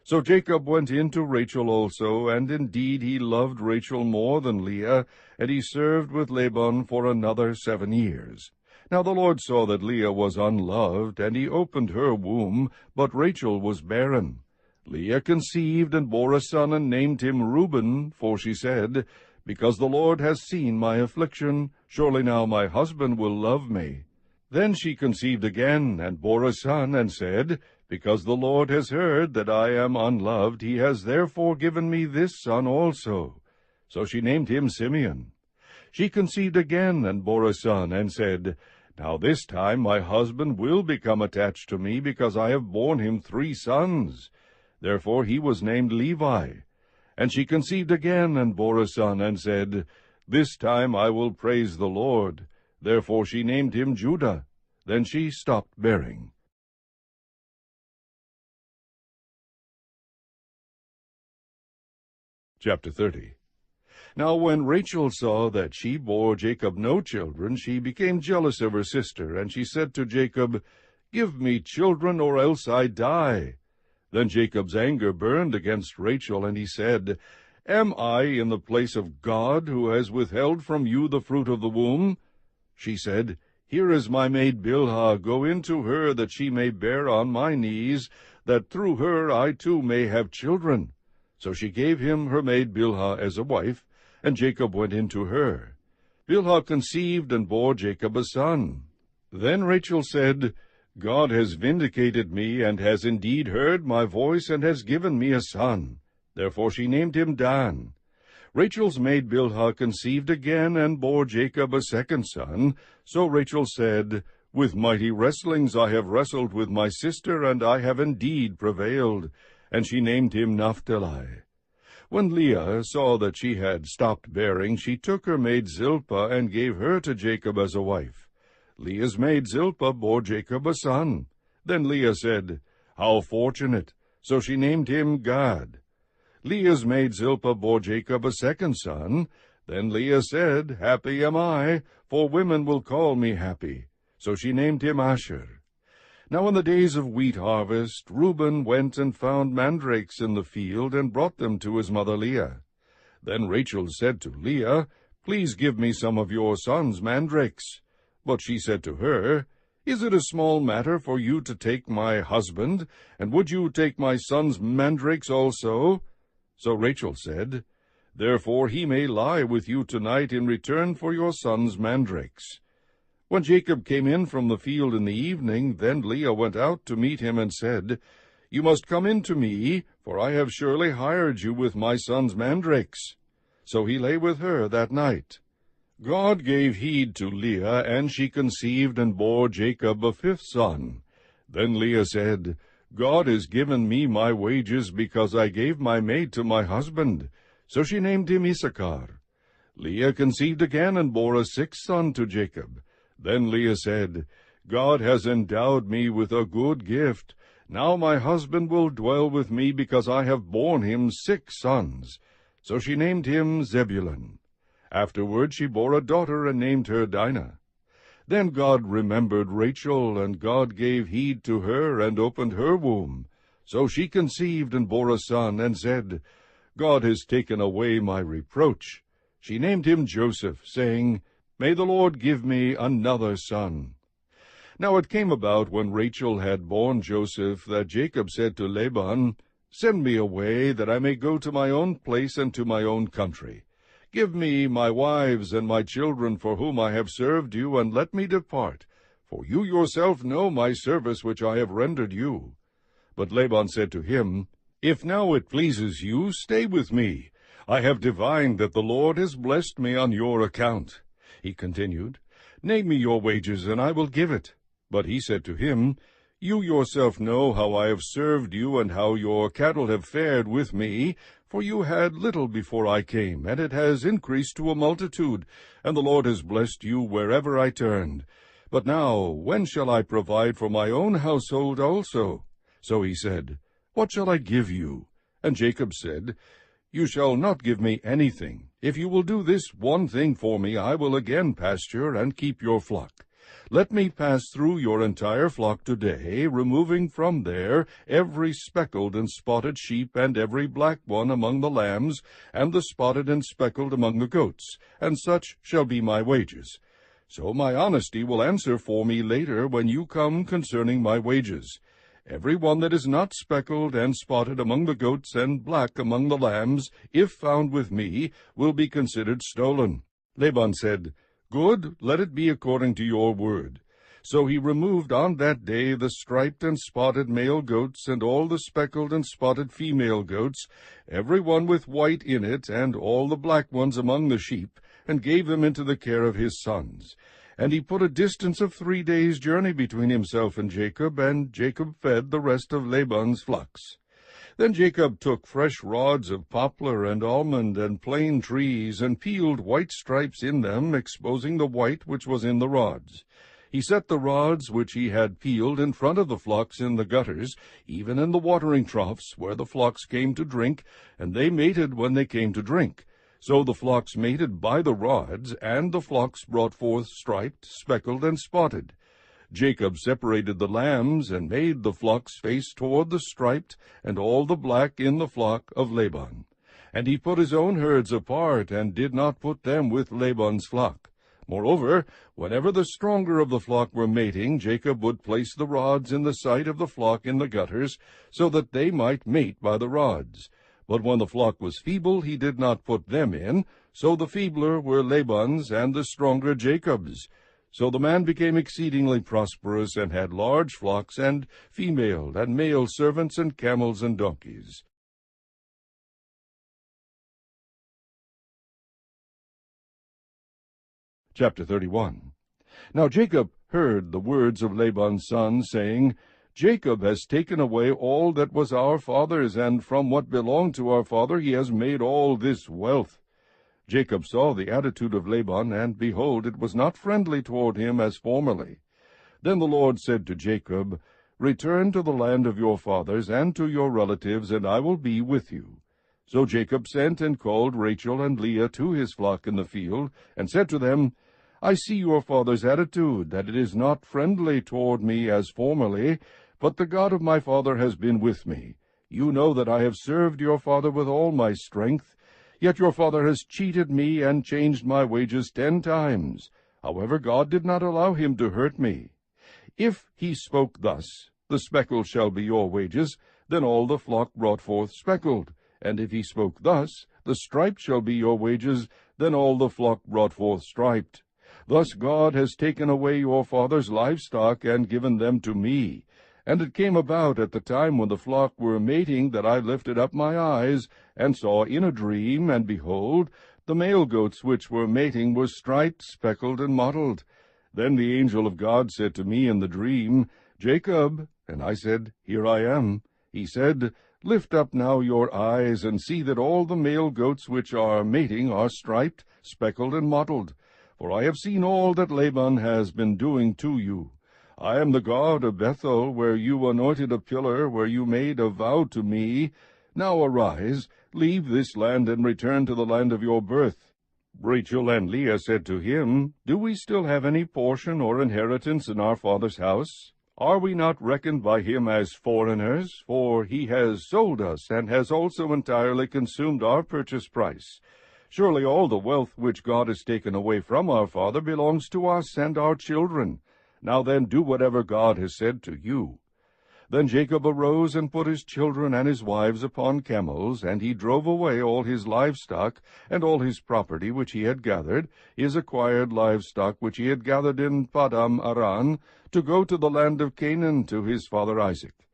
So Jacob went in to Rachel also, and indeed he loved Rachel more than Leah, and he served with Laban for another 7 years. Now the Lord saw that Leah was unloved, and he opened her womb, but Rachel was barren. Leah conceived and bore a son, and named him Reuben, for she said, Because the Lord has seen my affliction, surely now my husband will love me. Then she conceived again, and bore a son, and said, Because the Lord has heard that I am unloved, he has therefore given me this son also. So she named him Simeon. She conceived again, and bore a son, and said, Now this time my husband will become attached to me, because I have borne him 3 sons. Therefore he was named Levi. And she conceived again, and bore a son, and said, This time I will praise the Lord. Therefore she named him Judah. Then she stopped bearing. Chapter 30. Now when Rachel saw that she bore Jacob no children, she became jealous of her sister, and she said to Jacob, Give me children, or else I die. Then Jacob's anger burned against Rachel, and he said, Am I in the place of God, who has withheld from you the fruit of the womb? She said, Here is my maid Bilhah, go in to her, that she may bear on my knees, that through her I too may have children. So she gave him her maid Bilhah as a wife, and Jacob went in to her. Bilhah conceived and bore Jacob a son. Then Rachel said, God has vindicated me, and has indeed heard my voice, and has given me a son. Therefore she named him Dan. Rachel's maid Bilhah conceived again, and bore Jacob a second son. So Rachel said, With mighty wrestlings I have wrestled with my sister, and I have indeed prevailed. And she named him Naphtali. When Leah saw that she had stopped bearing, she took her maid Zilpah, and gave her to Jacob as a wife. Leah's maid Zilpah bore Jacob a son. Then Leah said, How fortunate! So she named him Gad. Leah's maid Zilpah bore Jacob a second son. Then Leah said, Happy am I, for women will call me happy. So she named him Asher. Now in the days of wheat harvest, Reuben went and found mandrakes in the field, and brought them to his mother Leah. Then Rachel said to Leah, Please give me some of your son's mandrakes. But she said to her, Is it a small matter for you to take my husband, and would you take my son's mandrakes also? So Rachel said, Therefore he may lie with you tonight in return for your son's mandrakes. When Jacob came in from the field in the evening, then Leah went out to meet him, and said, You must come in to me, for I have surely hired you with my son's mandrakes. So he lay with her that night. God gave heed to Leah, and she conceived and bore Jacob a fifth son. Then Leah said, God has given me my wages, because I gave my maid to my husband. So she named him Issachar. Leah conceived again and bore a sixth son to Jacob. Then Leah said, God has endowed me with a good gift. Now my husband will dwell with me, because I have borne him 6 sons. So she named him Zebulun. Afterward she bore a daughter, and named her Dinah. Then God remembered Rachel, and God gave heed to her, and opened her womb. So she conceived and bore a son, and said, God has taken away my reproach. She named him Joseph, saying, May the Lord give me another son. Now it came about, when Rachel had borne Joseph, that Jacob said to Laban, Send me away, that I may go to my own place and to my own country. Give me my wives and my children, for whom I have served you, and let me depart. For you yourself know my service which I have rendered you. But Laban said to him, If now it pleases you, stay with me. I have divined that the Lord has blessed me on your account. He continued, Name me your wages, and I will give it. But he said to him, You yourself know how I have served you, and how your cattle have fared with me, for you had little before I came, and it has increased to a multitude, and the Lord has blessed you wherever I turned. But now, when shall I provide for my own household also? So he said, What shall I give you? And Jacob said, You shall not give me anything. If you will do this one thing for me, I will again pasture and keep your flock. Let me pass through your entire flock today, removing from there every speckled and spotted sheep, and every black one among the lambs, and the spotted and speckled among the goats, and such shall be my wages. So my honesty will answer for me later when you come concerning my wages. Every one that is not speckled and spotted among the goats, and black among the lambs, if found with me, will be considered stolen. Laban said, Good, let it be according to your word. So he removed on that day the striped and spotted male goats, and all the speckled and spotted female goats, every one with white in it, and all the black ones among the sheep, and gave them into the care of his sons. And he put a distance of 3 days' journey between himself and Jacob fed the rest of Laban's flocks. Then Jacob took fresh rods of poplar and almond and plane trees, and peeled white stripes in them, exposing the white which was in the rods. He set the rods which he had peeled in front of the flocks in the gutters, even in the watering troughs, where the flocks came to drink, and they mated when they came to drink. So the flocks mated by the rods, and the flocks brought forth striped, speckled, and spotted. Jacob separated the lambs, and made the flocks face toward the striped, and all the black in the flock of Laban. And he put his own herds apart, and did not put them with Laban's flock. Moreover, whenever the stronger of the flock were mating, Jacob would place the rods in the sight of the flock in the gutters, so that they might mate by the rods. But when the flock was feeble, he did not put them in, so the feebler were Laban's, and the stronger Jacob's. So the man became exceedingly prosperous, and had large flocks, and female and male servants, and camels and donkeys. Chapter 31. Now Jacob heard the words of Laban's son, saying, Jacob has taken away all that was our father's, and from what belonged to our father he has made all this wealth. Jacob saw the attitude of Laban, and behold, it was not friendly toward him as formerly. Then the Lord said to Jacob, Return to the land of your fathers, and to your relatives, and I will be with you. So Jacob sent and called Rachel and Leah to his flock in the field, and said to them, I see your father's attitude, that it is not friendly toward me as formerly, but the God of my father has been with me. You know that I have served your father with all my strength. Yet your father has cheated me, and changed my wages 10 times. However, God did not allow him to hurt me. If he spoke thus, The speckled shall be your wages, then all the flock brought forth speckled. And if he spoke thus, The striped shall be your wages, then all the flock brought forth striped. Thus God has taken away your father's livestock, and given them to me. And it came about at the time when the flock were mating that I lifted up my eyes, and saw in a dream, and behold, the male goats which were mating were striped, speckled, and mottled. Then the angel of God said to me in the dream, Jacob. And I said, Here I am. He said, Lift up now your eyes, and see that all the male goats which are mating are striped, speckled, and mottled. For I have seen all that Laban has been doing to you. I am the God of Bethel, where you anointed a pillar, where you made a vow to me. Now arise, leave this land, and return to the land of your birth. Rachel and Leah said to him, Do we still have any portion or inheritance in our father's house? Are we not reckoned by him as foreigners? For he has sold us, and has also entirely consumed our purchase price. Surely all the wealth which God has taken away from our father belongs to us and our children. Now then, do whatever God has said to you. Then Jacob arose and put his children and his wives upon camels, and he drove away all his livestock, and all his property which he had gathered, his acquired livestock which he had gathered in Padam Aram, to go to the land of Canaan to his father Isaac.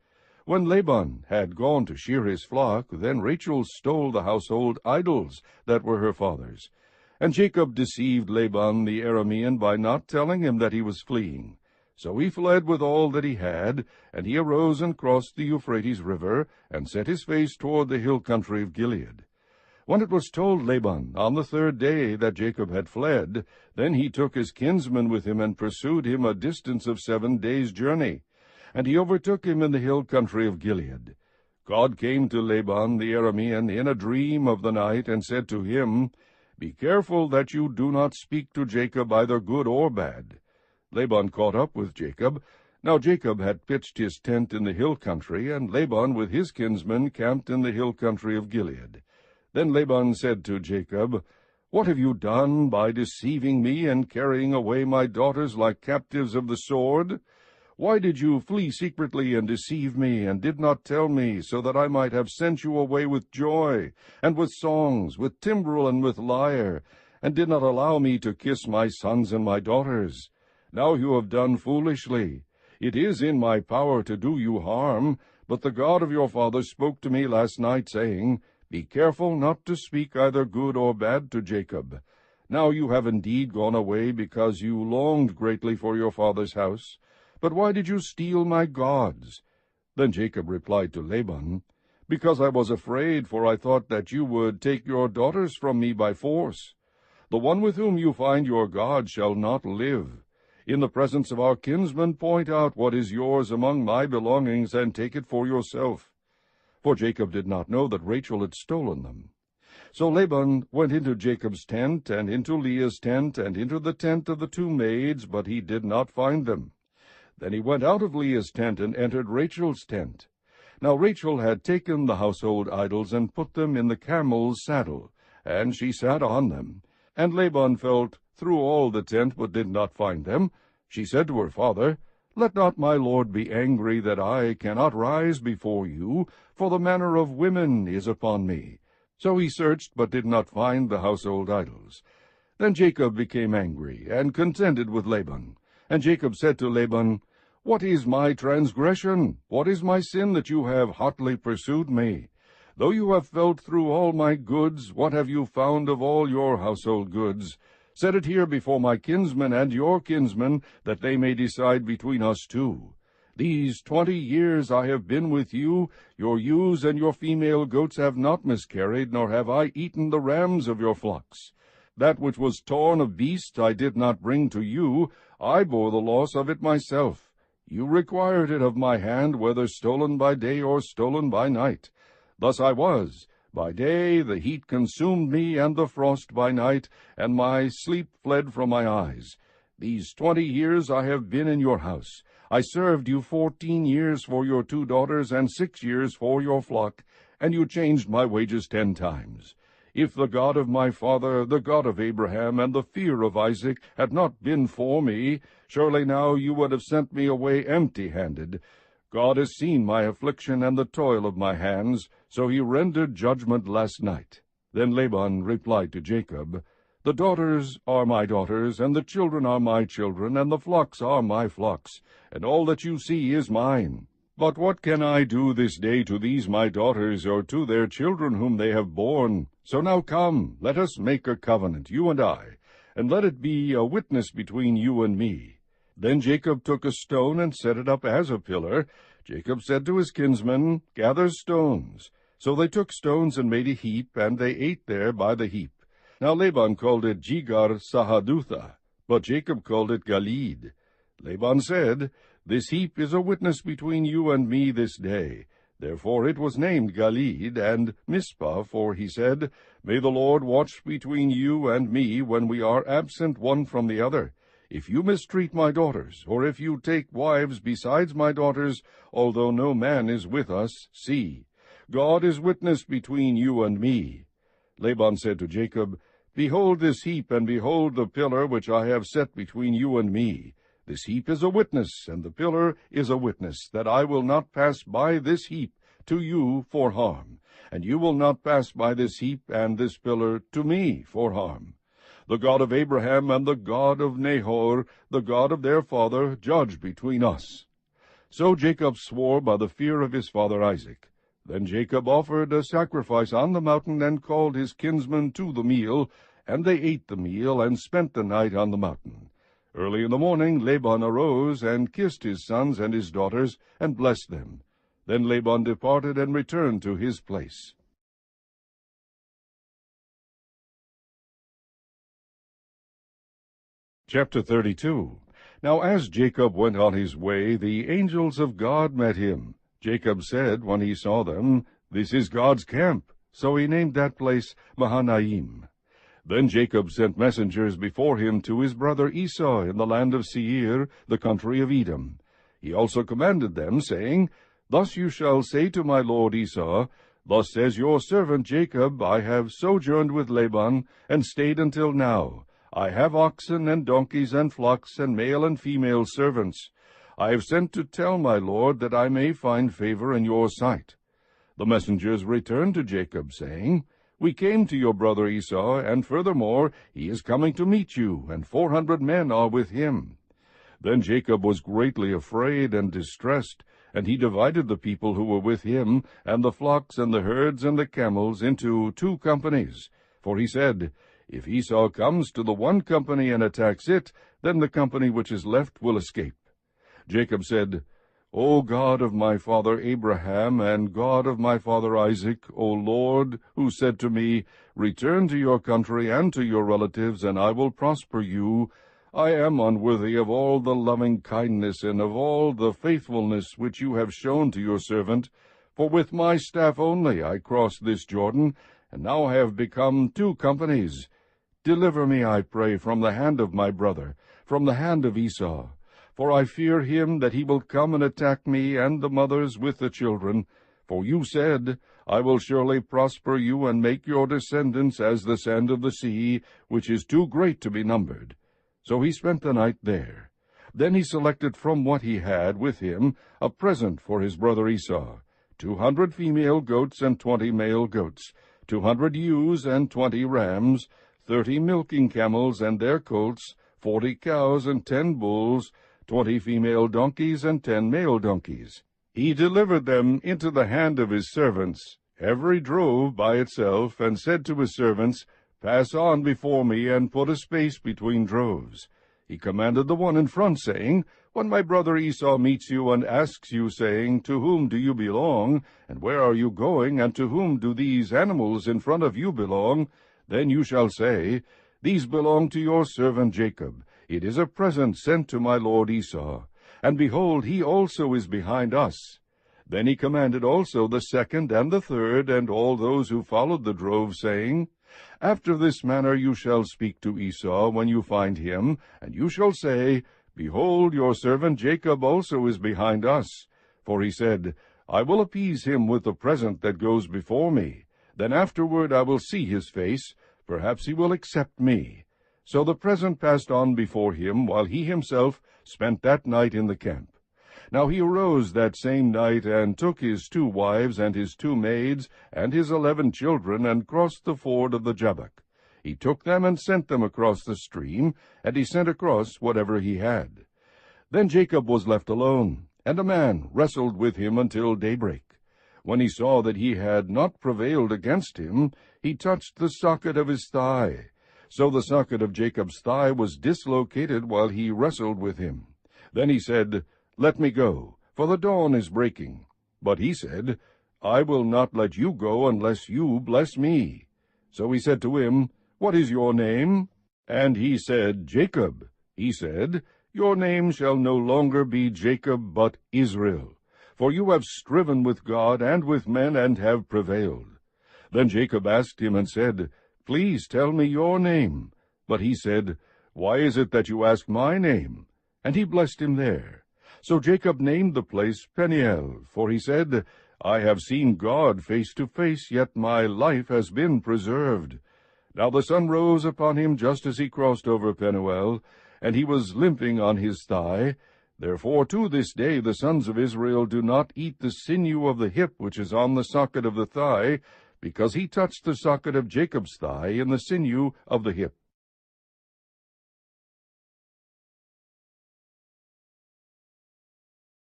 When Laban had gone to shear his flock, then Rachel stole the household idols that were her father's. And Jacob deceived Laban the Aramean by not telling him that he was fleeing. So he fled with all that he had, and he arose and crossed the Euphrates river, and set his face toward the hill country of Gilead. When it was told Laban on the third day that Jacob had fled, then he took his kinsman with him, and pursued him a distance of 7 days' journey. And he overtook him in the hill country of Gilead. God came to Laban the Aramean in a dream of the night, and said to him, Be careful that you do not speak to Jacob either good or bad. Laban caught up with Jacob. Now Jacob had pitched his tent in the hill country, and Laban with his kinsmen camped in the hill country of Gilead. Then Laban said to Jacob, What have you done by deceiving me and carrying away my daughters like captives of the sword? Why did you flee secretly and deceive me, and did not tell me, so that I might have sent you away with joy, and with songs, with timbrel, and with lyre, and did not allow me to kiss my sons and my daughters? Now you have done foolishly. It is in my power to do you harm, but the God of your father spoke to me last night, saying, Be careful not to speak either good or bad to Jacob. Now you have indeed gone away, because you longed greatly for your father's house. But why did you steal my gods? Then Jacob replied to Laban, Because I was afraid, for I thought that you would take your daughters from me by force. The one with whom you find your God shall not live. In the presence of our kinsmen point out what is yours among my belongings, and take it for yourself. For Jacob did not know that Rachel had stolen them. So Laban went into Jacob's tent, and into Leah's tent, and into the tent of the 2 maids, but he did not find them. Then he went out of Leah's tent, and entered Rachel's tent. Now Rachel had taken the household idols, and put them in the camel's saddle, and she sat on them. And Laban felt through all the tent, but did not find them. She said to her father, Let not my lord be angry that I cannot rise before you, for the manner of women is upon me. So he searched, but did not find the household idols. Then Jacob became angry, and contended with Laban. And Jacob said to Laban, What is my transgression? What is my sin that you have hotly pursued me? Though you have felt through all my goods, what have you found of all your household goods? Set it here before my kinsmen and your kinsmen, that they may decide between us 2. These 20 years I have been with you. Your ewes and your female goats have not miscarried, nor have I eaten the rams of your flocks. That which was torn of beasts I did not bring to you. I bore the loss of it myself. You required it of my hand, whether stolen by day or stolen by night. Thus I was. By day the heat consumed me, and the frost by night, and my sleep fled from my eyes. These 20 years I have been in your house. I served you 14 years for your 2 daughters, and 6 years for your flock, and you changed my wages 10 times. If the God of my father, the God of Abraham, and the fear of Isaac had not been for me, surely now you would have sent me away empty-handed. God has seen my affliction and the toil of my hands, so he rendered judgment last night. Then Laban replied to Jacob, The daughters are my daughters, and the children are my children, and the flocks are my flocks, and all that you see is mine. But what can I do this day to these my daughters, or to their children whom they have borne? So now come, let us make a covenant, you and I, and let it be a witness between you and me. Then Jacob took a stone and set it up as a pillar. Jacob said to his kinsmen, Gather stones. So they took stones and made a heap, and they ate there by the heap. Now Laban called it Jegar Sahadutha, but Jacob called it Galeed. Laban said, This heap is a witness between you and me this day. Therefore it was named Galeed, and Mizpah, for he said, May the Lord watch between you and me when we are absent one from the other. If you mistreat my daughters, or if you take wives besides my daughters, although no man is with us, see, God is witness between you and me. Laban said to Jacob, Behold this heap, and behold the pillar which I have set between you and me. This heap is a witness, and the pillar is a witness, that I will not pass by this heap to you for harm, and you will not pass by this heap and this pillar to me for harm. The God of Abraham and the God of Nahor, the God of their father, judge between us. So Jacob swore by the fear of his father Isaac. Then Jacob offered a sacrifice on the mountain, and called his kinsmen to the meal, and they ate the meal, and spent the night on the mountain. Early in the morning Laban arose, and kissed his sons and his daughters, and blessed them. Then Laban departed, and returned to his place. Chapter 32. Now as Jacob went on his way, the angels of God met him. Jacob said, when he saw them, This is God's camp. So he named that place Mahanaim. Then Jacob sent messengers before him to his brother Esau in the land of Seir, the country of Edom. He also commanded them, saying, Thus you shall say to my lord Esau, Thus says your servant Jacob, I have sojourned with Laban, and stayed until now. I have oxen and donkeys and flocks and male and female servants. I have sent to tell my lord that I may find favor in your sight. The messengers returned to Jacob, saying, We came to your brother Esau, and furthermore, he is coming to meet you, and 400 men are with him. Then Jacob was greatly afraid and distressed, and he divided the people who were with him, and the flocks and the herds and the camels, into 2 companies. For he said, If Esau comes to the one company and attacks it, then the company which is left will escape. Jacob said, O God of my father Abraham, and God of my father Isaac, O Lord, who said to me, Return to your country and to your relatives, and I will prosper you, I am unworthy of all the loving kindness and of all the faithfulness which you have shown to your servant. For with my staff only I crossed this Jordan, and now I have become 2 companies. Deliver me, I pray, from the hand of my brother, from the hand of Esau. For I fear him that he will come and attack me and the mothers with the children. For you said, I will surely prosper you and make your descendants as the sand of the sea, which is too great to be numbered. So he spent the night there. Then he selected from what he had with him a present for his brother Esau, 200 female goats and 20 male goats, 200 ewes and 20 rams, 30 milking camels and their colts, 40 cows and 10 bulls, 20 female donkeys and 10 male donkeys. He delivered them into the hand of his servants, every drove by itself, and said to his servants, Pass on before me, and put a space between droves. He commanded the one in front, saying, When my brother Esau meets you and asks you, saying, To whom do you belong, and where are you going, and to whom do these animals in front of you belong? Then you shall say, These belong to your servant Jacob. It is a present sent to my lord Esau. And behold, he also is behind us. Then he commanded also the second and the third, and all those who followed the drove, saying, After this manner you shall speak to Esau when you find him, and you shall say, Behold, your servant Jacob also is behind us. For he said, I will appease him with the present that goes before me. Then afterward I will see his face. Perhaps he will accept me. So the present passed on before him, while he himself spent that night in the camp. Now he arose that same night, and took his 2 wives and his 2 maids, and his 11 children, and crossed the ford of the Jabbok. He took them and sent them across the stream, and he sent across whatever he had. Then Jacob was left alone. And a man wrestled with him until daybreak. When he saw that he had not prevailed against him, he touched the socket of his thigh. So the socket of Jacob's thigh was dislocated while he wrestled with him. Then he said, Let me go, for the dawn is breaking. But he said, I will not let you go unless you bless me. So he said to him, What is your name? And he said, Jacob. He said, Your name shall no longer be Jacob, but Israel. For you have striven with God and with men, and have prevailed. Then Jacob asked him and said, Please tell me your name. But he said, Why is it that you ask my name? And he blessed him there. So Jacob named the place Peniel, for he said, I have seen God face to face, yet my life has been preserved. Now the sun rose upon him just as he crossed over Peniel, and he was limping on his thigh. Therefore to this day the sons of Israel do not eat the sinew of the hip which is on the socket of the thigh, because he touched the socket of Jacob's thigh in the sinew of the hip.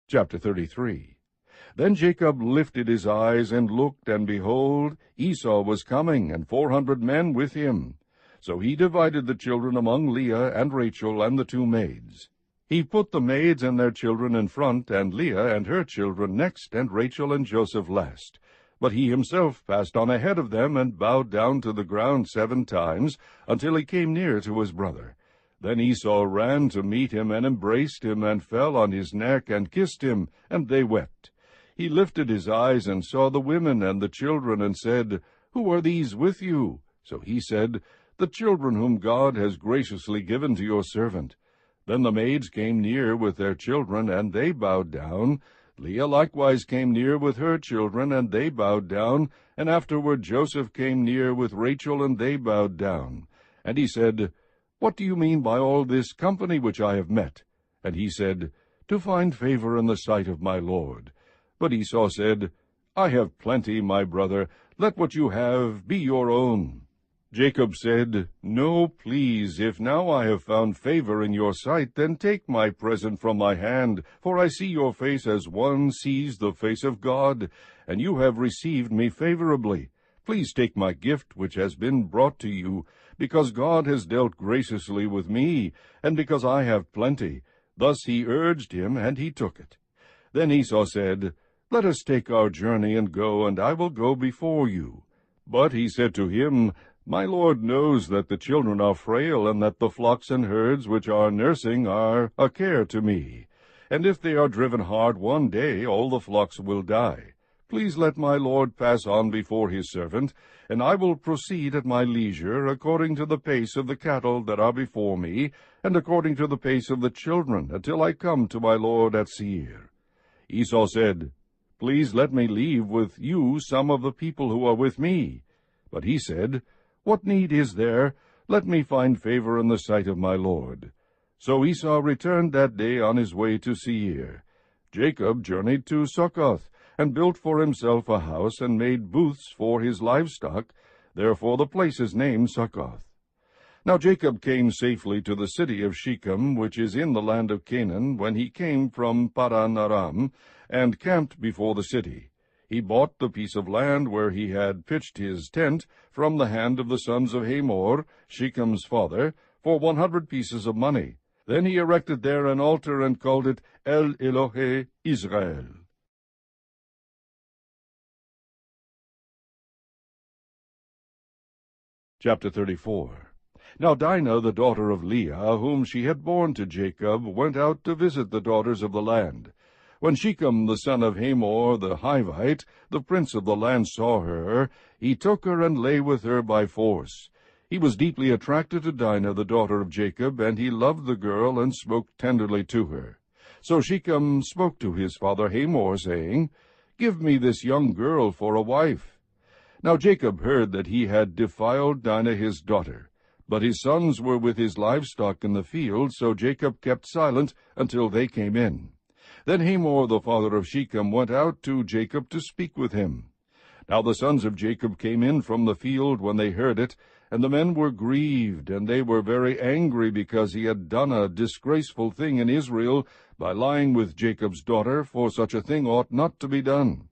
Chapter 33. Then Jacob lifted his eyes and looked, and behold, Esau was coming, and 400 men with him. So he divided the children among Leah and Rachel and the 2 maids. He put the maids and their children in front, and Leah and her children next, and Rachel and Joseph last. But he himself passed on ahead of them, and bowed down to the ground 7 times, until he came near to his brother. Then Esau ran to meet him, and embraced him, and fell on his neck, and kissed him, and they wept. He lifted his eyes, and saw the women and the children, and said, Who are these with you? So he said, The children whom God has graciously given to your servant. Then the maids came near with their children, and they bowed down. Leah likewise came near with her children, and they bowed down. And afterward Joseph came near with Rachel, and they bowed down. And he said, What do you mean by all this company which I have met? And he said, To find favor in the sight of my Lord. But Esau said, I have plenty, my brother. Let what you have be your own. Jacob said, No, please, if now I have found favor in your sight, then take my present from my hand, for I see your face as one sees the face of God, and you have received me favorably. Please take my gift which has been brought to you, because God has dealt graciously with me, and because I have plenty. Thus he urged him, and he took it. Then Esau said, Let us take our journey and go, and I will go before you. But he said to him, My Lord knows that the children are frail, and that the flocks and herds which are nursing are a care to me. And if they are driven hard one day, all the flocks will die. Please let my Lord pass on before his servant, and I will proceed at my leisure, according to the pace of the cattle that are before me, and according to the pace of the children, until I come to my Lord at Seir. Esau said, Please let me leave with you some of the people who are with me. But he said, What need is there? Let me find favor in the sight of my Lord. So Esau returned that day on his way to Seir. Jacob journeyed to Succoth, and built for himself a house, and made booths for his livestock. Therefore the place is named Succoth. Now Jacob came safely to the city of Shechem, which is in the land of Canaan, when he came from Padan Aram, and camped before the city. He bought the piece of land where he had pitched his tent from the hand of the sons of Hamor, Shechem's father, for 100 pieces of money. Then he erected there an altar, and called it El Elohe Israel. Chapter 34. Now Dinah, the daughter of Leah, whom she had borne to Jacob, went out to visit the daughters of the land. When Shechem the son of Hamor the Hivite, the prince of the land, saw her, he took her and lay with her by force. He was deeply attracted to Dinah, the daughter of Jacob, and he loved the girl, and spoke tenderly to her. So Shechem spoke to his father Hamor, saying, Give me this young girl for a wife. Now Jacob heard that he had defiled Dinah his daughter, but his sons were with his livestock in the field, so Jacob kept silent until they came in. Then Hamor the father of Shechem went out to Jacob to speak with him. Now the sons of Jacob came in from the field when they heard it, and the men were grieved, and they were very angry, because he had done a disgraceful thing in Israel, by lying with Jacob's daughter, for such a thing ought not to be done.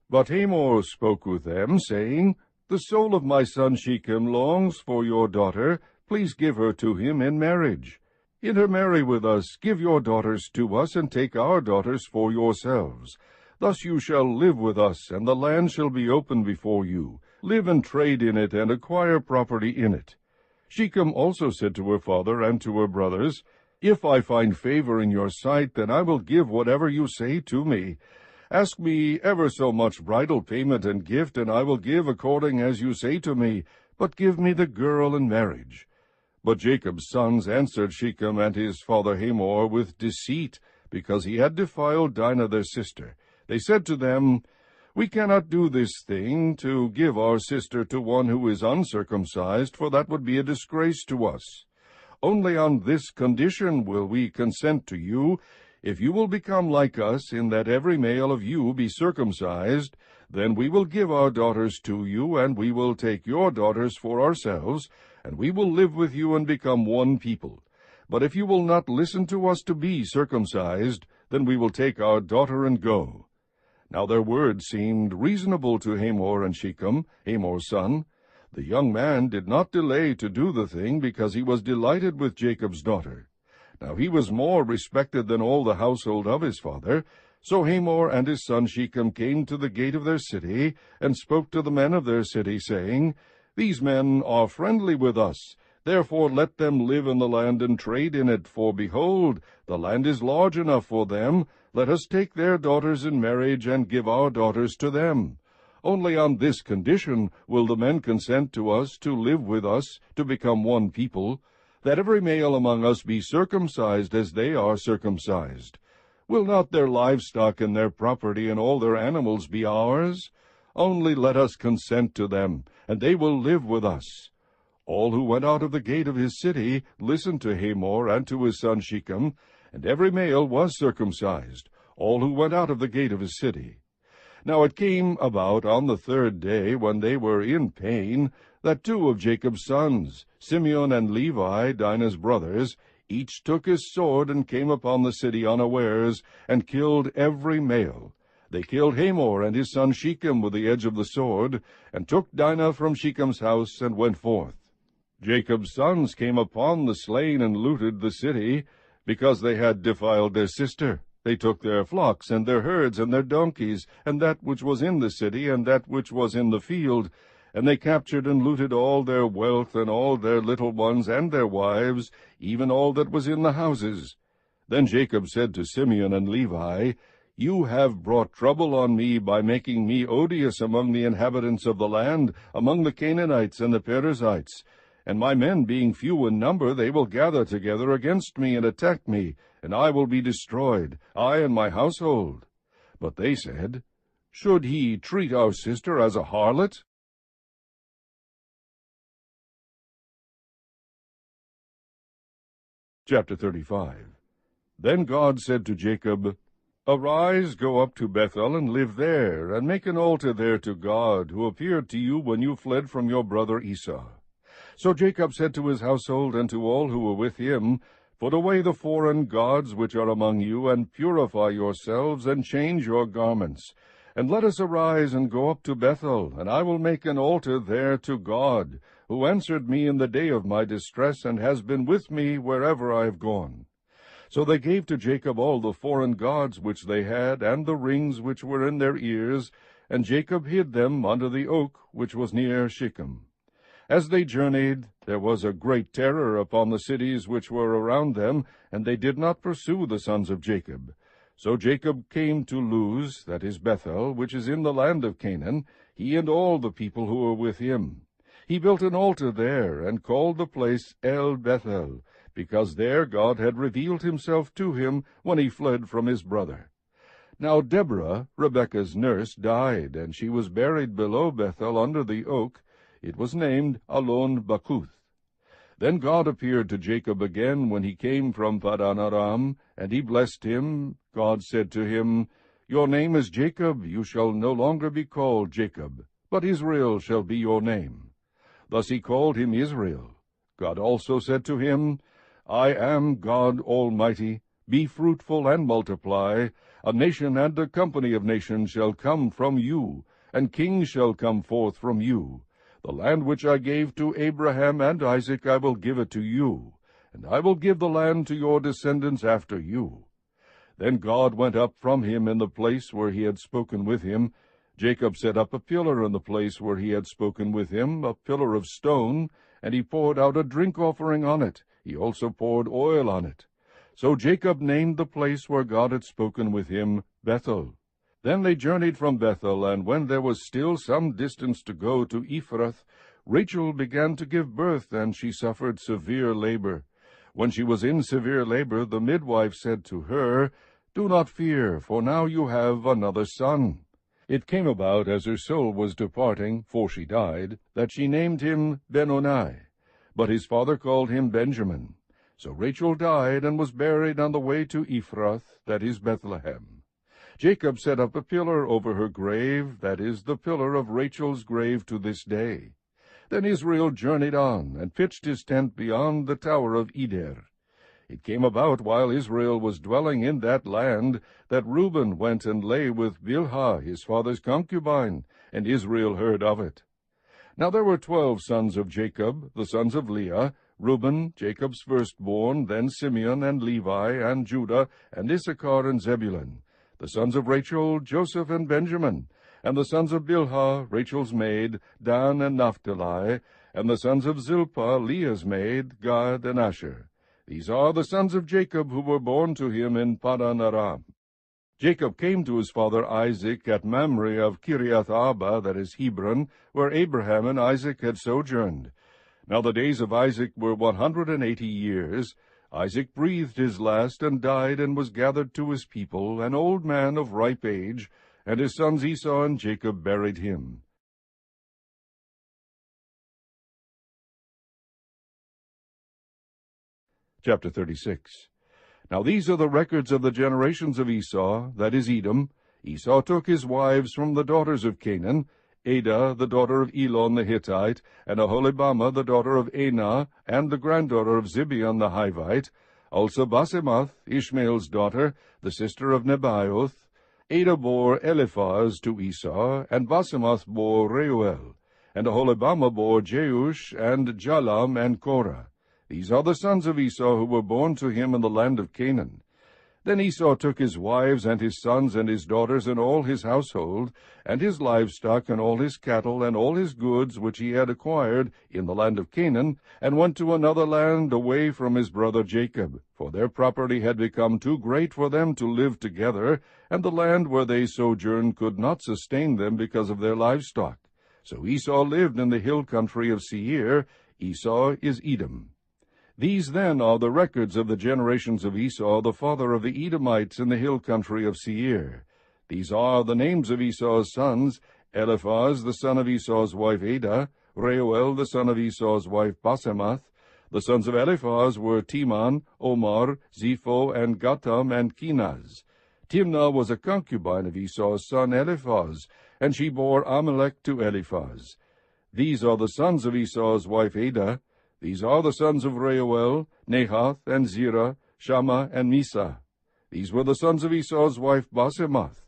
But Hamor spoke with them, saying, The soul of my son Shechem longs for your daughter. Please give her to him in marriage. Intermarry with us, give your daughters to us, and take our daughters for yourselves. Thus you shall live with us, and the land shall be open before you. Live and trade in it, and acquire property in it. Shechem also said to her father and to her brothers, If I find favor in your sight, then I will give whatever you say to me. Ask me ever so much bridal payment and gift, and I will give according as you say to me, but give me the girl in marriage. But Jacob's sons answered Shechem and his father Hamor with deceit, because he had defiled Dinah their sister. They said to them, We cannot do this thing, to give our sister to one who is uncircumcised, for that would be a disgrace to us. Only on this condition will we consent to you. If you will become like us, in that every male of you be circumcised, then we will give our daughters to you, and we will take your daughters for ourselves, and we will live with you and become one people. But if you will not listen to us to be circumcised, then we will take our daughter and go. Now their words seemed reasonable to Hamor and Shechem, Hamor's son. The young man did not delay to do the thing, because he was delighted with Jacob's daughter. Now he was more respected than all the household of his father. So Hamor and his son Shechem came to the gate of their city, and spoke to the men of their city, saying, These men are friendly with us. Therefore let them live in the land and trade in it, for behold, the land is large enough for them. Let us take their daughters in marriage, and give our daughters to them. Only on this condition will the men consent to us to live with us, to become one people, that every male among us be circumcised as they are circumcised. Will not their livestock and their property and all their animals be ours? Only let us consent to them, and they will live with us. All who went out of the gate of his city listened to Hamor and to his son Shechem, and every male was circumcised, all who went out of the gate of his city. Now it came about on the third day, when they were in pain, that two of Jacob's sons, Simeon and Levi, Dinah's brothers, each took his sword and came upon the city unawares, and killed every male. They killed Hamor and his son Shechem with the edge of the sword, and took Dinah from Shechem's house, and went forth. Jacob's sons came upon the slain and looted the city, because they had defiled their sister. They took their flocks, and their herds, and their donkeys, and that which was in the city, and that which was in the field, and they captured and looted all their wealth, and all their little ones, and their wives, even all that was in the houses. Then Jacob said to Simeon and Levi, You have brought trouble on me by making me odious among the inhabitants of the land, among the Canaanites and the Perizzites. And my men being few in number, they will gather together against me and attack me, and I will be destroyed, I and my household. But they said, Should he treat our sister as a harlot? Chapter 35. Then God said to Jacob, Arise, go up to Bethel, and live there, and make an altar there to God, who appeared to you when you fled from your brother Esau. So Jacob said to his household and to all who were with him, Put away the foreign gods which are among you, and purify yourselves, and change your garments. And let us arise and go up to Bethel, and I will make an altar there to God, who answered me in the day of my distress, and has been with me wherever I have gone. So they gave to Jacob all the foreign gods which they had, and the rings which were in their ears, and Jacob hid them under the oak which was near Shechem. As they journeyed, there was a great terror upon the cities which were around them, and they did not pursue the sons of Jacob. So Jacob came to Luz, that is Bethel, which is in the land of Canaan, he and all the people who were with him. He built an altar there, and called the place El Bethel, because there God had revealed himself to him when he fled from his brother. Now Deborah, Rebekah's nurse, died, and she was buried below Bethel under the oak. It was named Alon Bakuth. Then God appeared to Jacob again when he came from Padan Aram, and he blessed him. God said to him, Your name is Jacob, you shall no longer be called Jacob, but Israel shall be your name. Thus he called him Israel. God also said to him, I am God Almighty. Be fruitful and multiply. A nation and a company of nations shall come from you, and kings shall come forth from you. The land which I gave to Abraham and Isaac I will give it to you, and I will give the land to your descendants after you. Then God went up from him in the place where he had spoken with him. Jacob set up a pillar in the place where he had spoken with him, a pillar of stone, and he poured out a drink offering on it. He also poured oil on it. So Jacob named the place where God had spoken with him Bethel. Then they journeyed from Bethel, and when there was still some distance to go to Ephrath, Rachel began to give birth, and she suffered severe labor. When she was in severe labor, the midwife said to her, Do not fear, for now you have another son. It came about, as her soul was departing, for she died, that she named him Benoni, but his father called him Benjamin. So Rachel died, and was buried on the way to Ephrath, that is Bethlehem. Jacob set up a pillar over her grave, that is the pillar of Rachel's grave to this day. Then Israel journeyed on, and pitched his tent beyond the tower of Eder. It came about, while Israel was dwelling in that land, that Reuben went and lay with Bilhah, his father's concubine, and Israel heard of it. Now there were 12 sons of Jacob, the sons of Leah, Reuben, Jacob's firstborn, then Simeon, and Levi, and Judah, and Issachar, and Zebulun. The sons of Rachel, Joseph, and Benjamin. And the sons of Bilhah, Rachel's maid, Dan and Naphtali. And the sons of Zilpah, Leah's maid, Gad and Asher. These are the sons of Jacob who were born to him in Paddan Aram. Jacob came to his father Isaac at Mamre of Kiriath Arba, that is Hebron, where Abraham and Isaac had sojourned. Now the days of Isaac were 180 years. Isaac breathed his last, and died, and was gathered to his people, an old man of ripe age, and his sons Esau and Jacob buried him. Chapter 36. Now these are the records of the generations of Esau, that is Edom. Esau took his wives from the daughters of Canaan, Adah, the daughter of Elon the Hittite, and Aholibamah, the daughter of Anah, and the granddaughter of Zibeon the Hivite, also Basemath, Ishmael's daughter, the sister of Nebaioth. Adah bore Eliphaz to Esau, and Basemath bore Reuel, and Aholibamah bore Jeush, and Jalam, and Korah. These are the sons of Esau who were born to him in the land of Canaan. Then Esau took his wives, and his sons, and his daughters, and all his household, and his livestock, and all his cattle, and all his goods which he had acquired in the land of Canaan, and went to another land away from his brother Jacob, for their property had become too great for them to live together, and the land where they sojourned could not sustain them because of their livestock. So Esau lived in the hill country of Seir. Esau is Edom. These then are the records of the generations of Esau, the father of the Edomites in the hill country of Seir. These are the names of Esau's sons: Eliphaz, the son of Esau's wife Adah; Reuel, the son of Esau's wife Basemath. The sons of Eliphaz were Teman, Omar, Zepho, and Gatam, and Kenaz. Timnah was a concubine of Esau's son Eliphaz, and she bore Abimelech to Eliphaz. These are the sons of Esau's wife Adah. These are the sons of Reuel, Nahath, and Zerah, Shammah, and Misa. These were the sons of Esau's wife Basemath.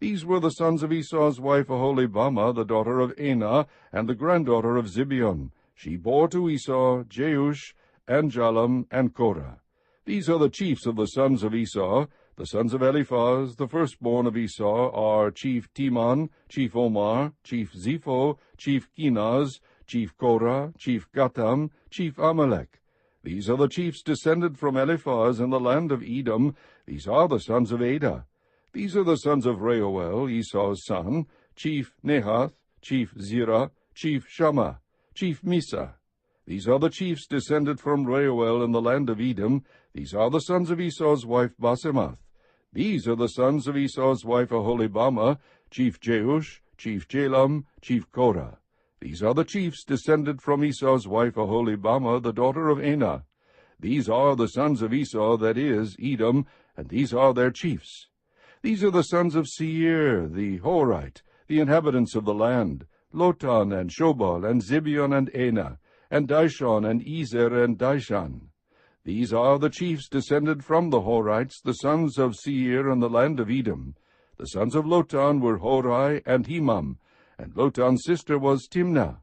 These were the sons of Esau's wife Aholibamah, the daughter of Anah, and the granddaughter of Zibeon. She bore to Esau Jeush, and Jalam, and Korah. These are the chiefs of the sons of Esau. The sons of Eliphaz, the firstborn of Esau, are Chief Teman, Chief Omar, Chief Zepho, Chief Kenaz, Chief Korah, Chief Gatam, Chief Amalek. These are the chiefs descended from Eliphaz in the land of Edom. These are the sons of Adah. These are the sons of Reuel, Esau's son: Chief Nahath, Chief Zerah, Chief Shammah, Chief Misa. These are the chiefs descended from Reuel in the land of Edom. These are the sons of Esau's wife Basemath. These are the sons of Esau's wife Aholibamah: Chief Jeush, Chief Jalam, Chief Korah. These are the chiefs descended from Esau's wife Aholibamah, the daughter of Anah. These are the sons of Esau, that is, Edom, and these are their chiefs. These are the sons of Seir, the Horite, the inhabitants of the land: Lotan, and Shobal, and Zibeon, and Anah, and Dishon, and Ezer, and Dishan. These are the chiefs descended from the Horites, the sons of Seir in the land of Edom. The sons of Lotan were Hori and Hemam, and Lotan's sister was Timnah.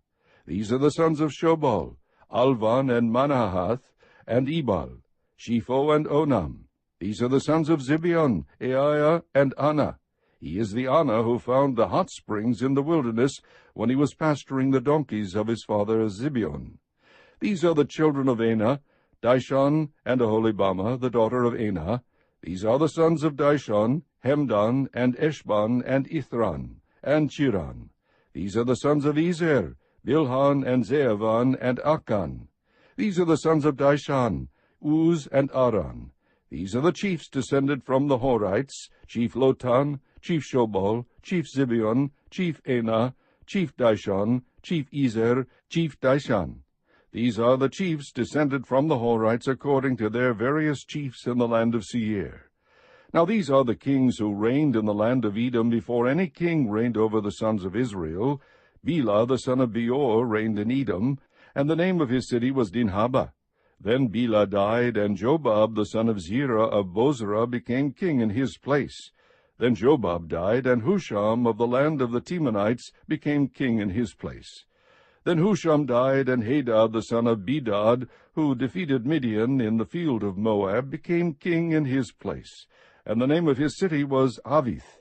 These are the sons of Shobal, Alvan and Manahath, and Ebal, Shepho and Onam. These are the sons of Zibeon, Aiah, and Anna. He is the Anna who found the hot springs in the wilderness when he was pasturing the donkeys of his father Zibeon. These are the children of Anah, Dishon and Aholibamah, the daughter of Anah. These are the sons of Dishon, Hemdan, and Eshban, and Ithran, and Chiran. These are the sons of Ezer, Bilhan, and Zeavan, and Akan. These are the sons of Dishon, Uz, and Aran. These are the chiefs descended from the Horites, chief Lotan, chief Shobal, chief Zibeon, chief Anah, chief Dishon, chief Ezer, chief Dishan. These are the chiefs descended from the Horites according to their various chiefs in the land of Seir. Now these are the kings who reigned in the land of Edom before any king reigned over the sons of Israel. Bela the son of Beor reigned in Edom, and the name of his city was Dinhabah. Then Bela died, and Jobab the son of Zerah of Bozrah became king in his place. Then Jobab died, and Husham of the land of the Temanites became king in his place. Then Husham died, and Hadad the son of Bedad, who defeated Midian in the field of Moab, became king in his place, and the name of his city was Avith.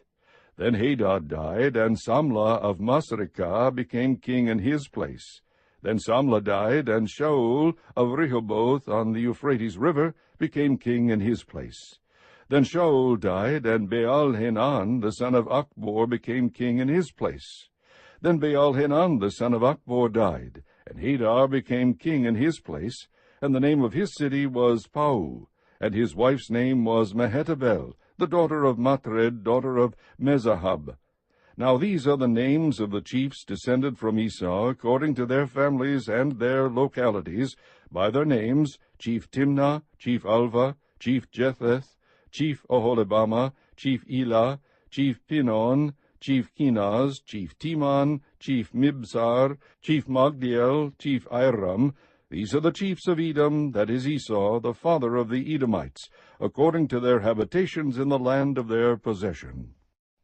Then Hadad died, and Samlah of Masrekah became king in his place. Then Samlah died, and Shaul of Rehoboth on the Euphrates River became king in his place. Then Shaul died, and Baal-Hanan the son of Achbor became king in his place. Then Baal-Hanan the son of Achbor died, and Hadar became king in his place, and the name of his city was Pau, and his wife's name was Mehetabel, the daughter of Matred, daughter of Mezahab. Now these are the names of the chiefs descended from Esau, according to their families and their localities, by their names: Chief Timnah, Chief Alva, Chief Jetheth, Chief Oholibamah, Chief Elah, Chief Pinon, Chief Kenaz, Chief Teman, Chief Mibsar, Chief Magdiel, Chief Iram. These are the chiefs of Edom, that is Esau, the father of the Edomites, according to their habitations in the land of their possession.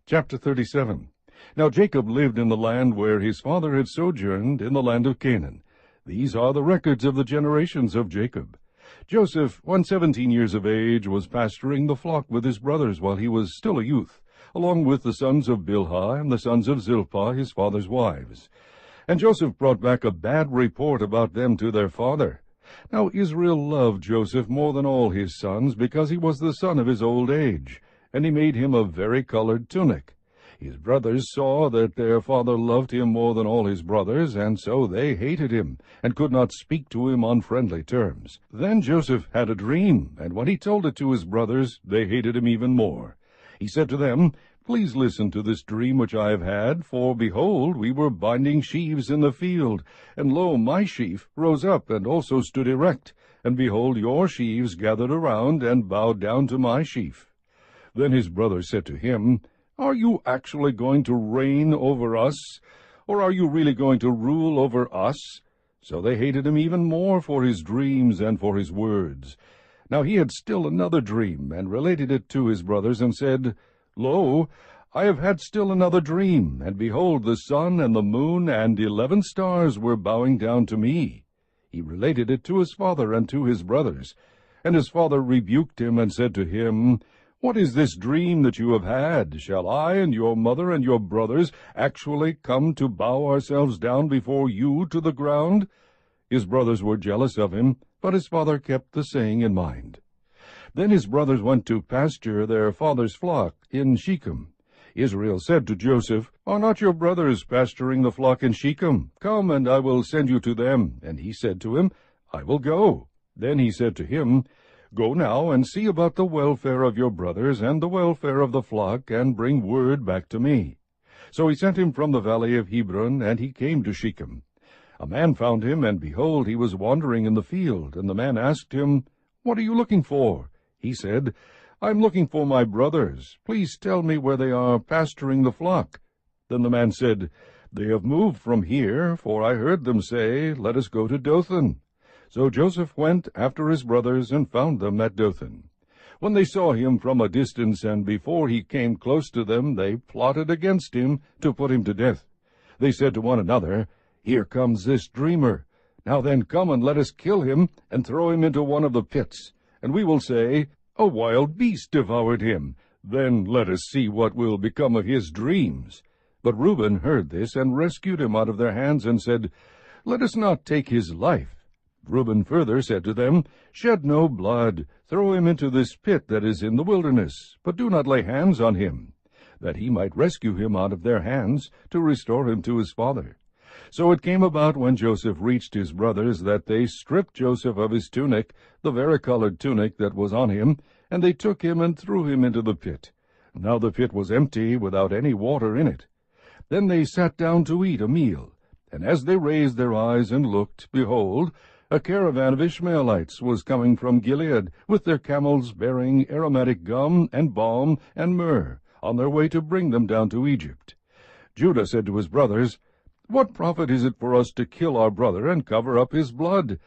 Chapter 37. Now Jacob lived in the land where his father had sojourned, in the land of Canaan. These are the records of the generations of Jacob. Joseph, when 17 years of age, was pasturing the flock with his brothers while he was still a youth, along with the sons of Bilhah and the sons of Zilpah, his father's wives. And Joseph brought back a bad report about them to their father. Now Israel loved Joseph more than all his sons, because he was the son of his old age, and he made him a vari-colored tunic. His brothers saw that their father loved him more than all his brothers, and so they hated him, and could not speak to him on friendly terms. Then Joseph had a dream, and when he told it to his brothers, they hated him even more. He said to them, "Please listen to this dream which I have had, for, behold, we were binding sheaves in the field, and lo, my sheaf rose up and also stood erect, and behold, your sheaves gathered around and bowed down to my sheaf." Then his brothers said to him, "Are you actually going to reign over us, or are you really going to rule over us?" So they hated him even more for his dreams and for his words. Now he had still another dream, and related it to his brothers, and said, "Lo, I have had still another dream, and behold, the sun and the moon and 11 stars were bowing down to me." He related it to his father and to his brothers. And his father rebuked him, and said to him, "What is this dream that you have had? Shall I and your mother and your brothers actually come to bow ourselves down before you to the ground?" His brothers were jealous of him, but his father kept the saying in mind. Then his brothers went to pasture their father's flock in Shechem. Israel said to Joseph, "Are not your brothers pasturing the flock in Shechem? Come, and I will send you to them." And he said to him, "I will go." Then he said to him, "Go now and see about the welfare of your brothers and the welfare of the flock, and bring word back to me." So he sent him from the valley of Hebron, and he came to Shechem. A man found him, and behold, he was wandering in the field. And the man asked him, "What are you looking for?" He said, "I am looking for my brothers. Please tell me where they are pasturing the flock." Then the man said, "They have moved from here, for I heard them say, 'Let us go to Dothan.'" So Joseph went after his brothers, and found them at Dothan. When they saw him from a distance, and before he came close to them, they plotted against him to put him to death. They said to one another, "Here comes this dreamer. Now then, come and let us kill him, and throw him into one of the pits. And we will say, 'A wild beast devoured him.' Then let us see what will become of his dreams." But Reuben heard this, and rescued him out of their hands, and said, "Let us not take his life." Reuben further said to them, "Shed no blood. Throw him into this pit that is in the wilderness, but do not lay hands on him," that he might rescue him out of their hands, to restore him to his father. So it came about, when Joseph reached his brothers, that they stripped Joseph of his tunic, the varicolored tunic that was on him, and they took him and threw him into the pit. Now the pit was empty, without any water in it. Then they sat down to eat a meal, and as they raised their eyes and looked, behold, a caravan of Ishmaelites was coming from Gilead, with their camels bearing aromatic gum and balm and myrrh, on their way to bring them down to Egypt. Judah said to his brothers, "What profit is it for us to kill our brother and cover up his blood?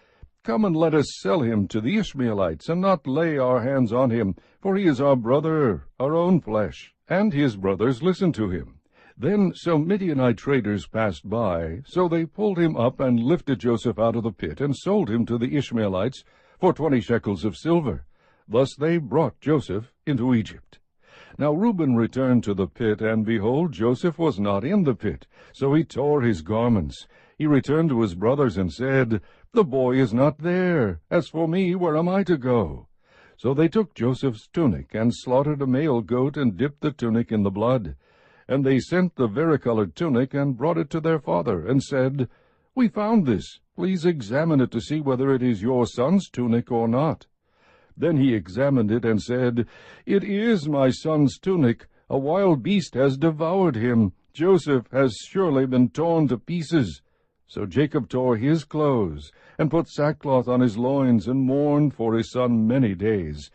Come and let us sell him to the Ishmaelites, and not lay our hands on him, for he is our brother, our own flesh." And his brothers listened to him. Then some Midianite traders passed by, so they pulled him up and lifted Joseph out of the pit, and sold him to the Ishmaelites for 20 shekels of silver. Thus they brought Joseph into Egypt. Now Reuben returned to the pit, and behold, Joseph was not in the pit. So he tore his garments. He returned to his brothers, and said, "The boy is not there. As for me, where am I to go?" So they took Joseph's tunic, and slaughtered a male goat, and dipped the tunic in the blood. And they sent the varicolored tunic, and brought it to their father, and said, "We found this. Please examine it to see whether it is your son's tunic or not." Then he examined it, and said, "It is my son's tunic. A wild beast has devoured him. Joseph has surely been torn to pieces." So Jacob tore his clothes, and put sackcloth on his loins, and mourned for his son many days.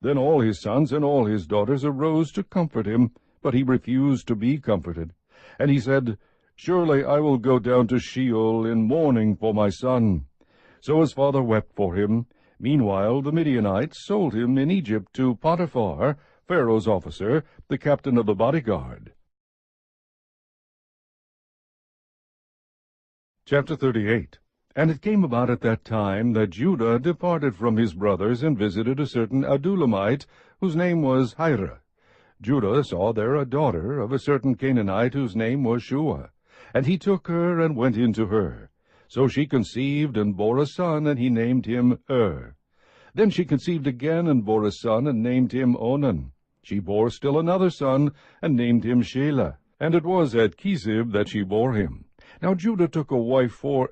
Then all his sons and all his daughters arose to comfort him, but he refused to be comforted. And he said, "Surely I will go down to Sheol in mourning for my son." So his father wept for him. Meanwhile the Midianites sold him in Egypt to Potiphar, Pharaoh's officer, the captain of the bodyguard. Chapter 38. And it came about at that time that Judah departed from his brothers, and visited a certain Adulamite, whose name was Hira. Judah saw there a daughter of a certain Canaanite, whose name was Shua. And he took her, and went in to her. So she conceived, and bore a son, and he named him Then she conceived again, and bore a son, and named him Onan. She bore still another son, and named him Shelah. And it was at Kisib that she bore him. Now Judah took a wife for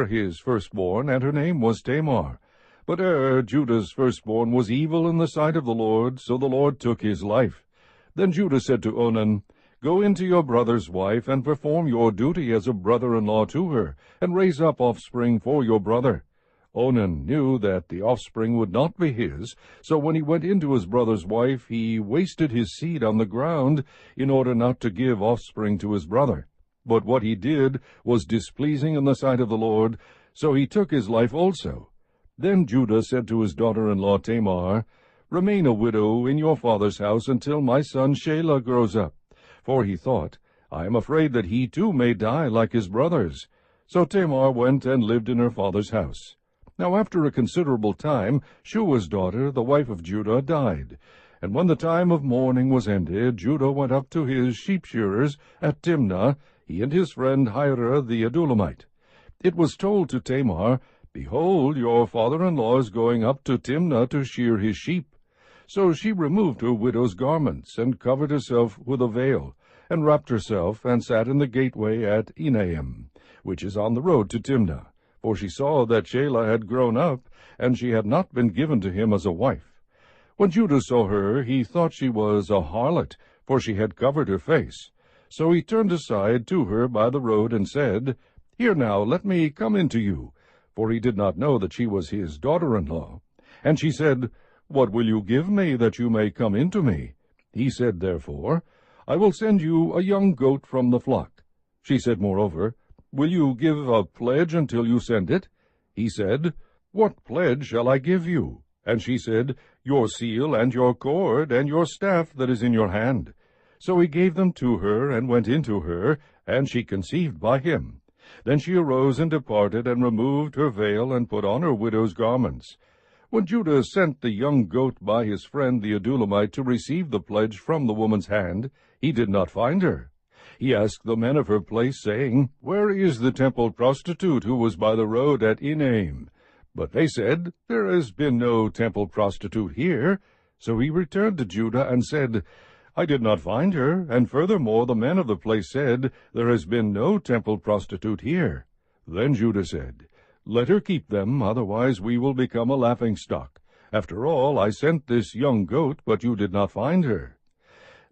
his firstborn, and her name was Tamar. But Judah's firstborn, was evil in the sight of the Lord, so the Lord took his life. Then Judah said to Onan, "Go into your brother's wife, and perform your duty as a brother-in-law to her, and raise up offspring for your brother." Onan knew that the offspring would not be his, so when he went into his brother's wife, he wasted his seed on the ground, in order not to give offspring to his brother. But what he did was displeasing in the sight of the Lord, so he took his life also. Then Judah said to his daughter-in-law Tamar, "Remain a widow in your father's house until my son Shelah grows up." For he thought, "I am afraid that he too may die like his brothers." So Tamar went and lived in her father's house. Now after a considerable time, Shua's daughter, the wife of Judah, died. And when the time of mourning was ended, Judah went up to his sheep-shearers at Timnah, he and his friend Hira the Adulamite. It was told to Tamar, "Behold, your father-in-law is going up to Timnah to shear his sheep." So she removed her widow's garments, and covered herself with a veil, and wrapped herself, and sat in the gateway at Enaim, which is on the road to Timnah. For she saw that Shelah had grown up, and she had not been given to him as a wife. When Judah saw her, he thought she was a harlot, for she had covered her face. So he turned aside to her by the road, and said, "Here now, let me come in to you," for he did not know that she was his daughter-in-law. And she said, "What will you give me, that you may come in to me?" He said, therefore, "I will send you a young goat from the flock." She said, moreover, "Will you give a pledge until you send it?" He said, What pledge shall I give you? And she said, Your seal, and your cord, and your staff that is in your hand. So he gave them to her, and went into her, and she conceived by him. Then she arose and departed, and removed her veil, and put on her widow's garments. When Judah sent the young goat by his friend the Adulamite to receive the pledge from the woman's hand, he did not find her. He asked the men of her place, saying, Where is the temple prostitute who was by the road at Enaim? But they said, There has been no temple prostitute here. So he returned to Judah and said, I did not find her, and furthermore the men of the place said, There has been no temple prostitute here. Then Judah said, Let her keep them, otherwise we will become a laughingstock. After all, I sent this young goat, but you did not find her.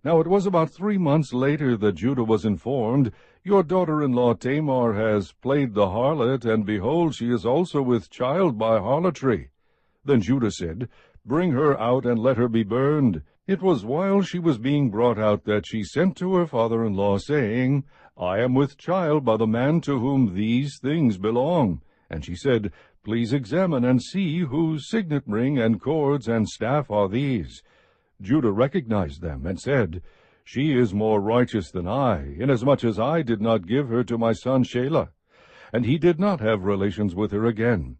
Now it was about 3 months later that Judah was informed, Your daughter-in-law Tamar has played the harlot, and behold, she is also with child by harlotry. Then Judah said, Bring her out, and let her be burned. It was while she was being brought out that she sent to her father-in-law, saying, I am with child by the man to whom these things belong. And she said, Please examine and see whose signet ring and cords and staff are these. Judah recognized them, and said, She is more righteous than I, inasmuch as I did not give her to my son Shelah. And he did not have relations with her again.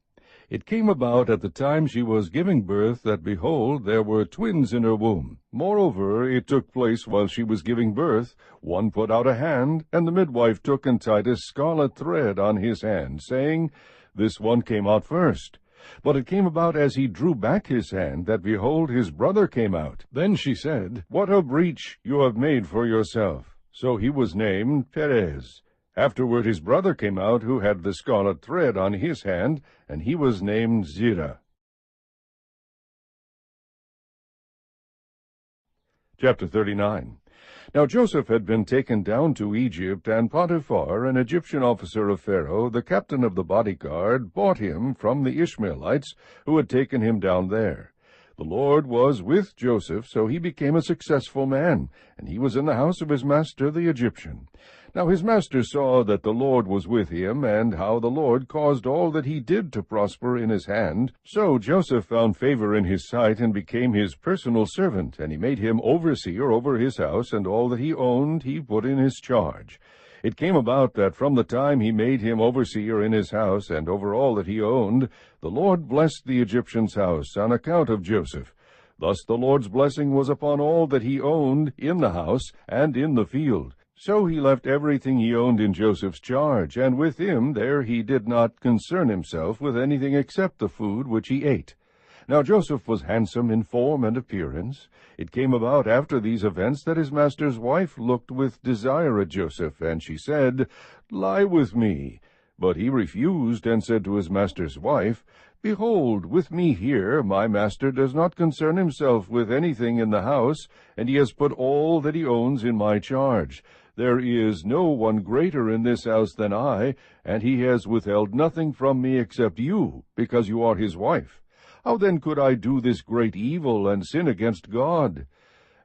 It came about at the time she was giving birth that, behold, there were twins in her womb. Moreover, it took place while she was giving birth. One put out a hand, and the midwife took and tied a scarlet thread on his hand, saying, This one came out first. But it came about as he drew back his hand, that, behold, his brother came out. Then she said, What a breach you have made for yourself. So he was named Perez. Afterward his brother came out, who had the scarlet thread on his hand, and he was named Zerah. Chapter 39. Now Joseph had been taken down to Egypt, and Potiphar, an Egyptian officer of Pharaoh, the captain of the bodyguard, bought him from the Ishmaelites, who had taken him down there. The Lord was with Joseph, so he became a successful man, and he was in the house of his master the Egyptian. Now his master saw that the Lord was with him, and how the Lord caused all that he did to prosper in his hand. So Joseph found favor in his sight, and became his personal servant, and he made him overseer over his house, and all that he owned he put in his charge. It came about that from the time he made him overseer in his house, and over all that he owned, the Lord blessed the Egyptian's house on account of Joseph. Thus the Lord's blessing was upon all that he owned in the house and in the field. So he left everything he owned in Joseph's charge, and with him there he did not concern himself with anything except the food which he ate. Now Joseph was handsome in form and appearance. It came about after these events that his master's wife looked with desire at Joseph, and she said, Lie with me. But he refused, and said to his master's wife, Behold, with me here my master does not concern himself with anything in the house, and he has put all that he owns in my charge. There is no one greater in this house than I, and he has withheld nothing from me except you, because you are his wife. How then could I do this great evil and sin against God?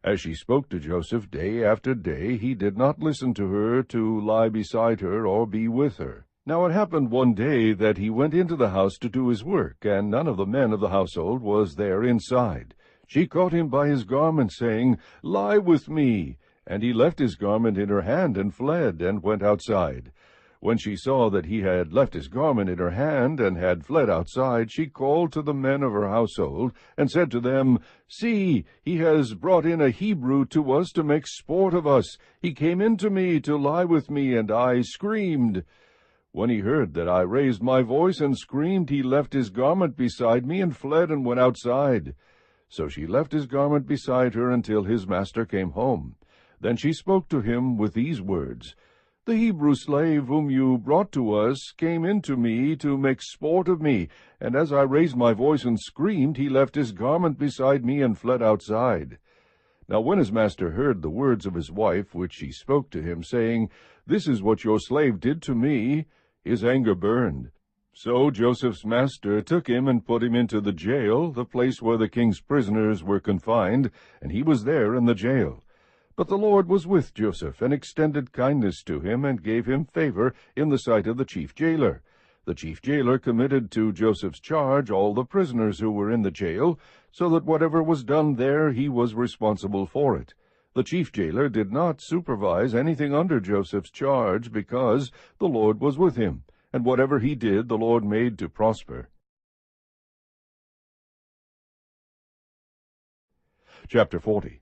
As she spoke to Joseph day after day, he did not listen to her to lie beside her or be with her. Now it happened one day that he went into the house to do his work, and none of the men of the household was there inside. She caught him by his garment, saying, Lie with me. And he left his garment in her hand, and fled, and went outside. When she saw that he had left his garment in her hand, and had fled outside, she called to the men of her household, and said to them, See, he has brought in a Hebrew to us to make sport of us. He came in to me to lie with me, and I screamed. When he heard that I raised my voice and screamed, he left his garment beside me, and fled, and went outside. So she left his garment beside her until his master came home. Then she spoke to him with these words, The Hebrew slave whom you brought to us came in to me to make sport of me, and as I raised my voice and screamed, he left his garment beside me and fled outside. Now when his master heard the words of his wife, which she spoke to him, saying, This is what your slave did to me, his anger burned. So Joseph's master took him and put him into the jail, the place where the king's prisoners were confined, and he was there in the jail. But the Lord was with Joseph, and extended kindness to him, and gave him favor in the sight of the chief jailer. The chief jailer committed to Joseph's charge all the prisoners who were in the jail, so that whatever was done there he was responsible for it. The chief jailer did not supervise anything under Joseph's charge, because the Lord was with him, and whatever he did the Lord made to prosper. Chapter 40.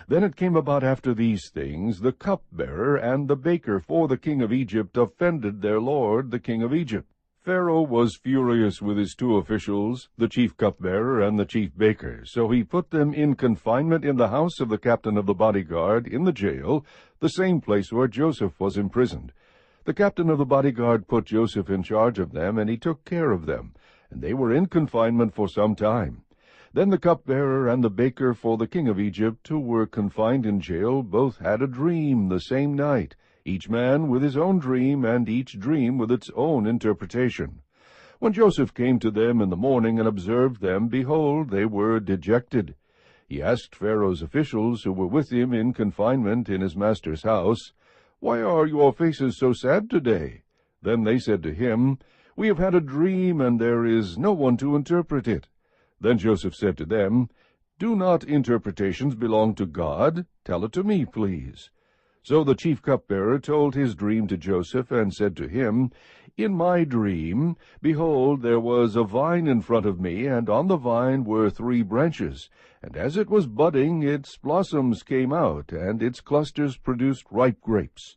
Then it came about after these things, the cupbearer and the baker for the king of Egypt offended their lord, the king of Egypt. Pharaoh was furious with his two officials, the chief cupbearer and the chief baker, so he put them in confinement in the house of the captain of the bodyguard, in the jail, the same place where Joseph was imprisoned. The captain of the bodyguard put Joseph in charge of them, and he took care of them, and they were in confinement for some time. Then the cupbearer and the baker for the king of Egypt, who were confined in jail, both had a dream the same night, each man with his own dream, and each dream with its own interpretation. When Joseph came to them in the morning and observed them, behold, they were dejected. He asked Pharaoh's officials, who were with him in confinement in his master's house, "Why are your faces so sad today?" Then they said to him, "We have had a dream, and there is no one to interpret it." Then Joseph said to them, "Do not interpretations belong to God? Tell it to me, please." So the chief cupbearer told his dream to Joseph, and said to him, "In my dream, behold, there was a vine in front of me, and on the vine were 3 branches, and as it was budding, its blossoms came out, and its clusters produced ripe grapes.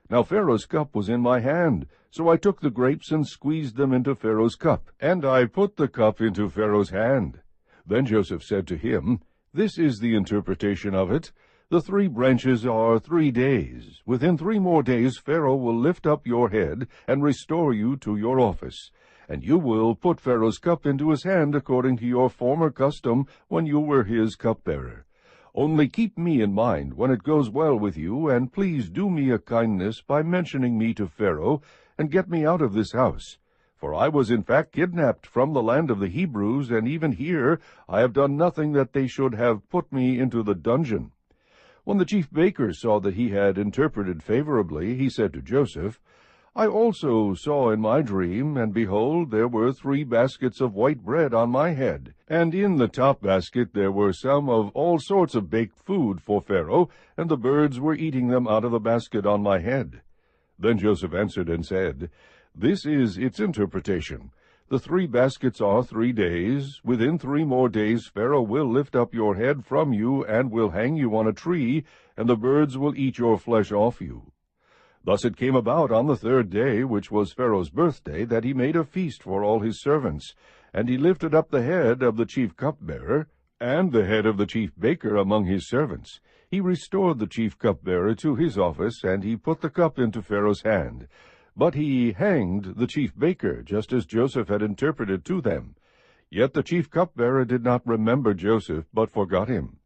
Now Pharaoh's cup was in my hand, so I took the grapes and squeezed them into Pharaoh's cup, and I put the cup into Pharaoh's hand." Then Joseph said to him, "This is the interpretation of it. The 3 branches are 3 days. Within 3 more days Pharaoh will lift up your head and restore you to your office, and you will put Pharaoh's cup into his hand according to your former custom when you were his cupbearer. Only keep me in mind when it goes well with you, and please do me a kindness by mentioning me to Pharaoh, and get me out of this house. For I was in fact kidnapped from the land of the Hebrews, and even here I have done nothing that they should have put me into the dungeon." When the chief baker saw that he had interpreted favorably, he said to Joseph, "I also saw in my dream, and behold, there were 3 baskets of white bread on my head, and in the top basket there were some of all sorts of baked food for Pharaoh, and the birds were eating them out of the basket on my head." Then Joseph answered and said, "This is its interpretation. The 3 baskets are 3 days. Within 3 more days Pharaoh will lift up your head from you, and will hang you on a tree, and the birds will eat your flesh off you." Thus it came about on the 3rd day, which was Pharaoh's birthday, that he made a feast for all his servants, and he lifted up the head of the chief cupbearer, and the head of the chief baker among his servants. He restored the chief cupbearer to his office, and he put the cup into Pharaoh's hand. But he hanged the chief baker, just as Joseph had interpreted to them. Yet the chief cupbearer did not remember Joseph, but forgot him.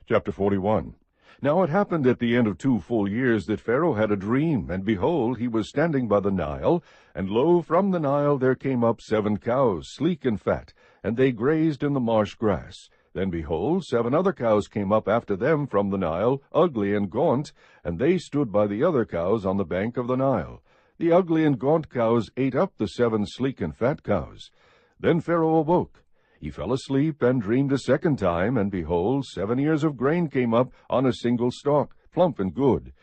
Chapter 41. Now it happened at the end of 2 full years that Pharaoh had a dream, and behold, he was standing by the Nile, and lo, from the Nile there came up 7 cows, sleek and fat, and they grazed in the marsh grass. Then behold, 7 other cows came up after them from the Nile, ugly and gaunt, and they stood by the other cows on the bank of the Nile. The ugly and gaunt cows ate up the 7 sleek and fat cows. Then Pharaoh awoke. He fell asleep and dreamed a 2nd time, and behold, 7 ears of grain came up on a single stalk, plump and good.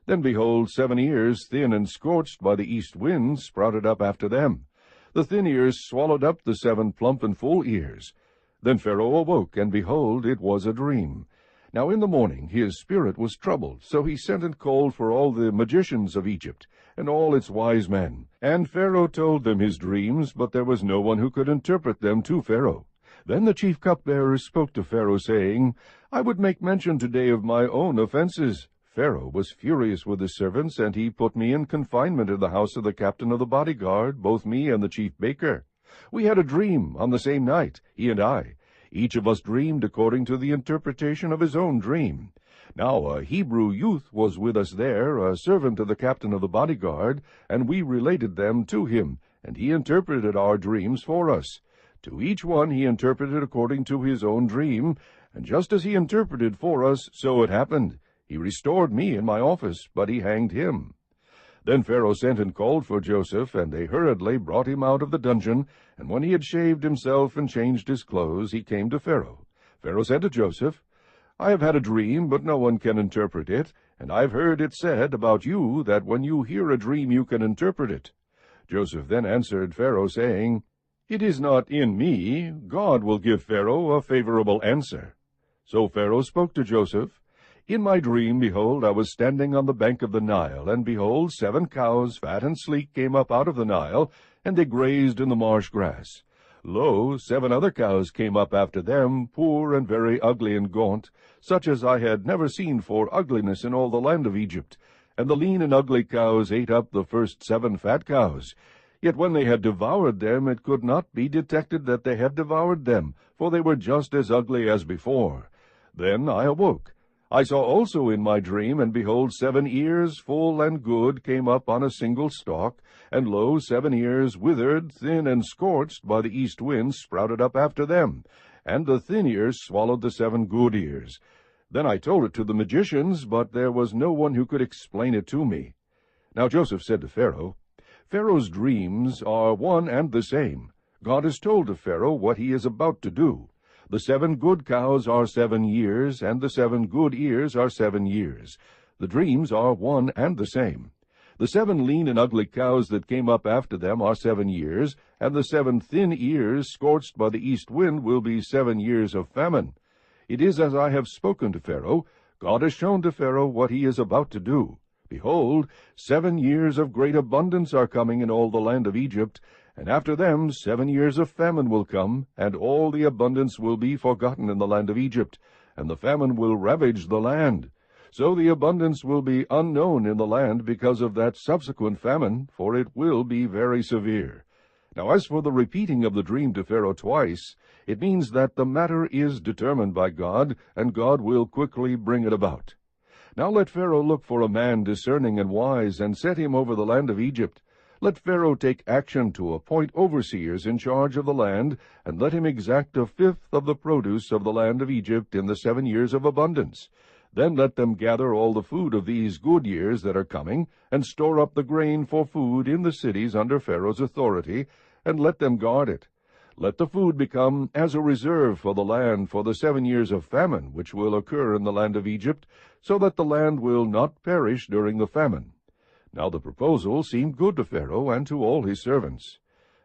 Then behold, 7 ears, thin and scorched by the east wind, sprouted up after them. The thin ears swallowed up the 7 plump and full ears. Then Pharaoh awoke, and behold, it was a dream. Now in the morning his spirit was troubled, so he sent and called for all the magicians of Egypt, and all its wise men. And Pharaoh told them his dreams, but there was no one who could interpret them to Pharaoh. Then the chief cupbearer spoke to Pharaoh, saying, "I would make mention today of my own offenses." Pharaoh was furious with his servants, and he put me in confinement in the house of the captain of the bodyguard, both me and the chief baker. We had a dream on the same night, he and I. Each of us dreamed according to the interpretation of his own dream. Now a Hebrew youth was with us there, a servant of the captain of the bodyguard, and we related them to him, and he interpreted our dreams for us. To each one he interpreted according to his own dream, and just as he interpreted for us, so it happened. He restored me in my office, but he hanged him. Then Pharaoh sent and called for Joseph, and they hurriedly brought him out of the dungeon. And when he had shaved himself and changed his clothes, he came to Pharaoh. Pharaoh said to Joseph, I have had a dream, but no one can interpret it, and I have heard it said about you that when you hear a dream you can interpret it. Joseph then answered Pharaoh, saying, It is not in me. God will give Pharaoh a favorable answer. So Pharaoh spoke to Joseph, In my dream, behold, I was standing on the bank of the Nile, and behold, 7 cows, fat and sleek, came up out of the Nile, and they grazed in the marsh grass. Lo, 7 other cows came up after them, poor and very ugly and gaunt, such as I had never seen for ugliness in all the land of Egypt. And the lean and ugly cows ate up the first 7 fat cows. Yet when they had devoured them, it could not be detected that they had devoured them, for they were just as ugly as before. Then I awoke. I saw also in my dream, and behold, 7 ears, full and good, came up on a single stalk, and lo, 7 ears, withered, thin, and scorched by the east wind, sprouted up after them, and the thin ears swallowed the 7 good ears. Then I told it to the magicians, but there was no one who could explain it to me. Now Joseph said to Pharaoh, Pharaoh's dreams are one and the same. God has told to Pharaoh what he is about to do. The 7 good cows are 7 years, and the 7 good ears are 7 years. The dreams are one and the same. The 7 lean and ugly cows that came up after them are 7 years, and the 7 thin ears, scorched by the east wind, will be 7 years of famine. It is as I have spoken to Pharaoh. God has shown to Pharaoh what he is about to do. Behold, 7 years of great abundance are coming in all the land of Egypt, and after them 7 years of famine will come, and all the abundance will be forgotten in the land of Egypt, and the famine will ravage the land. So the abundance will be unknown in the land because of that subsequent famine, for it will be very severe. Now as for the repeating of the dream to Pharaoh twice, it means that the matter is determined by God, and God will quickly bring it about. Now let Pharaoh look for a man discerning and wise, and set him over the land of Egypt. Let Pharaoh take action to appoint overseers in charge of the land, and let him exact 1/5 of the produce of the land of Egypt in the 7 years of abundance. Then let them gather all the food of these good years that are coming, and store up the grain for food in the cities under Pharaoh's authority, and let them guard it. Let the food become as a reserve for the land for the 7 years of famine which will occur in the land of Egypt, so that the land will not perish during the famine. Now the proposal seemed good to Pharaoh and to all his servants.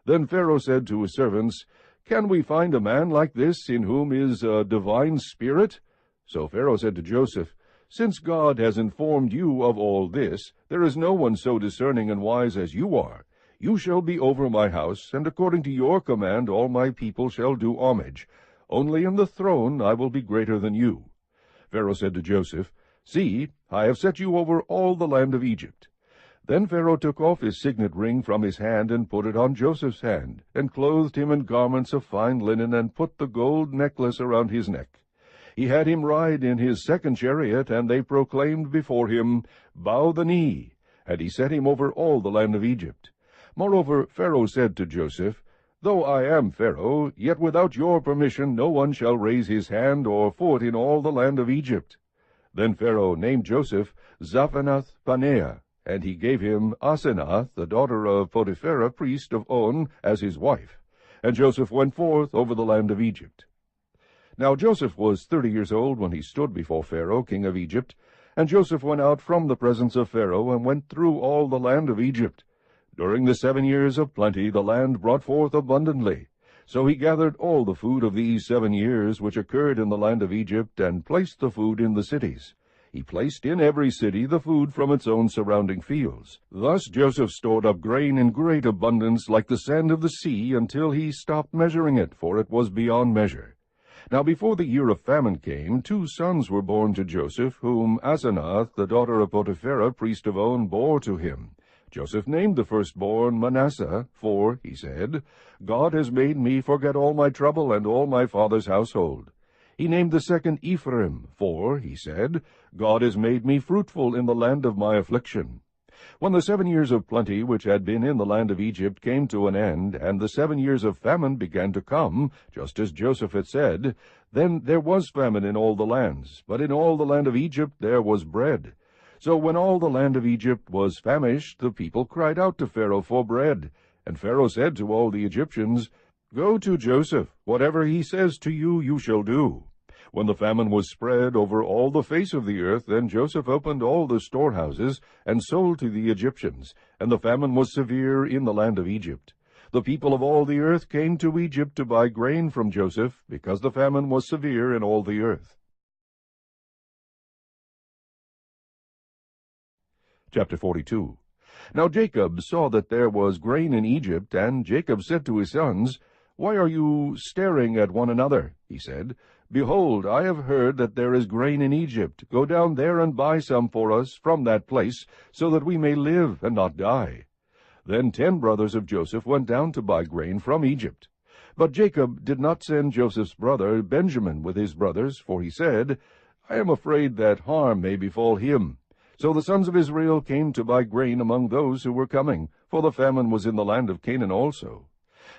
Then Pharaoh said to his servants, Can we find a man like this in whom is a divine spirit? So Pharaoh said to Joseph, Since God has informed you of all this, there is no one so discerning and wise as you are. You shall be over my house, and according to your command all my people shall do homage. Only in the throne I will be greater than you. Pharaoh said to Joseph, See, I have set you over all the land of Egypt. Then Pharaoh took off his signet ring from his hand, and put it on Joseph's hand, and clothed him in garments of fine linen, and put the gold necklace around his neck. He had him ride in his 2nd chariot, and they proclaimed before him, Bow the knee. And he set him over all the land of Egypt. Moreover, Pharaoh said to Joseph, Though I am Pharaoh, yet without your permission no one shall raise his hand or foot in all the land of Egypt. Then Pharaoh named Joseph Zaphanath-Paneah, and he gave him Asenath, the daughter of Potiphera, priest of On, as his wife. And Joseph went forth over the land of Egypt. Now Joseph was 30 years old when he stood before Pharaoh, king of Egypt. And Joseph went out from the presence of Pharaoh, and went through all the land of Egypt. During the 7 years of plenty the land brought forth abundantly. So he gathered all the food of these 7 years which occurred in the land of Egypt, and placed the food in the cities. He placed in every city the food from its own surrounding fields. Thus Joseph stored up grain in great abundance, like the sand of the sea, until he stopped measuring it, for it was beyond measure. Now before the year of famine came, 2 sons were born to Joseph, whom Asenath, the daughter of Potiphera, priest of On, bore to him. Joseph named the firstborn Manasseh, for, he said, God has made me forget all my trouble and all my father's household. He named the second Ephraim, for, he said, God has made me fruitful in the land of my affliction. When the 7 years of plenty which had been in the land of Egypt came to an end, and the 7 years of famine began to come, just as Joseph had said, then there was famine in all the lands, but in all the land of Egypt there was bread. So when all the land of Egypt was famished, the people cried out to Pharaoh for bread. And Pharaoh said to all the Egyptians, Go to Joseph, whatever he says to you, you shall do. When the famine was spread over all the face of the earth, then Joseph opened all the storehouses, and sold to the Egyptians, and the famine was severe in the land of Egypt. The people of all the earth came to Egypt to buy grain from Joseph, because the famine was severe in all the earth. Chapter 42. Now Jacob saw that there was grain in Egypt, and Jacob said to his sons, Why are you staring at one another? He said, Behold, I have heard that there is grain in Egypt. Go down there and buy some for us from that place, so that we may live and not die. Then 10 brothers of Joseph went down to buy grain from Egypt. But Jacob did not send Joseph's brother Benjamin with his brothers, for he said, I am afraid that harm may befall him. So the sons of Israel came to buy grain among those who were coming, for the famine was in the land of Canaan also.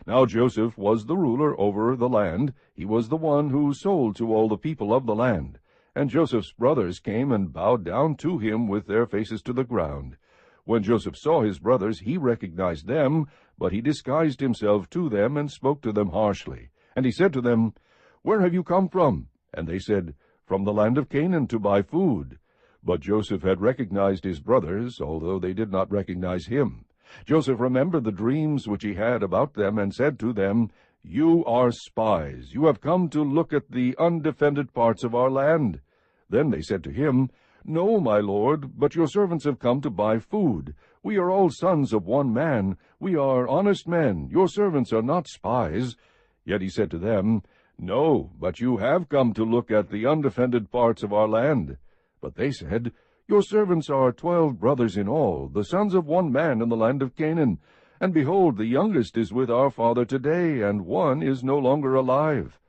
Now Joseph was the ruler over the land. He was the one who sold to all the people of the land. And Joseph's brothers came and bowed down to him with their faces to the ground. When Joseph saw his brothers, he recognized them, but he disguised himself to them and spoke to them harshly. And he said to them, Where have you come from? And they said, From the land of Canaan to buy food. But Joseph had recognized his brothers, although they did not recognize him. Joseph remembered the dreams which he had about them, and said to them, You are spies. You have come to look at the undefended parts of our land. Then they said to him, No, my lord, but your servants have come to buy food. We are all sons of one man. We are honest men. Your servants are not spies. Yet he said to them, No, but you have come to look at the undefended parts of our land. But they said, Your servants are 12 brothers in all, the sons of one man in the land of Canaan. And behold, the youngest is with our father today, and one is no longer alive.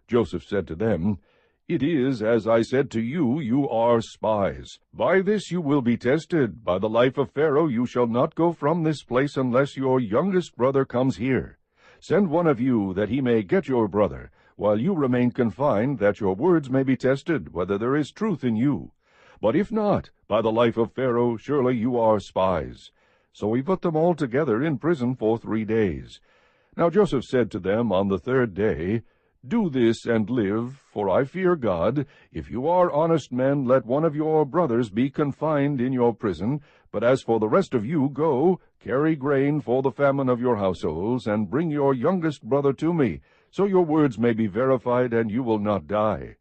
Joseph said to them, It is as I said to you, you are spies. By this you will be tested. By the life of Pharaoh you shall not go from this place unless your youngest brother comes here. Send one of you, that he may get your brother, while you remain confined, that your words may be tested, whether there is truth in you. But if not, by the life of Pharaoh, surely you are spies. So he put them all together in prison for 3 days. Now Joseph said to them on the 3rd day, Do this and live, for I fear God. If you are honest men, let one of your brothers be confined in your prison. But as for the rest of you, go, carry grain for the famine of your households, and bring your youngest brother to me, so your words may be verified, and you will not die.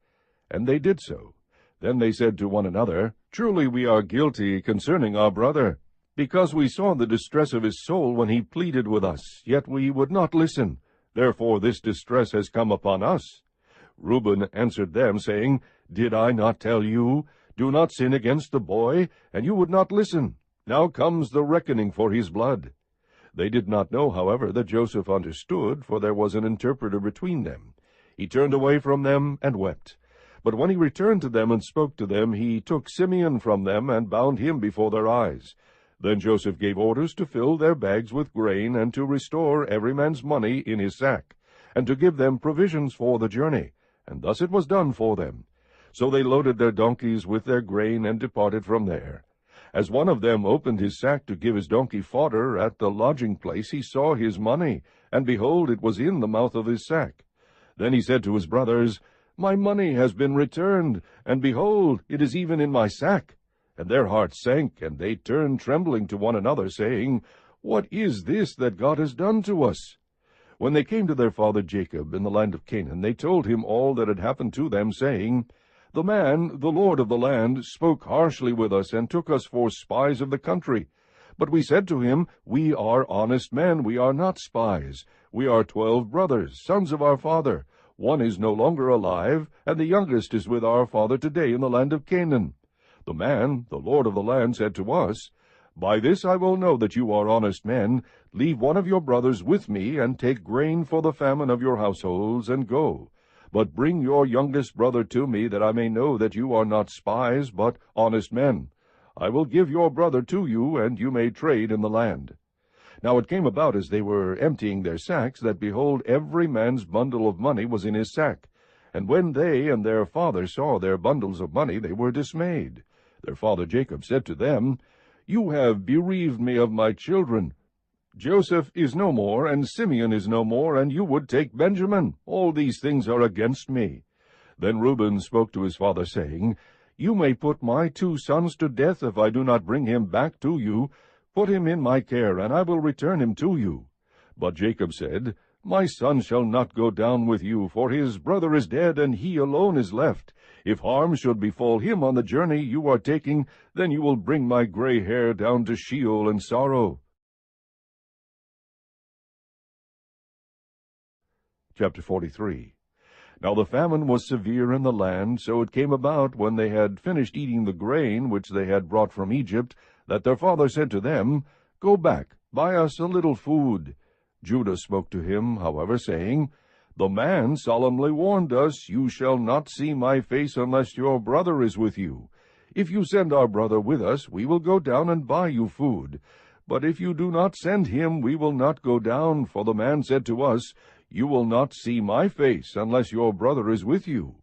And they did so. Then they said to one another, Truly we are guilty concerning our brother, because we saw the distress of his soul when he pleaded with us, yet we would not listen. Therefore this distress has come upon us. Reuben answered them, saying, Did I not tell you, Do not sin against the boy? And you would not listen. Now comes the reckoning for his blood. They did not know, however, that Joseph understood, for there was an interpreter between them. He turned away from them and wept. But when he returned to them and spoke to them, he took Simeon from them and bound him before their eyes. Then Joseph gave orders to fill their bags with grain, and to restore every man's money in his sack, and to give them provisions for the journey. And thus it was done for them. So they loaded their donkeys with their grain, and departed from there. As one of them opened his sack to give his donkey fodder at the lodging place, he saw his money, and behold, it was in the mouth of his sack. Then he said to his brothers, My money has been returned, and behold, it is even in my sack. And their hearts sank, and they turned trembling to one another, saying, What is this that God has done to us? When they came to their father Jacob in the land of Canaan, they told him all that had happened to them, saying, The man, the lord of the land, spoke harshly with us, and took us for spies of the country. But we said to him, We are honest men, we are not spies. We are 12 brothers, sons of our father. One is no longer alive, and the youngest is with our father today in the land of Canaan. The man, the lord of the land, said to us, By this I will know that you are honest men. Leave one of your brothers with me, and take grain for the famine of your households, and go. But bring your youngest brother to me, that I may know that you are not spies, but honest men. I will give your brother to you, and you may trade in the land. Now it came about, as they were emptying their sacks, that, behold, every man's bundle of money was in his sack. And when they and their father saw their bundles of money, they were dismayed. Their father Jacob said to them, You have bereaved me of my children. Joseph is no more, and Simeon is no more, and you would take Benjamin. All these things are against me. Then Reuben spoke to his father, saying, You may put my 2 sons to death if I do not bring him back to you. Put him in my care, and I will return him to you. But Jacob said, My son shall not go down with you, for his brother is dead, and he alone is left. If harm should befall him on the journey you are taking, then you will bring my gray hair down to Sheol in sorrow. Chapter 43. Now the famine was severe in the land, so it came about, when they had finished eating the grain which they had brought from Egypt, that their father said to them, Go back, buy us a little food. Judah spoke to him, however, saying, The man solemnly warned us, You shall not see my face unless your brother is with you. If you send our brother with us, we will go down and buy you food. But if you do not send him, we will not go down, for the man said to us, You will not see my face unless your brother is with you.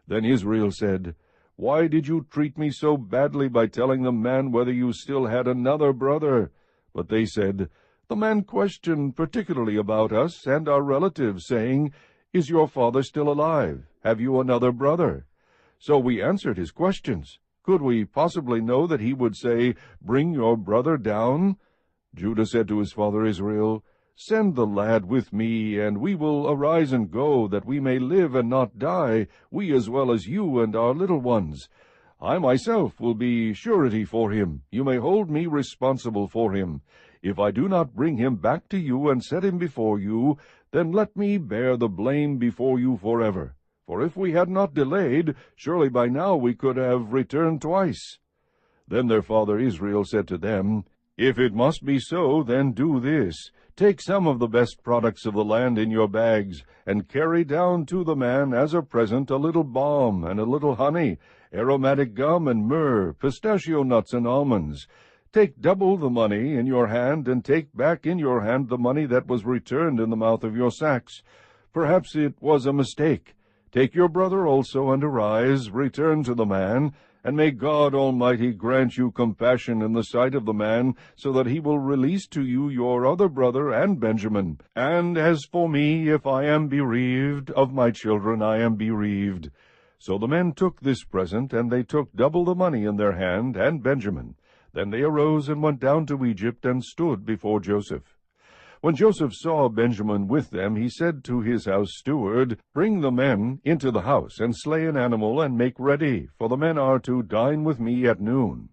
Then Israel said, Why did you treat me so badly by telling the man whether you still had another brother? But they said, The man questioned particularly about us and our relatives, saying, Is your father still alive? Have you another brother? So we answered his questions. Could we possibly know that he would say, Bring your brother down? Judah said to his father Israel, Send the lad with me, and we will arise and go, that we may live and not die, we as well as you and our little ones. I myself will be surety for him. You may hold me responsible for him. If I do not bring him back to you and set him before you, then let me bear the blame before you forever. For if we had not delayed, surely by now we could have returned twice. Then their father Israel said to them, If it must be so, then do this. Take some of the best products of the land in your bags, and carry down to the man as a present a little balm and a little honey, aromatic gum and myrrh, pistachio nuts and almonds. Take double the money in your hand, and take back in your hand the money that was returned in the mouth of your sacks. Perhaps it was a mistake. Take your brother also, and arise, return to the man, and may God Almighty grant you compassion in the sight of the man, so that he will release to you your other brother and Benjamin. And as for me, if I am bereaved of my children, I am bereaved. So the men took this present, and they took double the money in their hand, and Benjamin. Then they arose and went down to Egypt, and stood before Joseph. When Joseph saw Benjamin with them, he said to his house steward, Bring the men into the house, and slay an animal, and make ready, for the men are to dine with me at noon.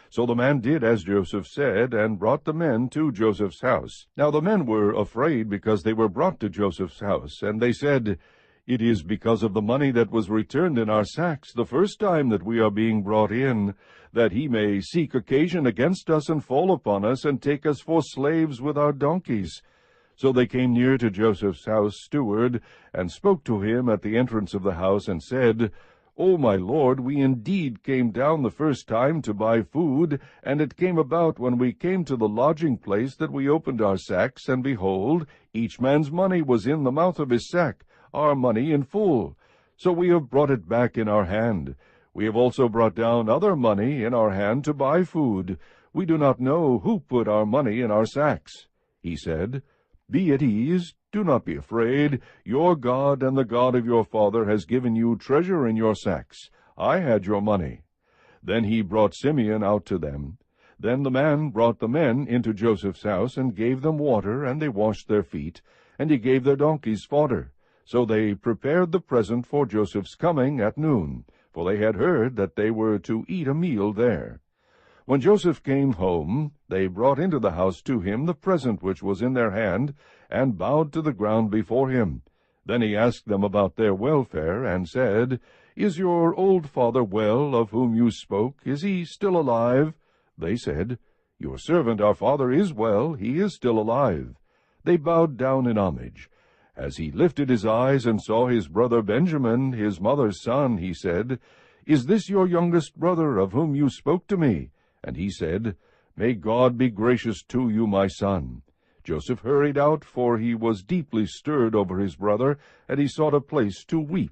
So the man did as Joseph said, and brought the men to Joseph's house. Now the men were afraid, because they were brought to Joseph's house, and they said, It is because of the money that was returned in our sacks the first time that we are being brought in, that he may seek occasion against us, and fall upon us, and take us for slaves with our donkeys. So they came near to Joseph's house steward, and spoke to him at the entrance of the house, and said, O my lord, we indeed came down the first time to buy food, and it came about, when we came to the lodging place, that we opened our sacks, and behold, each man's money was in the mouth of his sack, our money in full. So we have brought it back in our hand. We have also brought down other money in our hand to buy food. We do not know who put our money in our sacks. He said, Be at ease, do not be afraid. Your God and the God of your father has given you treasure in your sacks. I had your money. Then he brought Simeon out to them. Then the man brought the men into Joseph's house, and gave them water, and they washed their feet, and he gave their donkeys fodder. So they prepared the present for Joseph's coming at noon, for they had heard that they were to eat a meal there. When Joseph came home, they brought into the house to him the present which was in their hand, and bowed to the ground before him. Then he asked them about their welfare, and said, Is your old father well, of whom you spoke? Is he still alive? They said, Your servant our father is well, he is still alive. They bowed down in homage. As he lifted his eyes and saw his brother Benjamin, his mother's son, he said, Is this your youngest brother, of whom you spoke to me? And he said, May God be gracious to you, my son. Joseph hurried out, for he was deeply stirred over his brother, and he sought a place to weep.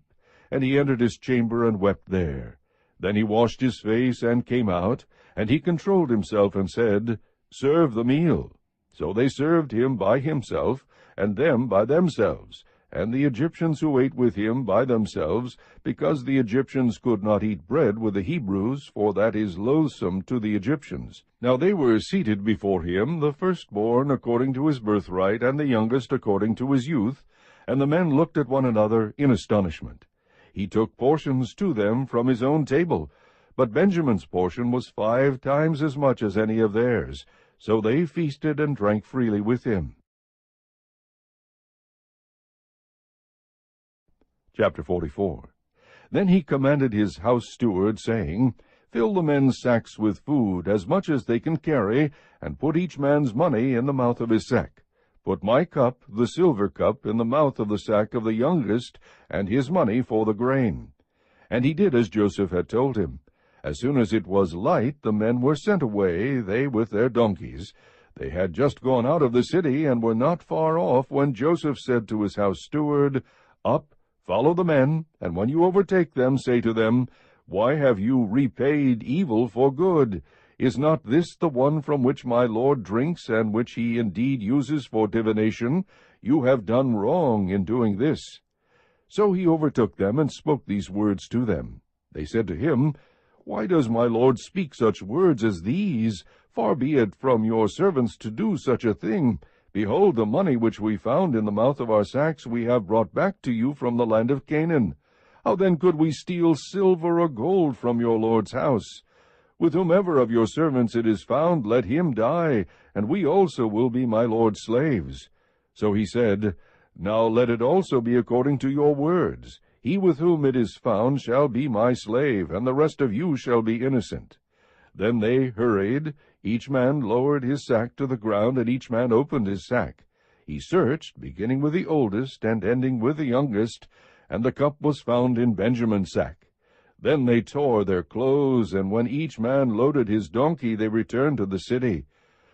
And he entered his chamber and wept there. Then he washed his face and came out, and he controlled himself and said, Serve the meal. So they served him by himself, and them by themselves, and the Egyptians who ate with him by themselves, because the Egyptians could not eat bread with the Hebrews, for that is loathsome to the Egyptians. Now they were seated before him, the firstborn according to his birthright, and the youngest according to his youth, and the men looked at one another in astonishment. He took portions to them from his own table, but Benjamin's portion was 5 times as much as any of theirs, so they feasted and drank freely with him. Chapter 44. Then he commanded his house steward, saying, Fill the men's sacks with food, as much as they can carry, and put each man's money in the mouth of his sack. Put my cup, the silver cup, in the mouth of the sack of the youngest, and his money for the grain. And he did as Joseph had told him. As soon as it was light, the men were sent away, they with their donkeys. They had just gone out of the city, and were not far off, when Joseph said to his house steward, Up, follow the men, and when you overtake them, say to them, Why have you repaid evil for good? Is not this the one from which my Lord drinks, and which he indeed uses for divination? You have done wrong in doing this. So he overtook them, and spoke these words to them. They said to him, Why does my Lord speak such words as these? Far be it from your servants to do such a thing. Behold, the money which we found in the mouth of our sacks we have brought back to you from the land of Canaan. How then could we steal silver or gold from your Lord's house? With whomever of your servants it is found, let him die, and we also will be my Lord's slaves. So he said, Now let it also be according to your words. He with whom it is found shall be my slave, and the rest of you shall be innocent. Then they hurried. Each man lowered his sack to the ground, and each man opened his sack. He searched, beginning with the oldest and ending with the youngest, and the cup was found in Benjamin's sack. Then they tore their clothes, and when each man loaded his donkey, they returned to the city.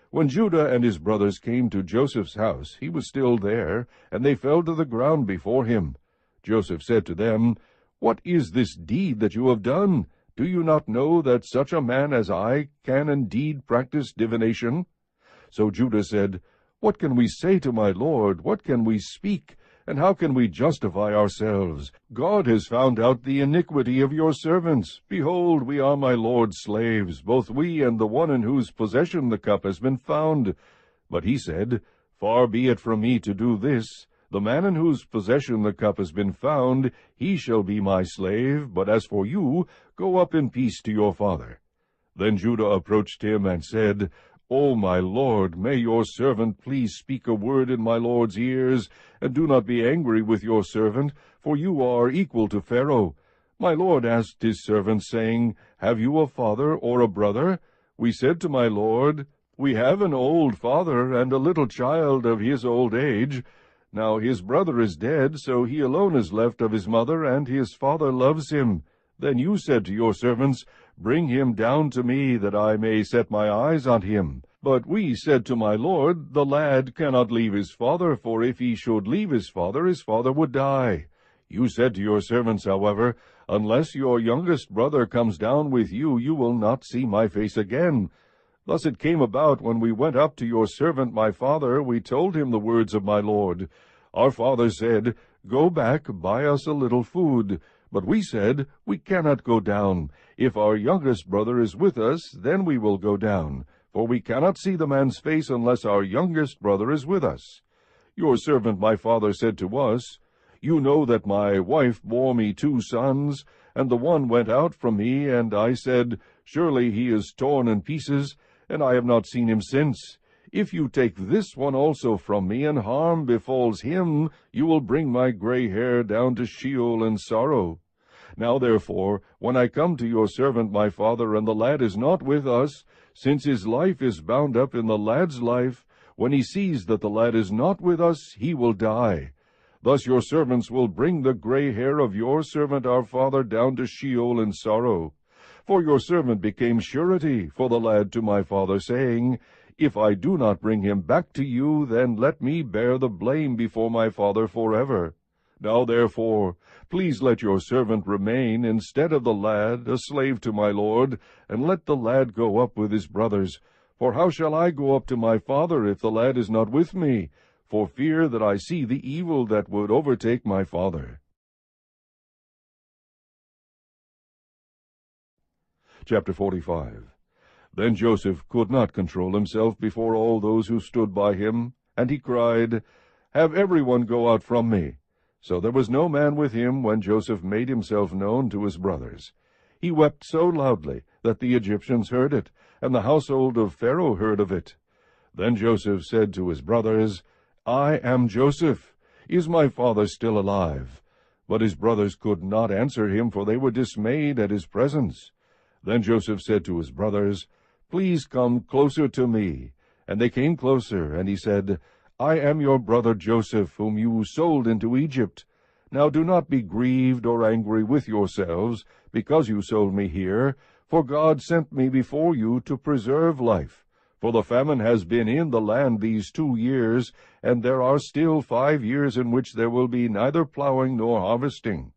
When Judah and his brothers came to Joseph's house, he was still there, and they fell to the ground before him. Joseph said to them, What is this deed that you have done? Do you not know that such a man as I can indeed practice divination? So Judah said, What can we say to my Lord? What can we speak? And how can we justify ourselves? God has found out the iniquity of your servants. Behold, we are my Lord's slaves, both we and the one in whose possession the cup has been found. But he said, Far be it from me to do this. The man in whose possession the cup has been found, he shall be my slave, but as for you, go up in peace to your father. Then Judah approached him and said, O my Lord, may your servant please speak a word in my Lord's ears, and do not be angry with your servant, for you are equal to Pharaoh. My Lord asked his servant, saying, Have you a father or a brother? We said to my Lord, We have an old father, and a little child of his old age. Now his brother is dead, so he alone is left of his mother, and his father loves him. Then you said to your servants, Bring him down to me, that I may set my eyes on him. But we said to my Lord, The lad cannot leave his father, for if he should leave his father would die. You said to your servants, however, Unless your youngest brother comes down with you, you will not see my face again. Thus it came about, when we went up to your servant my father, we told him the words of my Lord. Our father said, Go back, buy us a little food. But we said, We cannot go down. If our youngest brother is with us, then we will go down. For we cannot see the man's face unless our youngest brother is with us. Your servant my father said to us, You know that my wife bore me 2 sons, and the one went out from me, and I said, Surely he is torn in pieces, and I have not seen him since. If you take this one also from me, and harm befalls him, you will bring my gray hair down to Sheol in sorrow. Now therefore, when I come to your servant my father, and the lad is not with us, since his life is bound up in the lad's life, when he sees that the lad is not with us, he will die. Thus your servants will bring the gray hair of your servant our father down to Sheol in sorrow. For your servant became surety for the lad to my father, saying, If I do not bring him back to you, then let me bear the blame before my father forever. Now therefore, please let your servant remain instead of the lad, a slave to my lord, and let the lad go up with his brothers. For how shall I go up to my father if the lad is not with me, for fear that I see the evil that would overtake my father? Chapter 45. Then Joseph could not control himself before all those who stood by him, and he cried, Have every one go out from me. So there was no man with him when Joseph made himself known to his brothers. He wept so loudly that the Egyptians heard it, and the household of Pharaoh heard of it. Then Joseph said to his brothers, I am Joseph. Is my father still alive? But his brothers could not answer him, for they were dismayed at his presence. Then Joseph said to his brothers, Please come closer to me. And they came closer, and he said, I am your brother Joseph, whom you sold into Egypt. Now do not be grieved or angry with yourselves, because you sold me here, for God sent me before you to preserve life. For the famine has been in the land these 2 years, and there are still 5 years in which there will be neither plowing nor harvesting.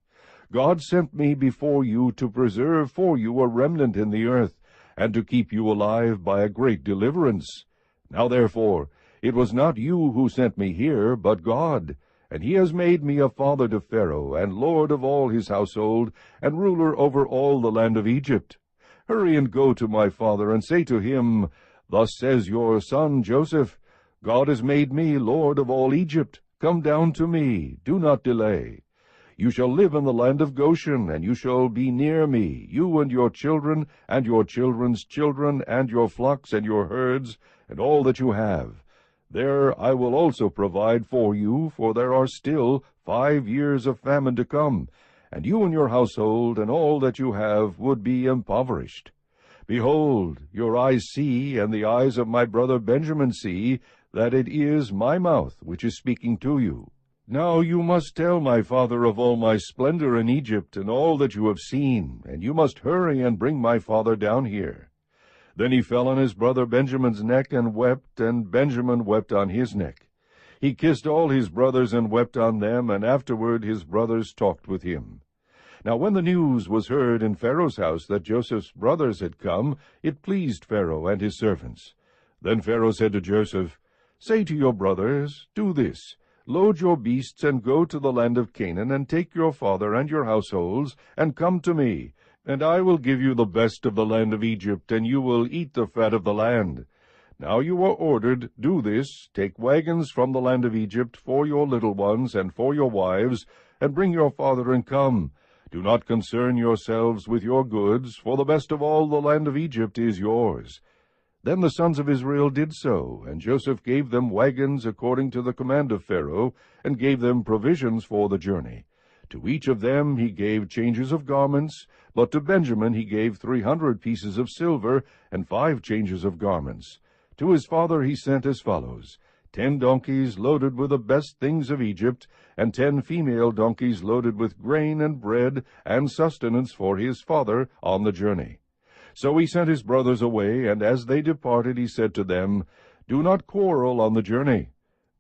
God sent me before you to preserve for you a remnant in the earth, and to keep you alive by a great deliverance. Now therefore, it was not you who sent me here, but God, and he has made me a father to Pharaoh, and lord of all his household, and ruler over all the land of Egypt. Hurry and go to my father, and say to him, Thus says your son Joseph, God has made me lord of all Egypt. Come down to me, do not delay. You shall live in the land of Goshen, and you shall be near me, you and your children, and your children's children, and your flocks and your herds, and all that you have. There I will also provide for you, for there are still 5 years of famine to come, and you and your household and all that you have would be impoverished. Behold, your eyes see, and the eyes of my brother Benjamin see, that it is my mouth which is speaking to you. Now you must tell my father of all my splendor in Egypt, and all that you have seen, and you must hurry and bring my father down here. Then he fell on his brother Benjamin's neck and wept, and Benjamin wept on his neck. He kissed all his brothers and wept on them, and afterward his brothers talked with him. Now when the news was heard in Pharaoh's house that Joseph's brothers had come, it pleased Pharaoh and his servants. Then Pharaoh said to Joseph, Say to your brothers, Do this, Load your beasts, and go to the land of Canaan, and take your father and your households, and come to me, and I will give you the best of the land of Egypt, and you will eat the fat of the land. Now you are ordered, do this, take wagons from the land of Egypt for your little ones and for your wives, and bring your father and come. Do not concern yourselves with your goods, for the best of all the land of Egypt is yours. Then the sons of Israel did so, and Joseph gave them wagons according to the command of Pharaoh, and gave them provisions for the journey. To each of them he gave changes of garments, but to Benjamin he gave 300 pieces of silver, and 5 changes of garments. To his father he sent as follows: 10 donkeys loaded with the best things of Egypt, and 10 female donkeys loaded with grain and bread and sustenance for his father on the journey. So he sent his brothers away, and as they departed he said to them, Do not quarrel on the journey.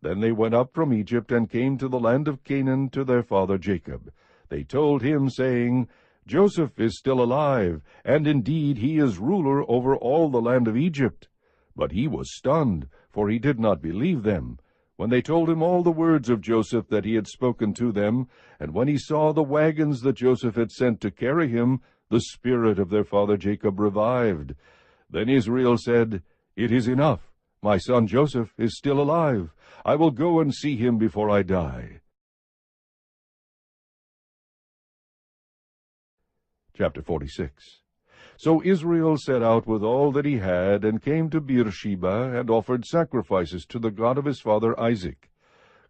Then they went up from Egypt, and came to the land of Canaan to their father Jacob. They told him, saying, Joseph is still alive, and indeed he is ruler over all the land of Egypt. But he was stunned, for he did not believe them, when they told him all the words of Joseph that he had spoken to them, and when he saw the wagons that Joseph had sent to carry him, the spirit of their father Jacob revived. Then Israel said, It is enough. My son Joseph is still alive. I will go and see him before I die. Chapter 46. So Israel set out with all that he had, and came to Beersheba, and offered sacrifices to the God of his father Isaac.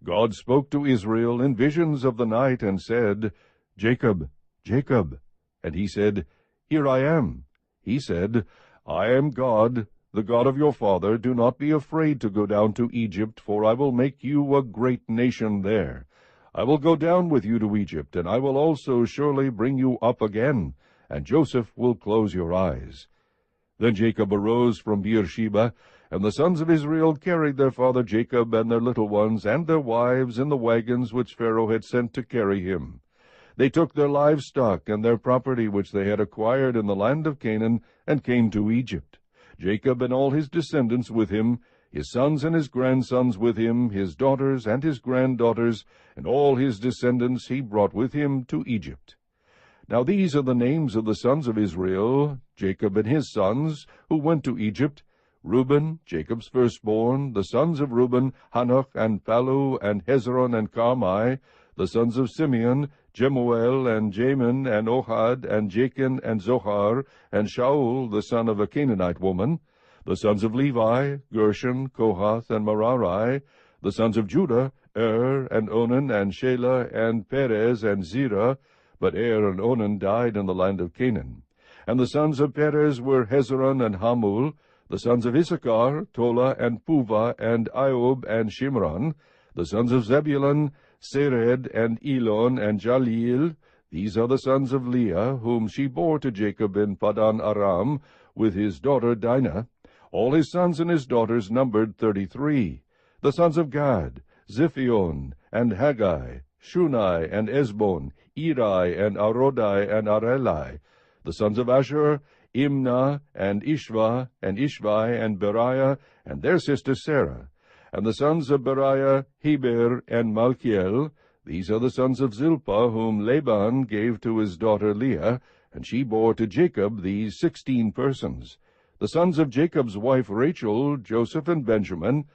God spoke to Israel in visions of the night, and said, Jacob, Jacob. And he said, Here I am. He said, I am God, the God of your father. Do not be afraid to go down to Egypt, for I will make you a great nation there. I will go down with you to Egypt, and I will also surely bring you up again. and Joseph will close your eyes." Then Jacob arose from Beersheba, and the sons of Israel carried their father Jacob and their little ones and their wives in the wagons which Pharaoh had sent to carry him. They took their livestock and their property which they had acquired in the land of Canaan, and came to Egypt. Jacob and all his descendants with him, his sons and his grandsons with him, his daughters and his granddaughters, and all his descendants he brought with him to Egypt. Now these are the names of the sons of Israel, Jacob and his sons, who went to Egypt: Reuben, Jacob's firstborn, the sons of Reuben, Hanoch and Phalu and Hezron and Carmi; the sons of Simeon, Jemuel and Jamin and Ohad and Jachin and Zohar and Shaul, the son of a Canaanite woman; the sons of Levi, Gershon, Kohath, and Merari; the sons of Judah, and Onan, and Shelah, and Perez, and Zerah, but and Onan died in the land of Canaan. And the sons of Perez were Hezron and Hamul; the sons of Issachar, Tola, and Puvah, and Iob, and Shimron; the sons of Zebulun, Sered, and Elon, and Jaleel. These are the sons of Leah, whom she bore to Jacob in Padan Aram, with his daughter Dinah. All his sons and his daughters numbered 33. The sons of Gad, Ziphion, and Haggai, Shunai, and Esbon, Eri, and Arodai, and Arelai. The sons of Asher, Imnah, and Ishva, and Ishvi, and Beriah, and their sister Sarah. And the sons of Beriah, Heber, and Malchiel. These are the sons of Zilpah, whom Laban gave to his daughter Leah, and she bore to Jacob these 16 persons. The sons of Jacob's wife Rachel, Joseph and Benjamin.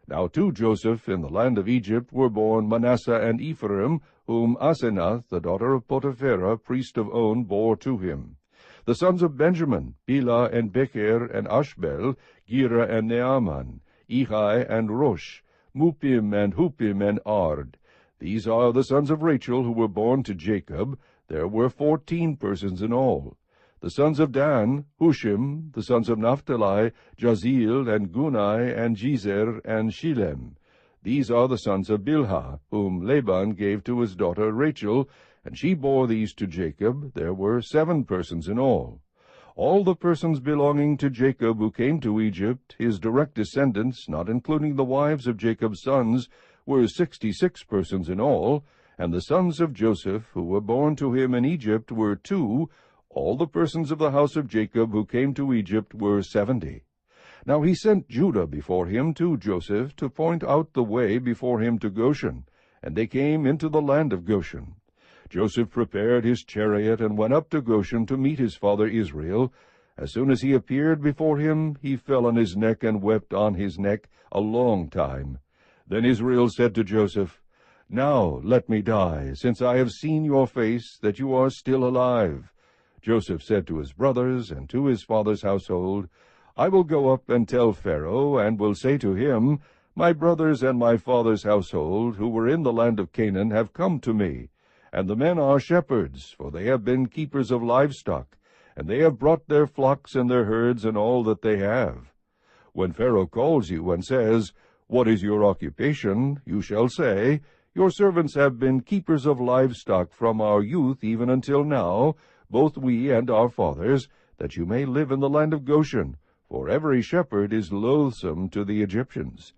Now to Joseph in the land of Egypt were born Manasseh and Ephraim, whom Asenath, the daughter of Potipherah, priest of On, bore to him. The sons of Benjamin, Bela and Becher and Ashbel, Gera and Naaman, Ehi and Rosh, Mupim and Hupim and Ard. These are the sons of Rachel who were born to Jacob. There were 14 persons in all. The sons of Dan, Hushim; the sons of Naphtali, Jazeel, and Gunai, and Jezer, and Shilem. These are the sons of Bilhah, whom Laban gave to his daughter Rachel, and she bore these to Jacob. There were 7 persons in all. All the persons belonging to Jacob who came to Egypt, his direct descendants, not including the wives of Jacob's sons, were 66 persons in all, and the sons of Joseph, who were born to him in Egypt, were 2. All the persons of the house of Jacob who came to Egypt were 70. Now he sent Judah before him to Joseph, to point out the way before him to Goshen, and they came into the land of Goshen. Joseph prepared his chariot and went up to Goshen to meet his father Israel. As soon as he appeared before him, he fell on his neck and wept on his neck a long time. Then Israel said to Joseph, "Now let me die, since I have seen your face, that you are still alive." Joseph said to his brothers and to his father's household, "I will go up and tell Pharaoh, and will say to him, My brothers and my father's household, who were in the land of Canaan, have come to me. And the men are shepherds, for they have been keepers of livestock, and they have brought their flocks and their herds and all that they have. When Pharaoh calls you and says, What is your occupation? You shall say, Your servants have been keepers of livestock from our youth even until now, both we and our fathers, that you may live in the land of Goshen, for every shepherd is loathsome to the Egyptians."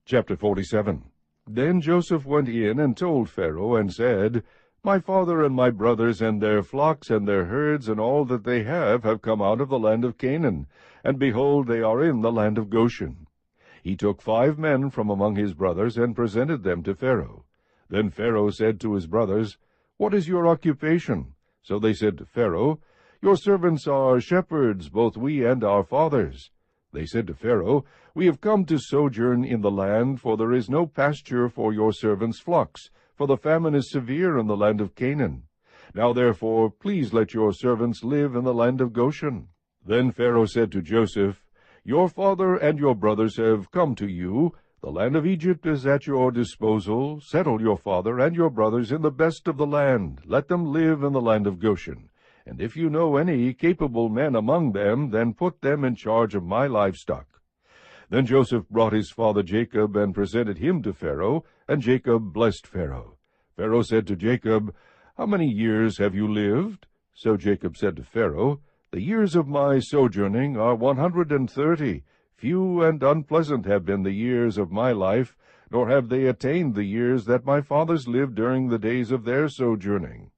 Chapter 47. Then Joseph went in and told Pharaoh, and said, My father and my brothers and their flocks and their herds and all that they have come out of the land of Canaan, and behold, they are in the land of Goshen. He took 5 men from among his brothers, and presented them to Pharaoh. Then Pharaoh said to his brothers, What is your occupation? So they said to Pharaoh, Your servants are shepherds, both we and our fathers. They said to Pharaoh, We have come to sojourn in the land, for there is no pasture for your servants' flocks, for the famine is severe in the land of Canaan. Now therefore, please let your servants live in the land of Goshen. Then Pharaoh said to Joseph, Your father and your brothers have come to you. The land of Egypt is at your disposal. Settle your father and your brothers in the best of the land. Let them live in the land of Goshen. And if you know any capable men among them, then put them in charge of my livestock. Then Joseph brought his father Jacob, and presented him to Pharaoh, and Jacob blessed Pharaoh. Pharaoh said to Jacob, How many years have you lived? So Jacob said to Pharaoh, The years of my sojourning are 130. Few and unpleasant have been the years of my life, nor have they attained the years that my fathers lived during the days of their sojourning.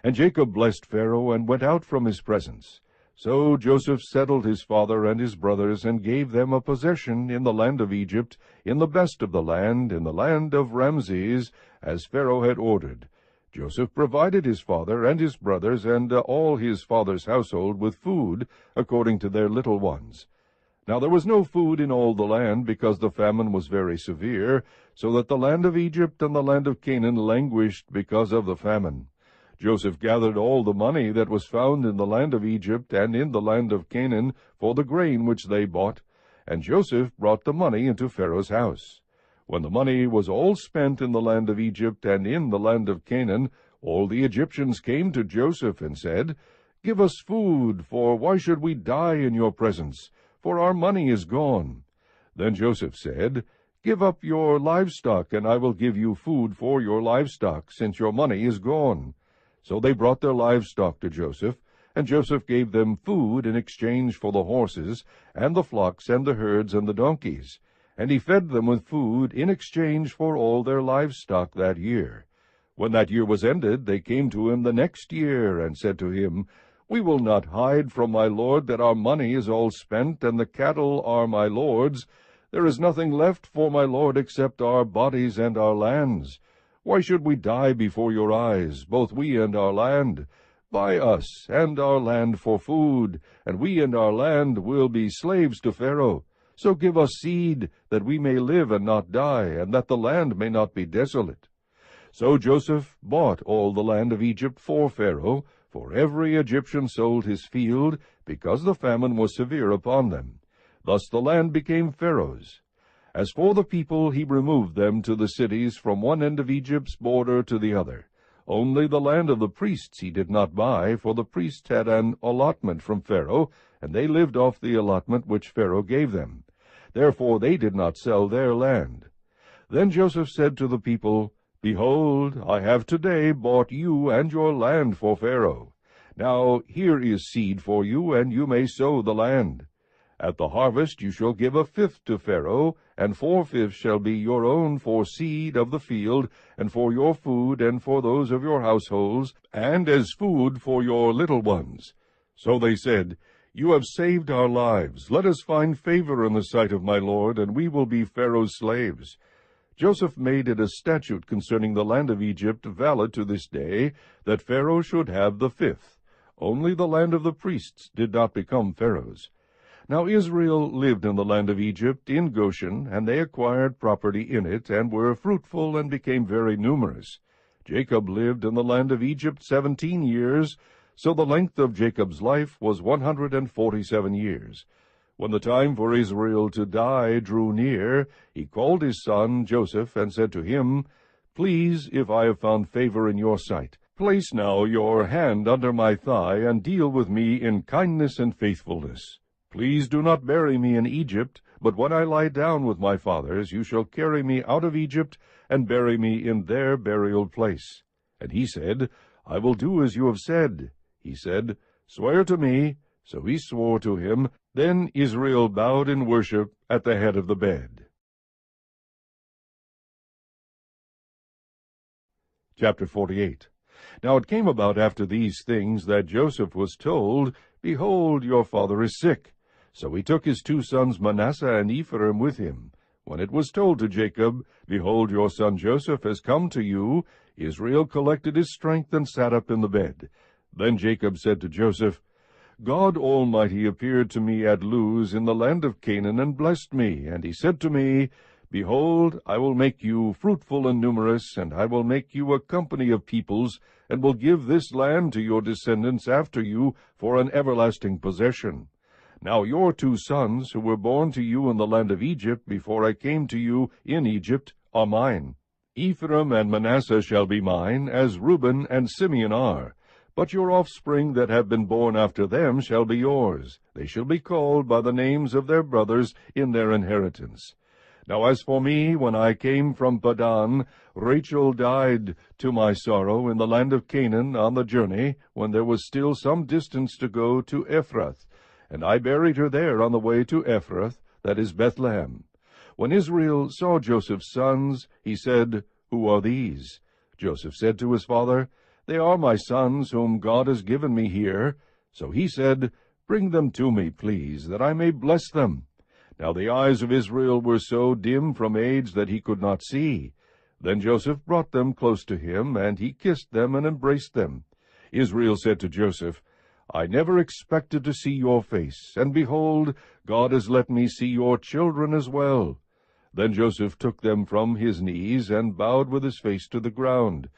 And Jacob blessed Pharaoh, and went out from his presence. So Joseph settled his father and his brothers, and gave them a possession in the land of Egypt, in the best of the land, in the land of Ramses, as Pharaoh had ordered. Joseph provided his father and his brothers and all his father's household with food, according to their little ones. Now there was no food in all the land, because the famine was very severe, so that the land of Egypt and the land of Canaan languished because of the famine. Joseph gathered all the money that was found in the land of Egypt and in the land of Canaan for the grain which they bought, and Joseph brought the money into Pharaoh's house. When the money was all spent in the land of Egypt and in the land of Canaan, all the Egyptians came to Joseph and said, Give us food, for why should we die in your presence? For our money is gone. Then Joseph said, Give up your livestock, and I will give you food for your livestock, since your money is gone. So they brought their livestock to Joseph, and Joseph gave them food in exchange for the horses, and the flocks, and the herds, and the donkeys. And he fed them with food in exchange for all their livestock that year. When that year was ended, they came to him the next year, and said to him, We will not hide from my lord that our money is all spent, and the cattle are my lord's. There is nothing left for my lord except our bodies and our lands. Why should we die before your eyes, both we and our land? Buy us and our land for food, and we and our land will be slaves to Pharaoh. So give us seed, that we may live and not die, and that the land may not be desolate. So Joseph bought all the land of Egypt for Pharaoh, for every Egyptian sold his field, because the famine was severe upon them. Thus the land became Pharaoh's. As for the people, he removed them to the cities from one end of Egypt's border to the other. Only the land of the priests he did not buy, for the priests had an allotment from Pharaoh, and they lived off the allotment which Pharaoh gave them. Therefore they did not sell their land. Then Joseph said to the people, Behold, I have today bought you and your land for Pharaoh. Now here is seed for you, and you may sow the land. At the harvest you shall give 1/5 to Pharaoh, and 4/5 shall be your own for seed of the field, and for your food, and for those of your households, and as food for your little ones. So they said, You have saved our lives. Let us find favor in the sight of my lord, and we will be Pharaoh's slaves. Joseph made it a statute concerning the land of Egypt, valid to this day, that Pharaoh should have the 5th. Only the land of the priests did not become Pharaoh's. Now Israel lived in the land of Egypt, in Goshen, and they acquired property in it, and were fruitful, and became very numerous. Jacob lived in the land of Egypt 17 years, so the length of Jacob's life was 147 years. When the time for Israel to die drew near, he called his son Joseph, and said to him, Please, if I have found favor in your sight, place now your hand under my thigh, and deal with me in kindness and faithfulness. Please do not bury me in Egypt, but when I lie down with my fathers, you shall carry me out of Egypt, and bury me in their burial place. And he said, I will do as you have said. He said, Swear to me. So he swore to him. Then Israel bowed in worship at the head of the bed. Chapter 48. Now it came about after these things that Joseph was told, Behold, your father is sick. So he took his 2 sons Manasseh and Ephraim with him. When it was told to Jacob, Behold, your son Joseph has come to you, Israel collected his strength and sat up in the bed. Then Jacob said to Joseph, God Almighty appeared to me at Luz in the land of Canaan, and blessed me. And he said to me, Behold, I will make you fruitful and numerous, and I will make you a company of peoples, and will give this land to your descendants after you for an everlasting possession. Now your 2 sons, who were born to you in the land of Egypt before I came to you in Egypt, are mine. Ephraim and Manasseh shall be mine, as Reuben and Simeon are. But your offspring that have been born after them shall be yours. They shall be called by the names of their brothers in their inheritance. Now as for me, when I came from Padan, Rachel died to my sorrow in the land of Canaan on the journey, when there was still some distance to go to Ephrath, and I buried her there on the way to Ephrath, that is Bethlehem. When Israel saw Joseph's sons, he said, Who are these? Joseph said to his father, They are my sons, whom God has given me here. So he said, Bring them to me, please, that I may bless them. Now the eyes of Israel were so dim from age that he could not see. Then Joseph brought them close to him, and he kissed them and embraced them. Israel said to Joseph, I never expected to see your face, and behold, God has let me see your children as well. Then Joseph took them from his knees, and bowed with his face to the ground.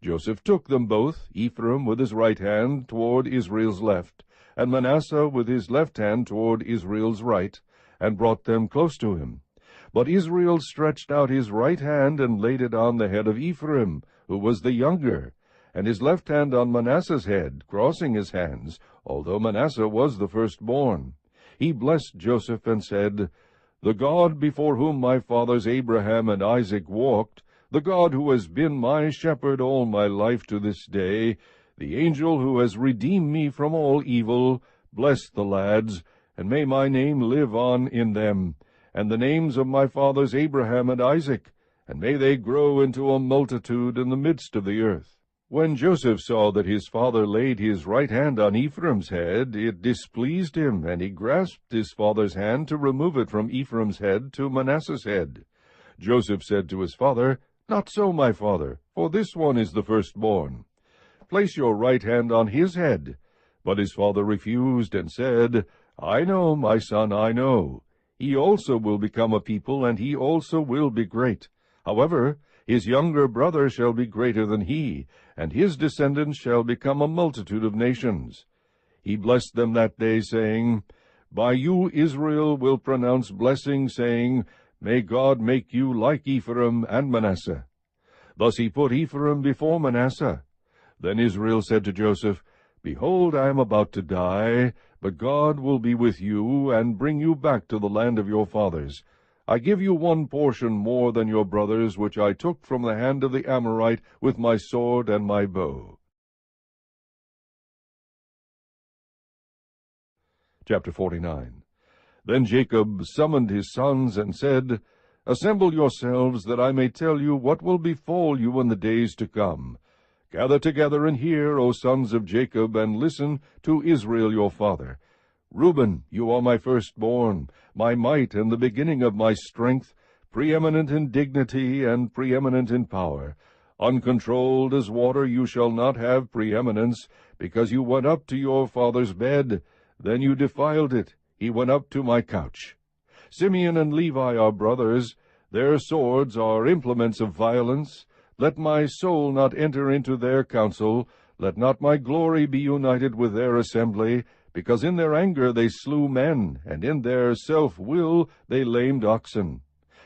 Joseph took them both, Ephraim with his right hand toward Israel's left, and Manasseh with his left hand toward Israel's right, and brought them close to him. But Israel stretched out his right hand and laid it on the head of Ephraim, who was the younger, and his left hand on Manasseh's head, crossing his hands, although Manasseh was the firstborn. He blessed Joseph and said, The God before whom my fathers Abraham and Isaac walked, the God who has been my shepherd all my life to this day, the angel who has redeemed me from all evil, bless the lads, and may my name live on in them, and the names of my fathers Abraham and Isaac, and may they grow into a multitude in the midst of the earth. When Joseph saw that his father laid his right hand on Ephraim's head, it displeased him, and he grasped his father's hand to remove it from Ephraim's head to Manasseh's head. Joseph said to his father, Not so, my father, for this one is the firstborn. Place your right hand on his head. But his father refused and said, I know, my son, I know. He also will become a people, and he also will be great. However, his younger brother shall be greater than he, and his descendants shall become a multitude of nations. He blessed them that day, saying, By you Israel will pronounce blessing, saying, May God make you like Ephraim and Manasseh. Thus he put Ephraim before Manasseh. Then Israel said to Joseph, Behold, I am about to die, but God will be with you, and bring you back to the land of your fathers. I give you one portion more than your brothers, which I took from the hand of the Amorite with my sword and my bow. Chapter 49. Then Jacob summoned his sons, and said, Assemble yourselves, that I may tell you what will befall you in the days to come. Gather together and hear, O sons of Jacob, and listen to Israel your father. Reuben, you are my firstborn, my might and the beginning of my strength, preeminent in dignity and preeminent in power. Uncontrolled as water you shall not have preeminence, because you went up to your father's bed. Then you defiled it. He went up to my couch. Simeon and Levi are brothers. Their swords are implements of violence. Let my soul not enter into their counsel. Let not my glory be united with their assembly, because in their anger they slew men, and in their self-will they lamed oxen.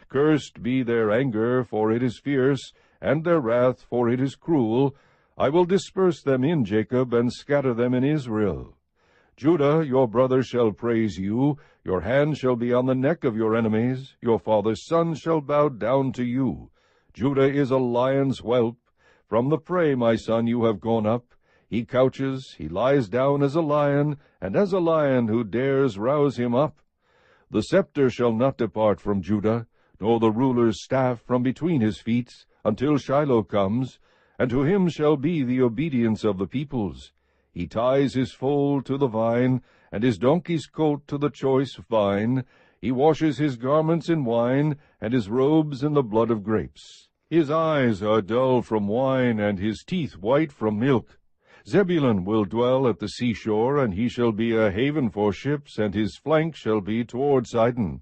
Cursed be their anger, for it is fierce, and their wrath, for it is cruel. I will disperse them in Jacob, and scatter them in Israel. Judah, your brother shall praise you. Your hand shall be on the neck of your enemies. Your father's son shall bow down to you. Judah is a lion's whelp. From the prey, my son, you have gone up. He couches, he lies down as a lion, and as a lion who dares rouse him up. The scepter shall not depart from Judah, nor the ruler's staff from between his feet, until Shiloh comes, and to him shall be the obedience of the peoples. He ties his foal to the vine, and his donkey's coat to the choice vine. He washes his garments in wine, and his robes in the blood of grapes. His eyes are dull from wine, and his teeth white from milk. Zebulun will dwell at the seashore, and he shall be a haven for ships, and his flank shall be toward Sidon.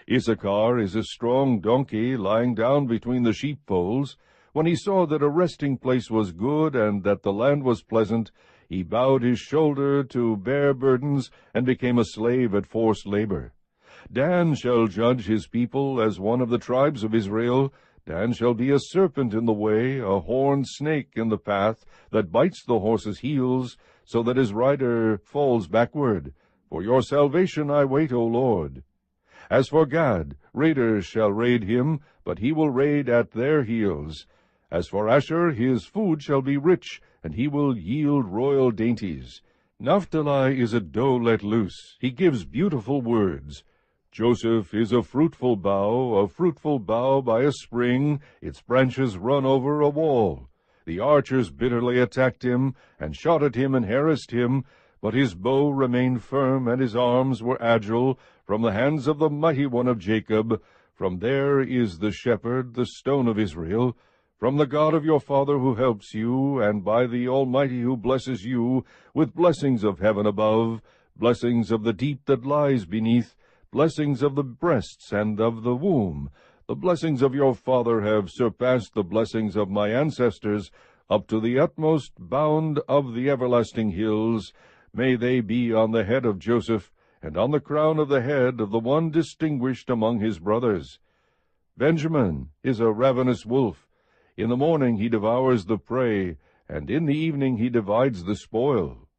Issachar is a strong donkey, lying down between the sheepfolds. When he saw that a resting place was good, and that the land was pleasant, he bowed his shoulder to bear burdens, and became a slave at forced labor. Dan shall judge his people as one of the tribes of Israel. Dan shall be a serpent in the way, a horned snake in the path, that bites the horse's heels, so that his rider falls backward. For your salvation I wait, O Lord. As for Gad, raiders shall raid him, but he will raid at their heels. As for Asher, his food shall be rich, and he will yield royal dainties. Naphtali is a doe let loose, he gives beautiful words. Joseph is a fruitful bough by a spring, its branches run over a wall. The archers bitterly attacked him, and shot at him and harassed him, but his bow remained firm, and his arms were agile, from the hands of the mighty one of Jacob. From there is the shepherd, the stone of Israel, from the God of your father who helps you, and by the Almighty who blesses you, with blessings of heaven above, blessings of the deep that lies beneath, blessings of the breasts and of the womb. The blessings of your father have surpassed the blessings of my ancestors, up to the utmost bound of the everlasting hills. May they be on the head of Joseph, and on the crown of the head of the one distinguished among his brothers. Benjamin is a ravenous wolf. In the morning he devours the prey, and in the evening he divides the spoil.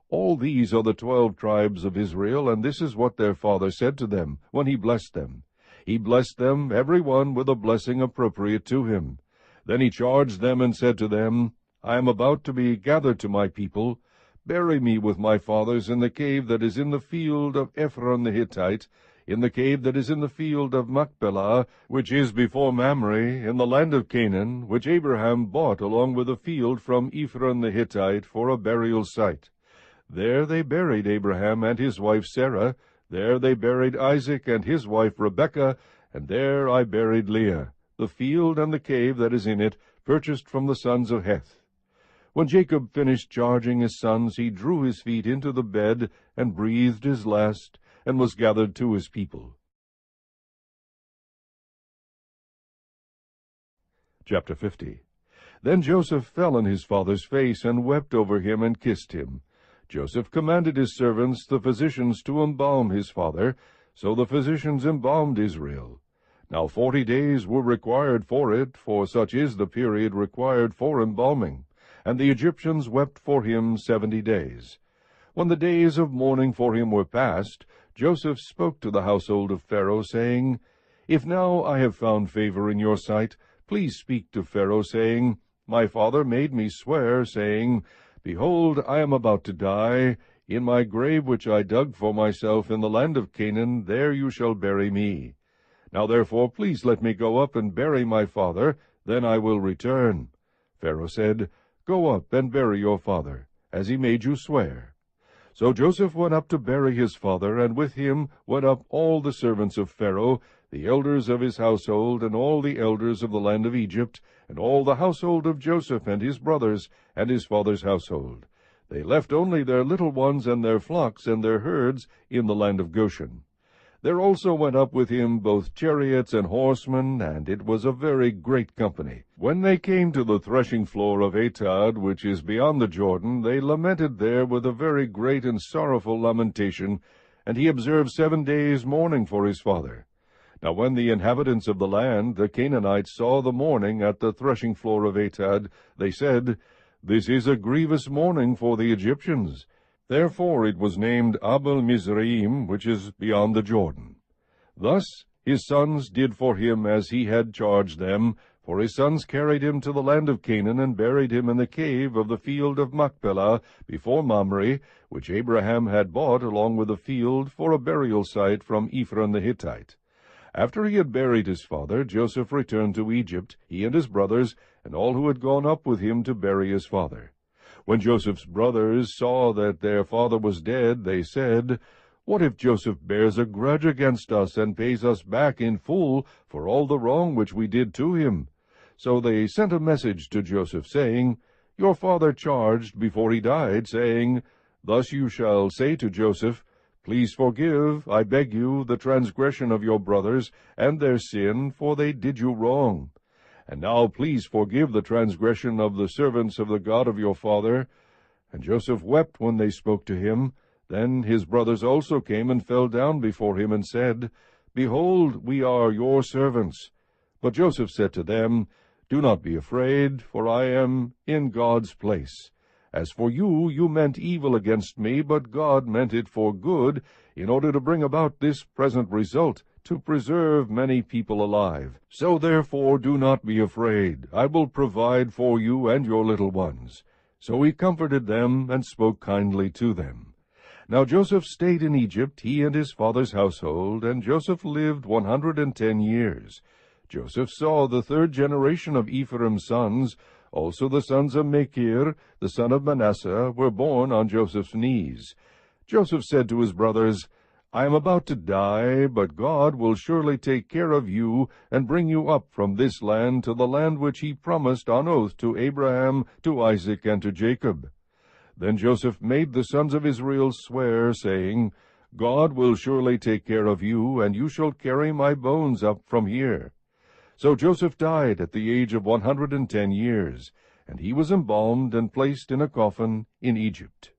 All these are the 12 tribes of Israel, and this is what their father said to them when he blessed them. He blessed them, every one, with a blessing appropriate to him. Then he charged them and said to them, I am about to be gathered to my people. Bury me with my fathers in the cave that is in the field of Ephron the Hittite, in the cave that is in the field of Machpelah, which is before Mamre, in the land of Canaan, which Abraham bought along with a field from Ephron the Hittite for a burial site. There they buried Abraham and his wife Sarah. There they buried Isaac and his wife Rebekah, and there I buried Leah. The field and the cave that is in it, purchased from the sons of Heth. When Jacob finished charging his sons, he drew his feet into the bed, and breathed his last, and was gathered to his people. Chapter 50. Then Joseph fell on his father's face, and wept over him, and kissed him. Joseph commanded his servants, the physicians, to embalm his father. So the physicians embalmed Israel. Now 40 days were required for it, for such is the period required for embalming. And the Egyptians wept for him 70 days. When the days of mourning for him were past, Joseph spoke to the household of Pharaoh, saying, If now I have found favor in your sight, please speak to Pharaoh, saying, My father made me swear, saying, Behold, I am about to die. In my grave which I dug for myself in the land of Canaan, there you shall bury me. Now therefore please let me go up and bury my father, then I will return. Pharaoh said, Go up and bury your father, as he made you swear. So Joseph went up to bury his father, and with him went up all the servants of Pharaoh, the elders of his household, and all the elders of the land of Egypt, and all the household of Joseph and his brothers, and his father's household. They left only their little ones and their flocks and their herds in the land of Goshen. There also went up with him both chariots and horsemen, and it was a very great company. When they came to the threshing floor of Atad, which is beyond the Jordan, they lamented there with a very great and sorrowful lamentation, and he observed 7 days mourning for his father. Now when the inhabitants of the land, the Canaanites, saw the mourning at the threshing floor of Atad, they said, This is a grievous mourning for the Egyptians. Therefore it was named Abel Mizraim, which is beyond the Jordan. Thus his sons did for him as he had charged them, for his sons carried him to the land of Canaan, and buried him in the cave of the field of Machpelah, before Mamre, which Abraham had bought along with the field for a burial site from Ephron the Hittite. After he had buried his father, Joseph returned to Egypt, he and his brothers, and all who had gone up with him to bury his father. When Joseph's brothers saw that their father was dead, they said, What if Joseph bears a grudge against us, and pays us back in full for all the wrong which we did to him? So they sent a message to Joseph, saying, Your father charged before he died, saying, Thus you shall say to Joseph, Please forgive, I beg you, the transgression of your brothers, and their sin, for they did you wrong. And now please forgive the transgression of the servants of the God of your father. And Joseph wept when they spoke to him. Then his brothers also came and fell down before him, and said, Behold, we are your servants. But Joseph said to them, Do not be afraid, for I am in God's place. As for you, you meant evil against me, but God meant it for good, in order to bring about this present result, to preserve many people alive. So therefore do not be afraid. I will provide for you and your little ones." So he comforted them, and spoke kindly to them. Now Joseph stayed in Egypt, he and his father's household, and Joseph lived 110 years. Joseph saw the third generation of Ephraim's sons. Also the sons of Machir, the son of Manasseh, were born on Joseph's knees. Joseph said to his brothers, "I am about to die, but God will surely take care of you, and bring you up from this land to the land which he promised on oath to Abraham, to Isaac, and to Jacob." Then Joseph made the sons of Israel swear, saying, "God will surely take care of you, and you shall carry my bones up from here." So Joseph died at the age of 110 years, and he was embalmed and placed in a coffin in Egypt.